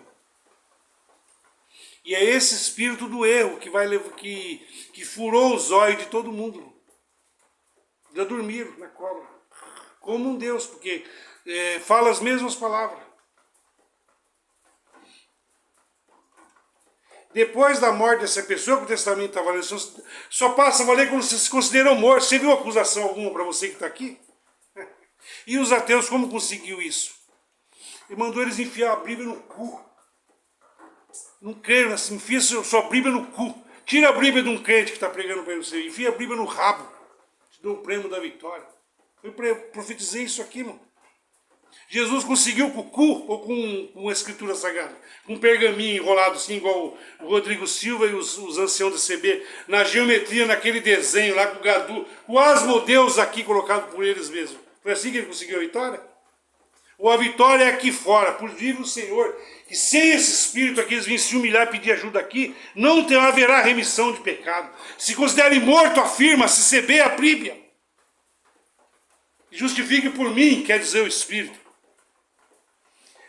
E é esse espírito do erro que furou os olhos de todo mundo. Já dormiram na cobra. Como um Deus, porque fala as mesmas palavras. Depois da morte dessa pessoa, que o testamento está valendo, só passa a valer quando você se considera morto. Você viu acusação alguma para você que está aqui? E os ateus, como conseguiu isso? Ele mandou eles enfiar a Bíblia no cu. Não creio assim, enfia sua Bíblia no cu. Tira a Bíblia de um crente que está pregando para você, enfia a Bíblia no rabo. Te dou o prêmio da vitória. Eu profetizei isso aqui, mano. Jesus conseguiu com o cu ou com uma escritura sagrada? Com um pergaminho enrolado assim, igual o Rodrigo Silva e os anciãos da CB, na geometria, naquele desenho lá com o Gadu, o Asmodeus aqui colocado por eles mesmos. Foi assim que ele conseguiu a vitória? Ou a vitória é aqui fora, por vive o Senhor, que sem esse espírito aqui, eles vêm se humilhar e pedir ajuda aqui, não haverá remissão de pecado. Se considere morto, afirma, se CB a Bíblia. Justifique por mim, quer dizer o Espírito.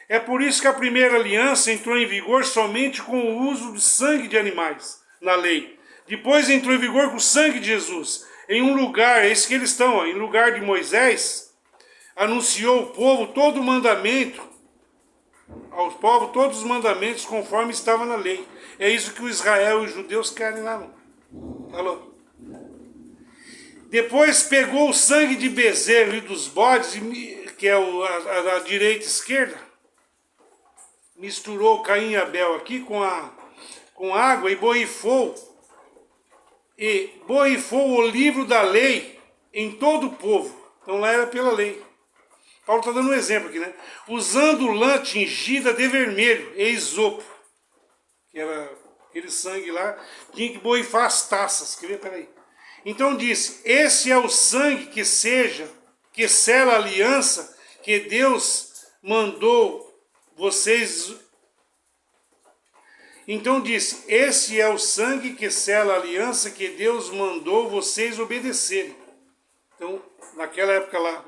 É por isso que a primeira aliança entrou em vigor somente com o uso de sangue de animais na lei. Depois entrou em vigor com o sangue de Jesus. Em um lugar, é isso que eles estão, em lugar de Moisés, anunciou ao povo todo o mandamento, aos povos todos os mandamentos conforme estava na lei. É isso que o Israel e os judeus querem lá, não? Falou? Depois pegou o sangue de bezerro e dos bodes, que é a direita e esquerda, misturou Caim e Abel aqui com água e borrifou o livro da lei em todo o povo. Então lá era pela lei. Paulo está dando um exemplo aqui, né? Usando lã tingida de vermelho e isopo, que era aquele sangue lá, tinha que borrifar as taças. Quer ver? Peraí. Então disse, esse é o sangue que sela a aliança que Deus mandou vocês. Então disse, esse é o sangue que sela a aliança que Deus mandou vocês obedecerem. Então, naquela época lá,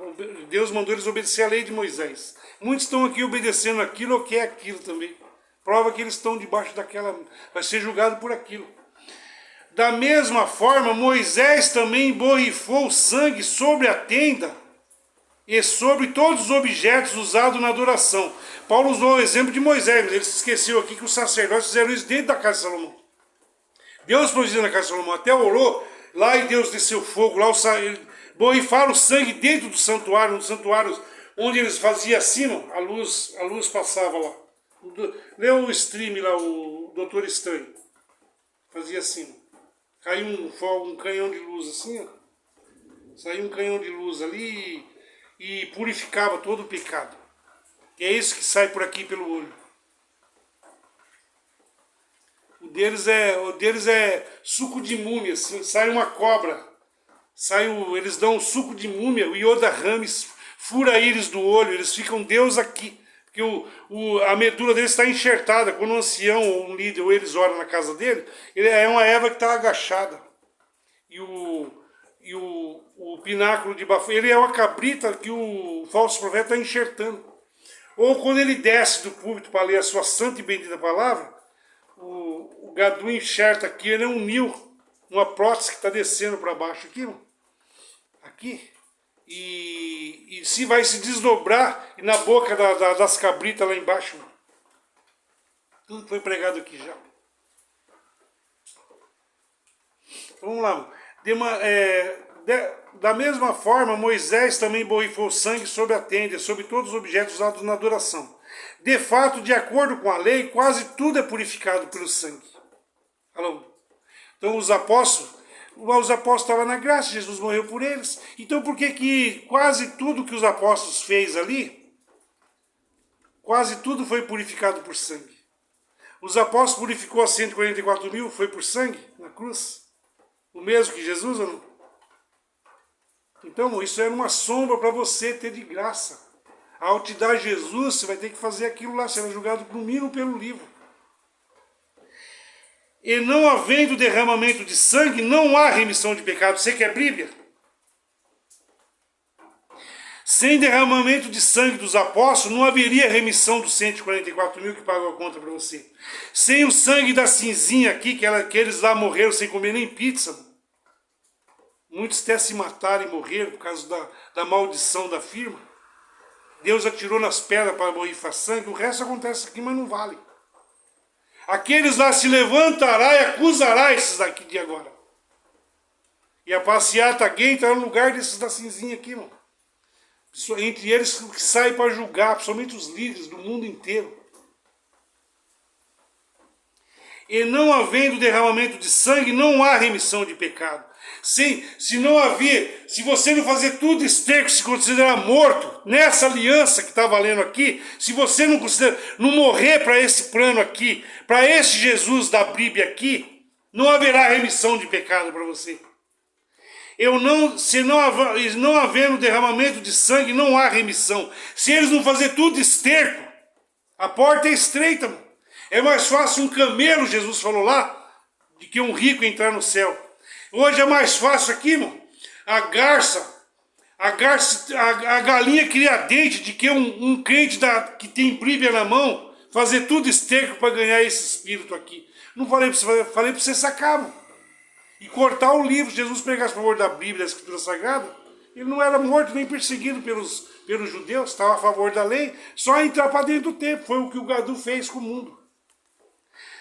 Deus mandou eles obedecer a lei de Moisés. Muitos estão aqui obedecendo aquilo ou quer aquilo também. Prova que eles estão debaixo daquela, vai ser julgado por aquilo. Da mesma forma, Moisés também borrifou o sangue sobre a tenda e sobre todos os objetos usados na adoração. Paulo usou o exemplo de Moisés, mas ele se esqueceu aqui que os sacerdotes fizeram isso dentro da casa de Salomão. Deus pôs na casa de Salomão, até orou, lá e Deus desceu fogo, lá borrifaram o sangue dentro do santuário, onde eles faziam assim, a luz passava lá. Lê o stream lá, o Doutor Estranho. Fazia assim. Caiu um canhão de luz assim, ó. Saiu um canhão de luz ali e purificava todo o pecado. E é isso que sai por aqui pelo olho. O deles é suco de múmia, assim. Sai uma cobra. Eles dão um suco de múmia, o Yoda Rames fura a íris do olho, eles ficam Deus aqui. Porque a medula deles está enxertada. Quando um ancião ou um líder ou eles oram na casa dele, ele é uma Eva que está agachada. E o pináculo de bafo, ele é uma cabrita que o falso profeta está enxertando. Ou quando ele desce do púlpito para ler a sua santa e bendita palavra, o gadu enxerta aqui, ele é um nil, uma prótese que está descendo para baixo aqui, aqui. E se vai se desdobrar e na boca das cabritas lá embaixo. Tudo foi pregado aqui já. Então, vamos lá. Da mesma forma, Moisés também borrifou sangue sobre a tenda, sobre todos os objetos usados na adoração. De fato, de acordo com a lei, quase tudo é purificado pelo sangue. Alô? Então os apóstolos estavam na graça, Jesus morreu por eles. Então por que quase tudo que os apóstolos fez ali, quase tudo foi purificado por sangue? Os apóstolos purificou a 144 mil, foi por sangue na cruz? O mesmo que Jesus ou não? Então isso era uma sombra para você ter de graça. Ao te dar Jesus, você vai ter que fazer aquilo lá, será julgado no mínimo pelo livro. E não havendo derramamento de sangue, não há remissão de pecado. Você quer Bíblia? Sem derramamento de sangue dos apóstolos, não haveria remissão dos 144 mil que pagou a conta para você. Sem o sangue da cinzinha aqui, que eles lá morreram sem comer nem pizza. Muitos até se mataram e morreram por causa da maldição da firma. Deus atirou nas pedras para borrifar sangue. O resto acontece aqui, mas não vale. Aqueles lá se levantará e acusará esses daqui de agora. E a passeata gay está no lugar desses da cinzinha aqui, irmão. Entre eles que saem para julgar, principalmente os líderes do mundo inteiro. E não havendo derramamento de sangue, não há remissão de pecado. Se você não fazer tudo esterco, se considerar morto, nessa aliança que está valendo aqui, se você não morrer para esse plano aqui, para esse Jesus da Bíblia aqui, não haverá remissão de pecado para você. Não havendo derramamento de sangue, não há remissão. Se eles não fazerem tudo esterco, a porta é estreita, mano. É mais fácil um camelo, Jesus falou lá, do que um rico entrar no céu. Hoje é mais fácil aqui, irmão. A galinha cria dente de que um crente que tem Bíblia na mão fazer tudo esterco para ganhar esse espírito aqui. Não falei para você, falei para você sacar, mano. E cortar o livro. Jesus pregasse a favor da Bíblia, da Escritura Sagrada, ele não era morto nem perseguido pelos judeus, estava a favor da lei, só entrar para dentro do templo. Foi o que o gadu fez com o mundo.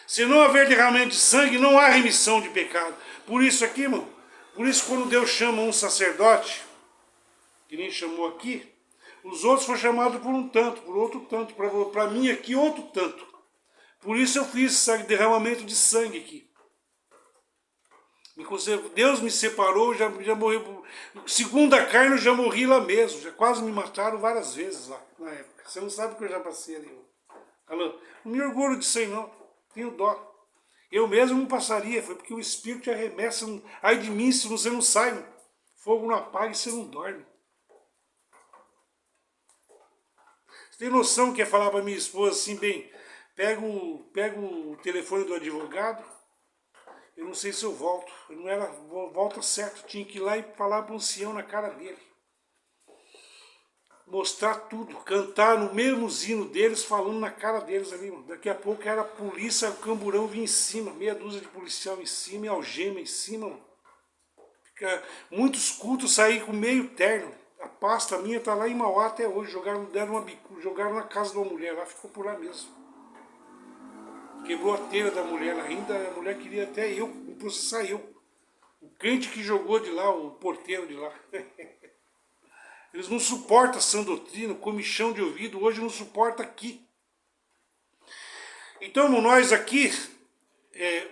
Se não haver derramamento de sangue, não há remissão de pecado. Por isso aqui, irmão, por isso quando Deus chama um sacerdote, que nem chamou aqui, os outros foram chamados por um tanto, por outro tanto, para mim aqui outro tanto. Por isso eu fiz derramamento de sangue aqui. Deus me separou, já morri. Segundo a carne eu já morri lá mesmo, já quase me mataram várias vezes lá na época. Você não sabe o que eu já passei ali. Alô? Não me orgulho disso aí não, tenho dó. Eu mesmo não passaria, foi porque o Espírito te arremessa. Ai de mim se você não sai, fogo não apaga e você não dorme. Você tem noção que é falar para minha esposa assim, bem, pega o telefone do advogado, eu não sei se eu volto. Eu não era volta certo, tinha que ir lá e falar para um ancião na cara dele. Mostrar tudo, cantar no mesmo zino deles, falando na cara deles ali. Daqui a pouco era a polícia, o camburão vinha em cima, meia dúzia de policial em cima e algema em cima. Muitos cultos saíram com meio terno. A pasta minha tá lá em Mauá até hoje. Jogaram na casa de uma mulher lá, ficou por lá mesmo. Quebrou a telha da mulher ainda, a mulher queria até eu processar eu. O crente que jogou de lá, o porteiro de lá. Eles não suportam a sã doutrina, comichão de ouvido, hoje não suporta aqui. Então, nós aqui,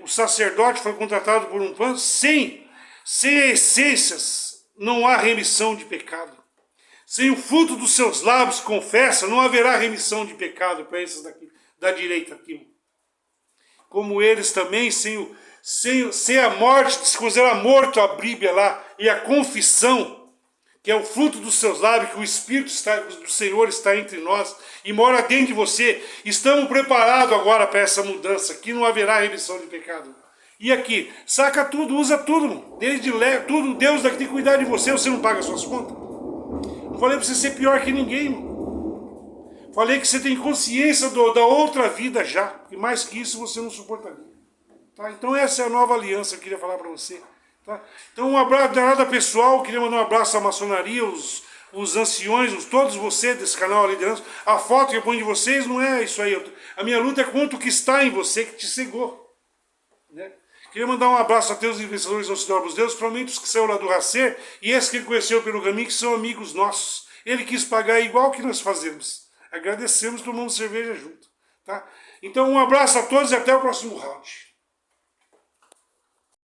o sacerdote foi contratado por um plano sem essências, não há remissão de pecado. Sem o fruto dos seus lábios, confessa, não haverá remissão de pecado para esses daqui, da direita aqui. Como eles também, sem a morte, se considera morto a Bíblia lá, e a confissão, que é o fruto dos seus lábios, que o Espírito do Senhor está entre nós e mora dentro de você. Estamos preparados agora para essa mudança, que não haverá remissão de pecado. E aqui, saca tudo, usa tudo, desde tudo, Deus daqui tem que cuidar de você, você não paga suas contas. Não falei para você ser pior que ninguém, irmão. Falei que você tem consciência da outra vida já, e mais que isso você não suportaria. Tá? Então essa é a nova aliança que eu queria falar para você. Tá? Então um abraço de nada pessoal, queria mandar um abraço à maçonaria, os anciões, todos vocês desse canal A Liderança. A foto que eu ponho de vocês não é isso aí. A minha luta é contra o que está em você, que te cegou. Né? Queria mandar um abraço a Deus, vencedores não se dobram os deuses, principalmente os que saiu lá do Racer, e esses que ele conheceu pelo caminho, que são amigos nossos. Ele quis pagar igual que nós fazemos. Agradecemos, tomamos cerveja junto. Tá? Então um abraço a todos e até o próximo round.